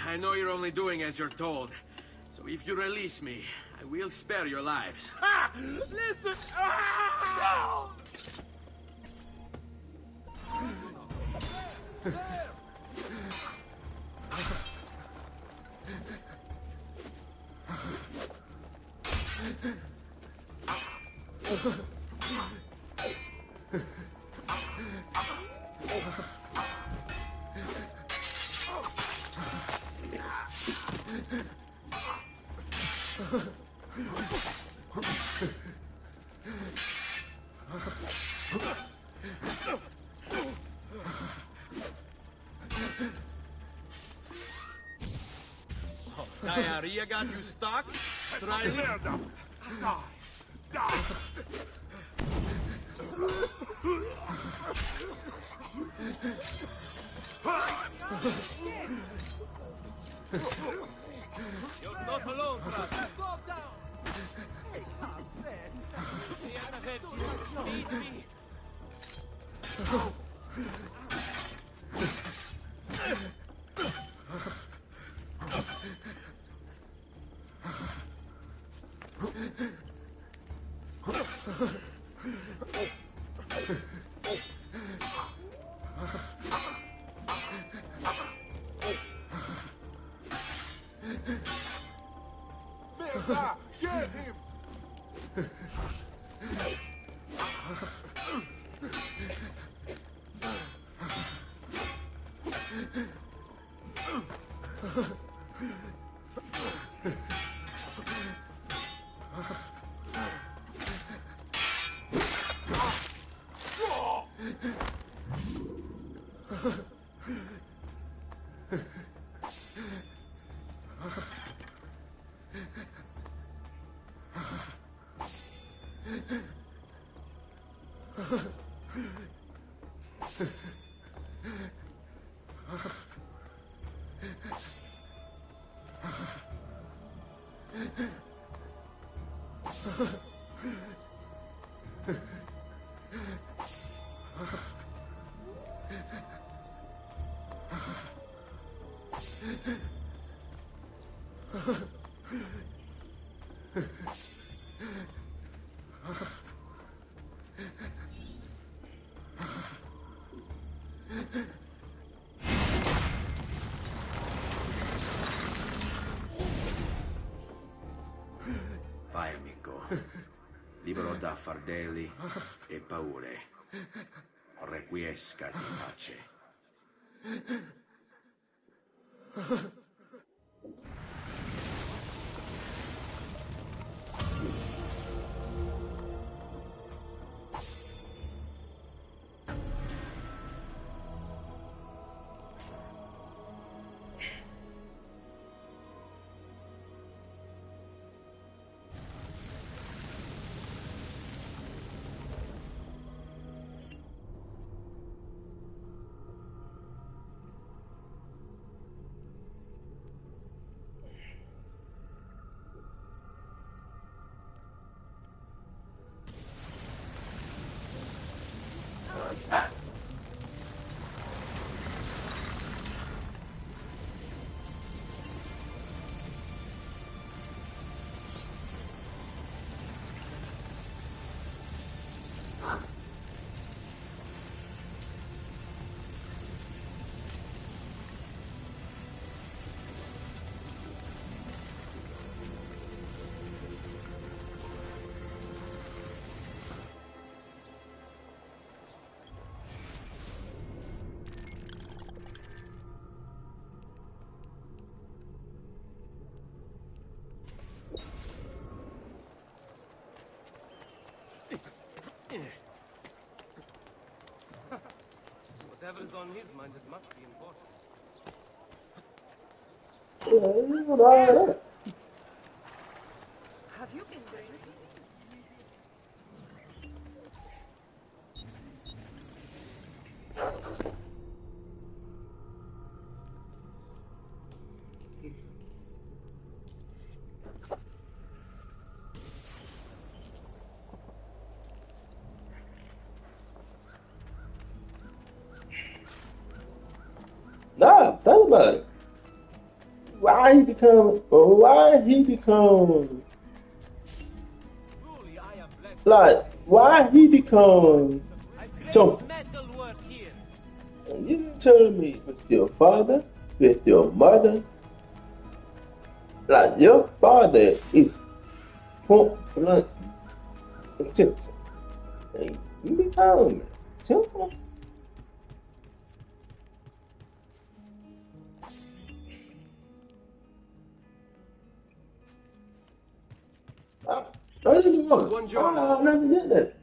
I know you're only doing as you're told. So if you release me, I will spare your lives. Ha! Listen! Ah! Diarrhea got you stuck? Try it. You're not alone, brother. Go down. Hey, come Feed me. Merda! Get him! libero da fardelli e paure. Requiescat in pace. Whatever's on his mind, it must be important. Have you been drinking? Nah, tell about it. Why he become like why he become something? You didn't tell me with your father, with your mother. Like your father is point blank intention. And you become simple. I never did that.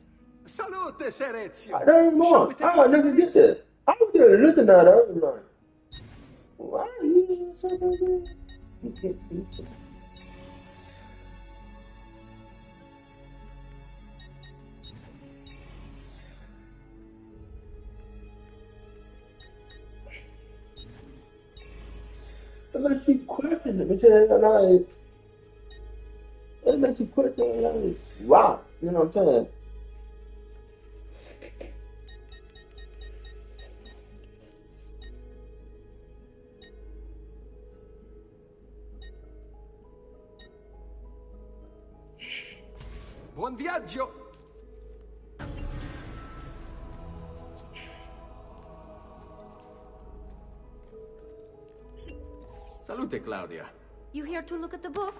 Salute, Ser Ezio. I don't want. I never did that. I was just looking at it. I was like, why are you using something? It makes you question it because like, it makes you question like, wow, you know what I'm saying? Buon viaggio. Salute, Claudia. You here to look at the book?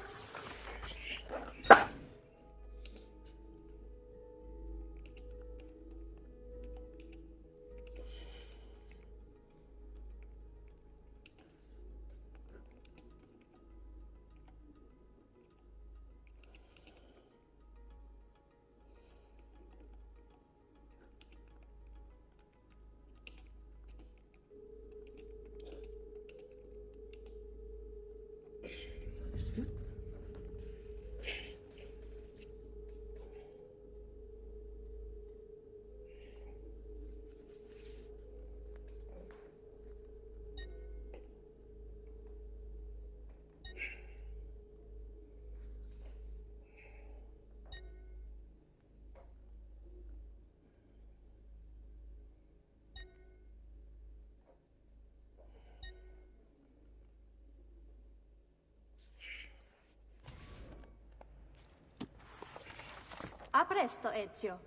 A presto, Ezio.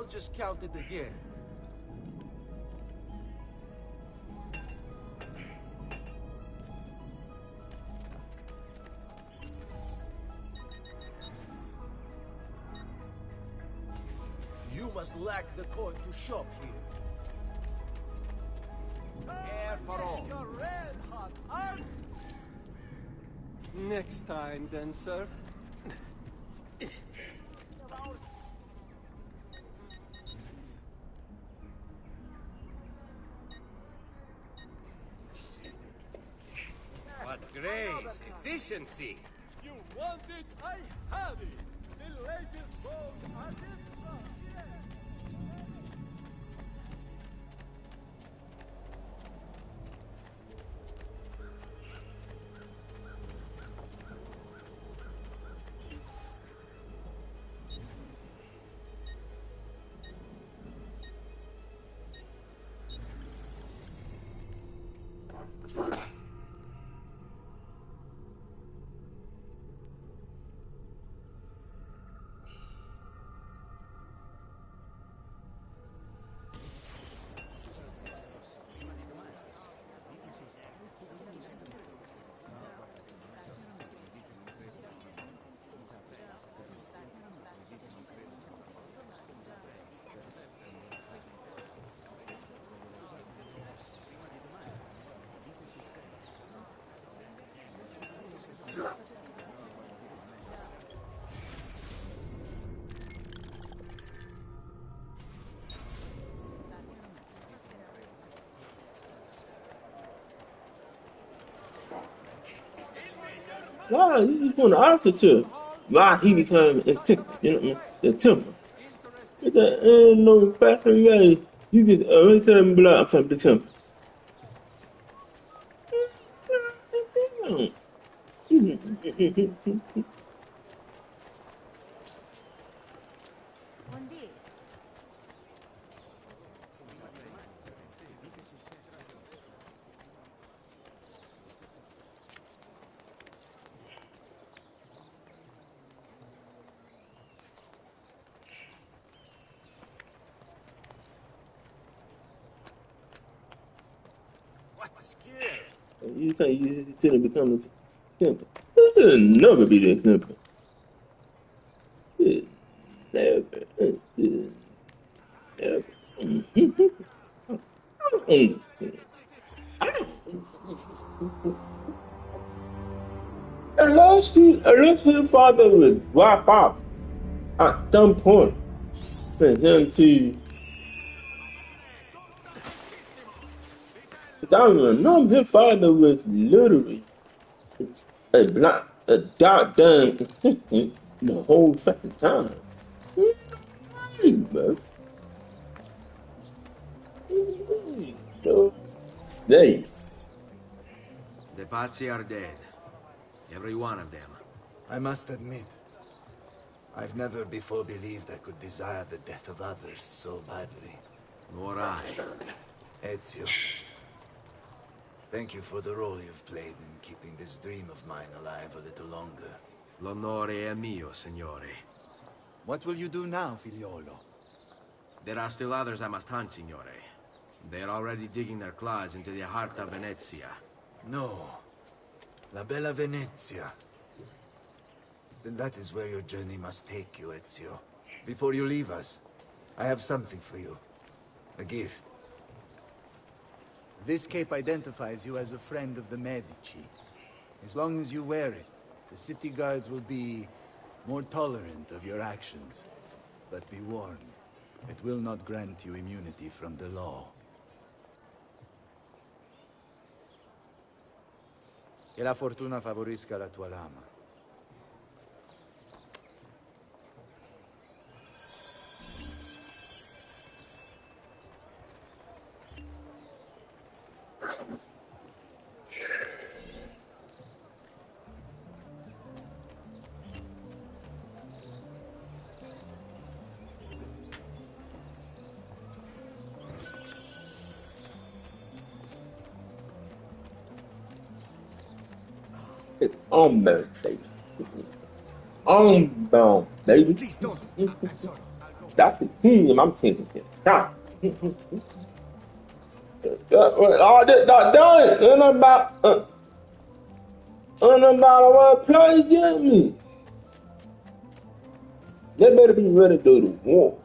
I'll just count it again. You must lack the coin to shop here. Air for all. Your red hot heart. Next time, then, sir. What grace, efficiency. You want it, I have it. The latest gold at its front. Wow, he's just going to altar to why he became a temple, you know what I mean? The temple. With that ain't no factory way. You just every time blood I'm from the temple. You think you should become a temple? This should never be the temple. It never. Never. Unless his father would drop off at some point for him to. I remember his father was literally a dark damn assistant the whole fucking time. Bro. They. The Pazzi are dead. Every one of them. I must admit, I've never before believed I could desire the death of others so badly. Nor I. Ezio, thank you for the role you've played in keeping this dream of mine alive a little longer. L'onore è mio, signore. What will you do now, figliolo? There are still others I must hunt, signore. They are already digging their claws into the heart of Venezia. No. La bella Venezia. Then that is where your journey must take you, Ezio. Before you leave us, I have something for you. A gift. This cape identifies you as a friend of the Medici. As long as you wear it, the city guards will be more tolerant of your actions. But be warned, it will not grant you immunity from the law. Che la fortuna favorisca la tua lama. It's unbound, baby. Unbound, baby. Please don't. I'm sorry. I'll go. That's the team I'm taking this time. All this not done. Ain't about what play get me. They better be ready to do the war.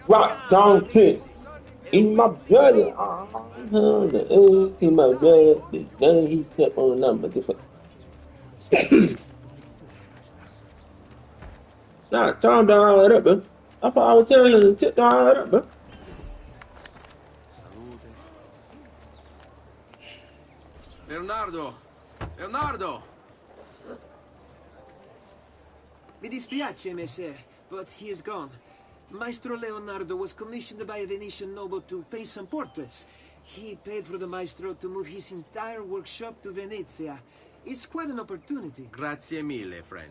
Rock down king. Even my brother, the egg, my brother, the gun he kept on number different. Nah, calm down all that up, bro. I thought I was telling you to tip down all that up, bro. Leonardo! Leonardo! Mi dispiace, messer, but he is gone. Maestro Leonardo was commissioned by a Venetian noble to paint some portraits. He paid for the maestro to move his entire workshop to Venezia. It's quite an opportunity. Grazie mille, friend.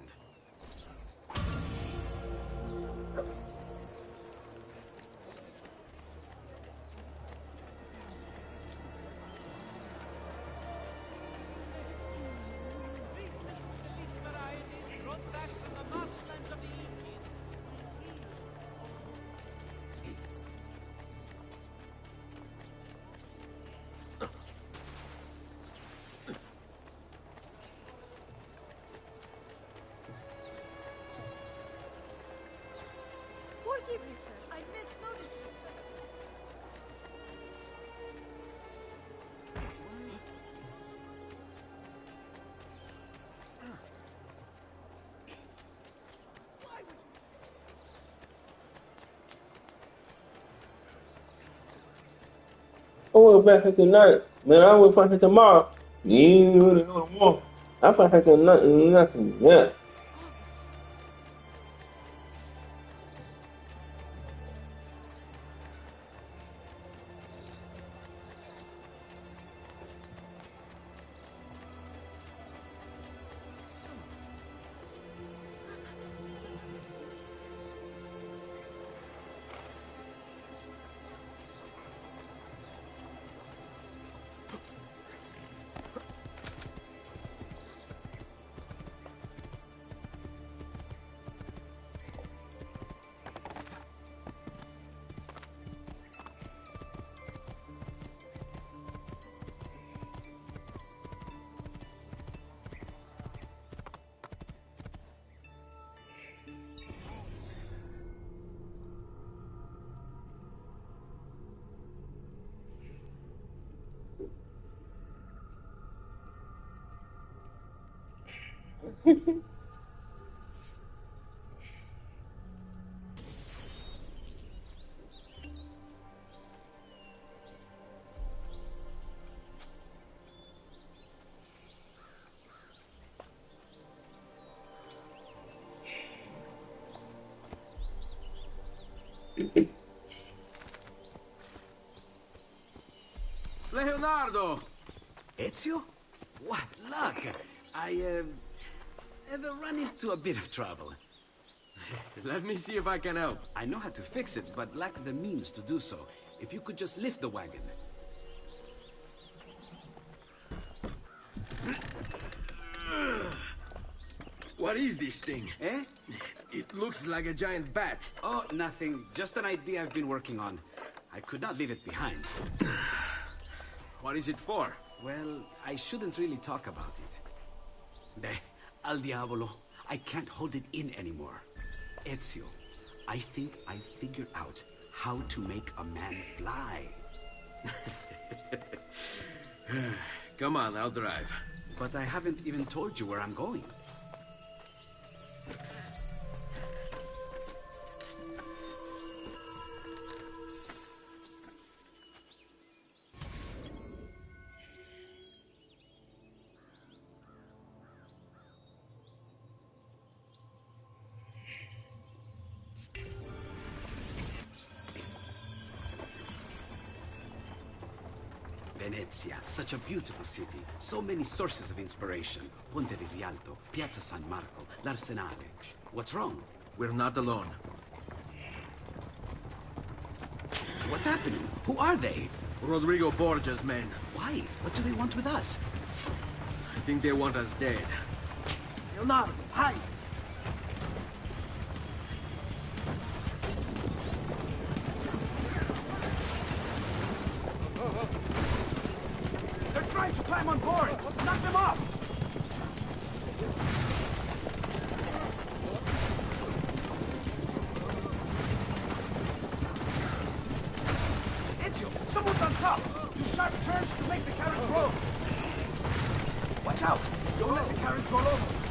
Forgive me, sir. I meant no disrespect. I went back at tonight. Man, I will fight tomorrow. You ain't really know the war. I fight at nothing. Yeah. Leonardo! Ezio? What luck! I have run into a bit of trouble. Let me see if I can help. I know how to fix it, but lack the means to do so. If you could just lift the wagon. What is this thing? Eh? It looks like a giant bat. Oh, nothing. Just an idea I've been working on. I could not leave it behind. What is it for? Well, I shouldn't really talk about it. Al diavolo. I can't hold it in anymore. Ezio, I think I figured out how to make a man fly. Come on, I'll drive. But I haven't even told you where I'm going. Venezia, such a beautiful city. So many sources of inspiration. Ponte di Rialto, Piazza San Marco, l'Arsenale. What's wrong? We're not alone. What's happening? Who are they? Rodrigo Borgia's men. Why? What do they want with us? I think they want us dead. Leonardo, hide! trying to climb on board! Knock them off! Ezio, someone's on top! Do sharp turns to make the carriage roll! Watch out! Don't let the carriage roll over!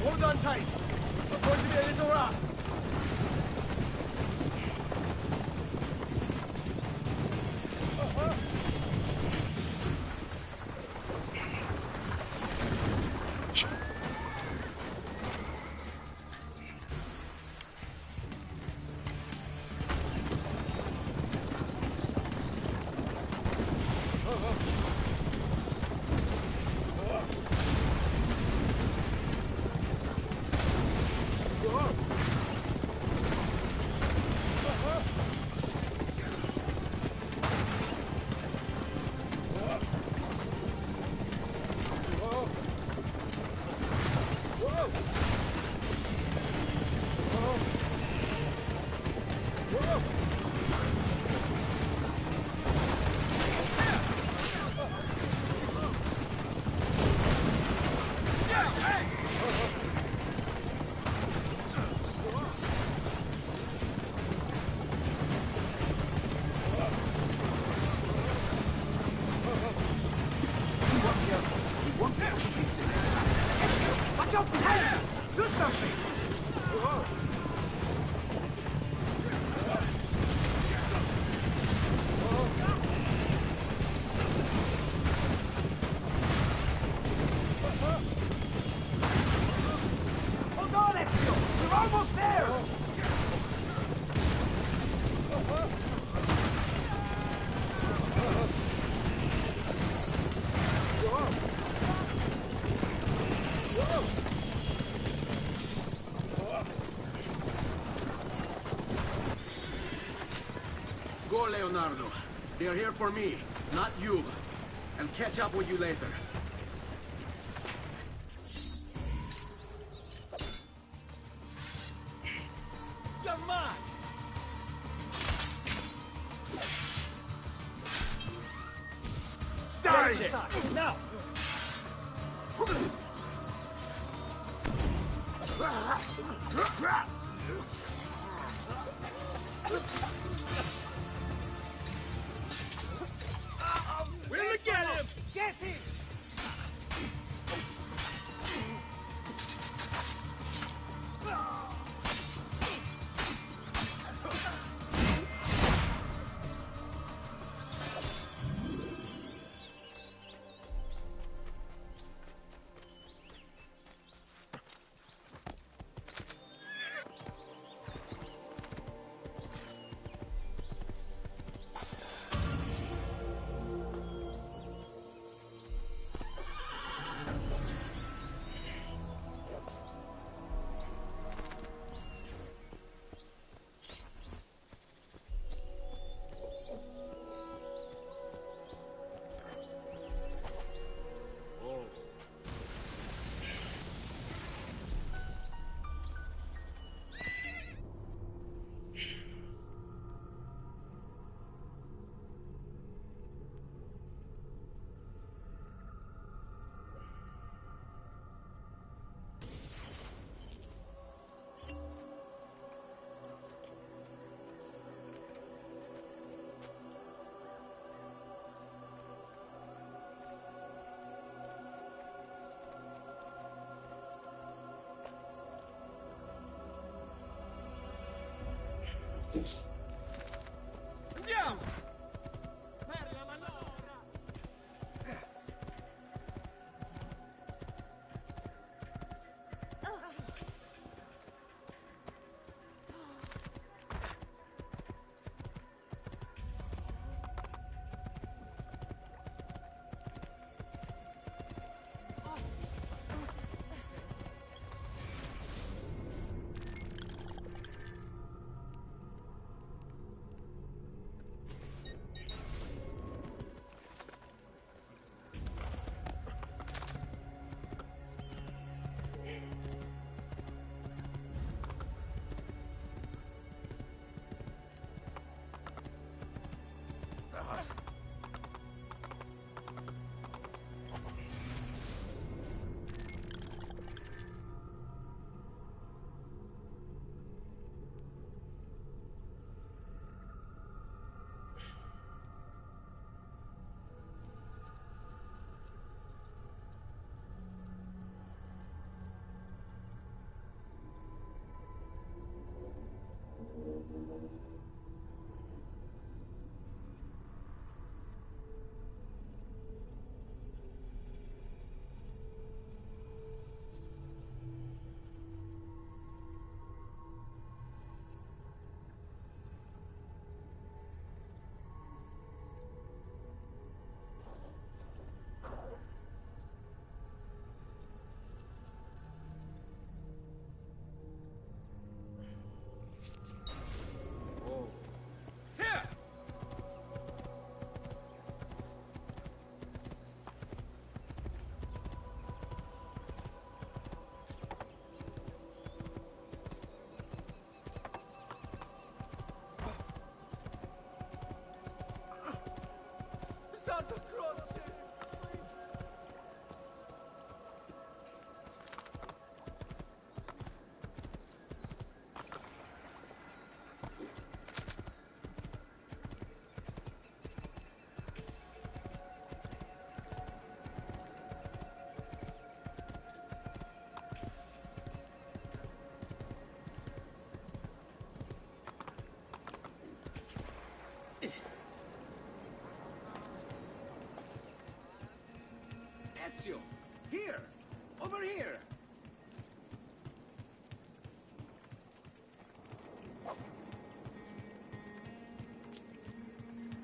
Hold on tight. There's going to be a little rock. Watch out behind you! Do something! Hold on, Ezio! We're almost there! Go, Leonardo. They are here for me, not you. I'll catch up with you later. You're mine! Die! Inside, now! We'll get him! Get him! Andiamo! Per la manovra! Santa Croce! Ezio! Here! Over here!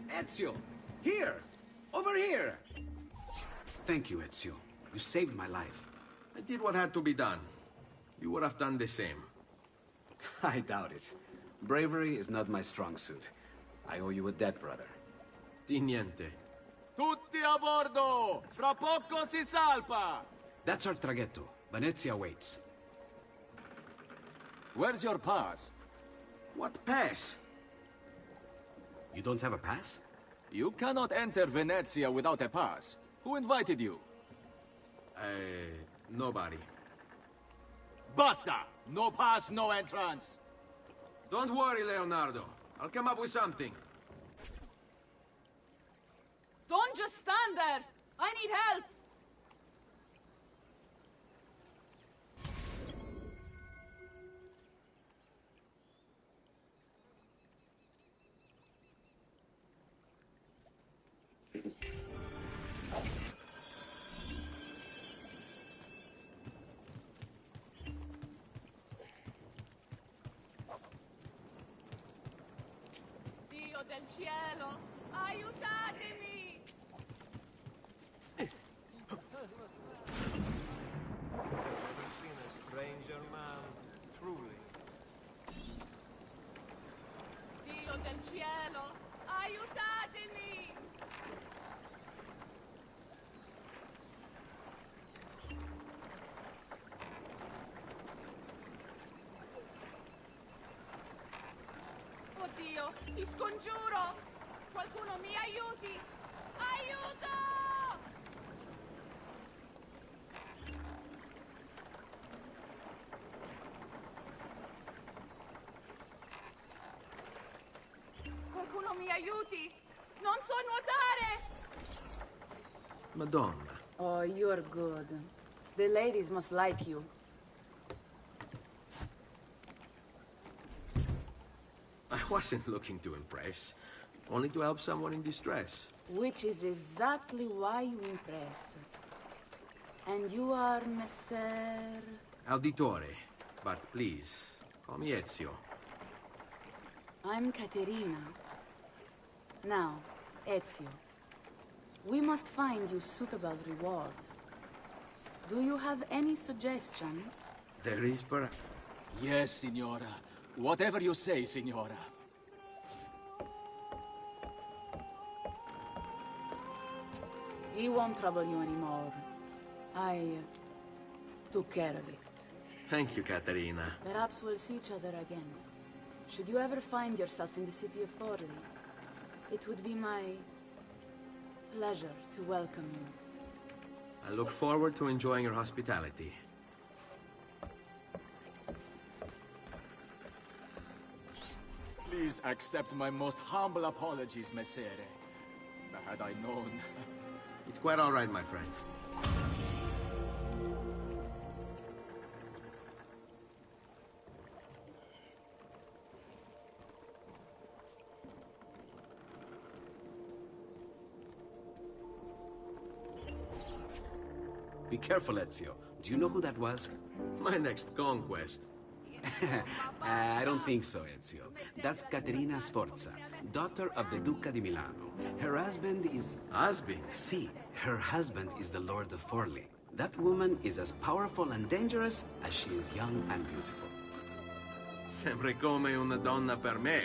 Ezio! Here! Over here! Thank you, Ezio. You saved my life. I did what had to be done. You would have done the same. I doubt it. Bravery is not my strong suit. I owe you a debt, brother. Di niente. Tutti a bordo! Fra poco si salpa! That's our traghetto. Venezia waits. Where's your pass? What pass? You don't have a pass? You cannot enter Venezia without a pass. Who invited you? Nobody. Basta! No pass, no entrance! Don't worry, Leonardo. I'll come up with something. Don't just stand there! I need help! Dio del cielo, aiutatemi! Never seen a stranger man, truly. Dio del cielo, aiutatemi! Oddio, ti scongiuro! Qualcuno mi aiuti! Aiuto! Qualcuno mi aiuti! Non so nuotare! Madonna. Oh, you're good. The ladies must like you. wasn't looking to impress, only to help someone in distress. Which is exactly why you impress. And you are Messer... Auditore, but please, call me Ezio. I'm Caterina. Now, Ezio, we must find you suitable reward. Do you have any suggestions? There is perhaps... Yes, Signora. Whatever you say, Signora. He won't trouble you anymore. I took care of it. Thank you, Caterina. Perhaps we'll see each other again. Should you ever find yourself in the city of Forli, it would be my pleasure to welcome you. I look forward to enjoying your hospitality. Please accept my most humble apologies, Messere. Had I known... It's quite all right, my friend. Be careful, Ezio. Do you know who that was? My next conquest. I don't think so, Ezio. That's Caterina Sforza, daughter of the Duca di Milano. Her husband is... Husband? Si, her husband is the Lord of Forli. That woman is as powerful and dangerous as she is young and beautiful. Sempre come una donna per me.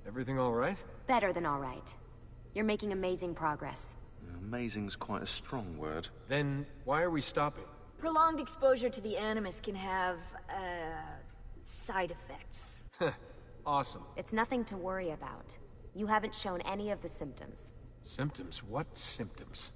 Everything all right? Better than all right. You're making amazing progress. Amazing's quite a strong word. Then why are we stopping? Prolonged exposure to the Animus can have, side effects. Awesome. It's nothing to worry about. You haven't shown any of the symptoms. Symptoms? What symptoms?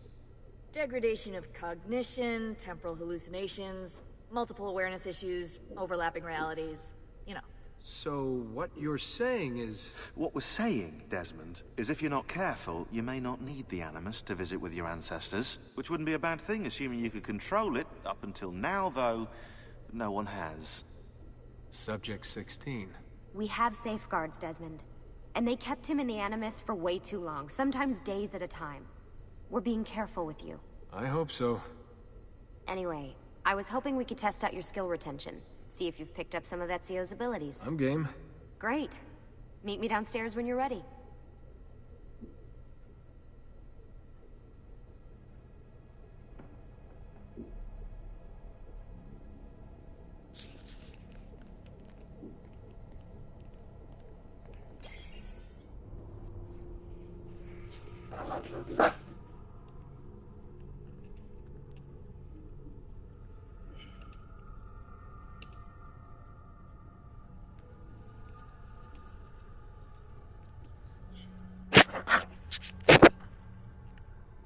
Degradation of cognition, temporal hallucinations, multiple awareness issues, overlapping realities, you know. So what you're saying is... What we're saying, Desmond, is if you're not careful, you may not need the Animus to visit with your ancestors, which wouldn't be a bad thing, assuming you could control it. Up until now, though, no one has. Subject 16. We have safeguards, Desmond. And they kept him in the Animus for way too long, sometimes days at a time. We're being careful with you. I hope so. Anyway, I was hoping we could test out your skill retention. See if you've picked up some of Ezio's abilities. I'm game. Great. Meet me downstairs when you're ready.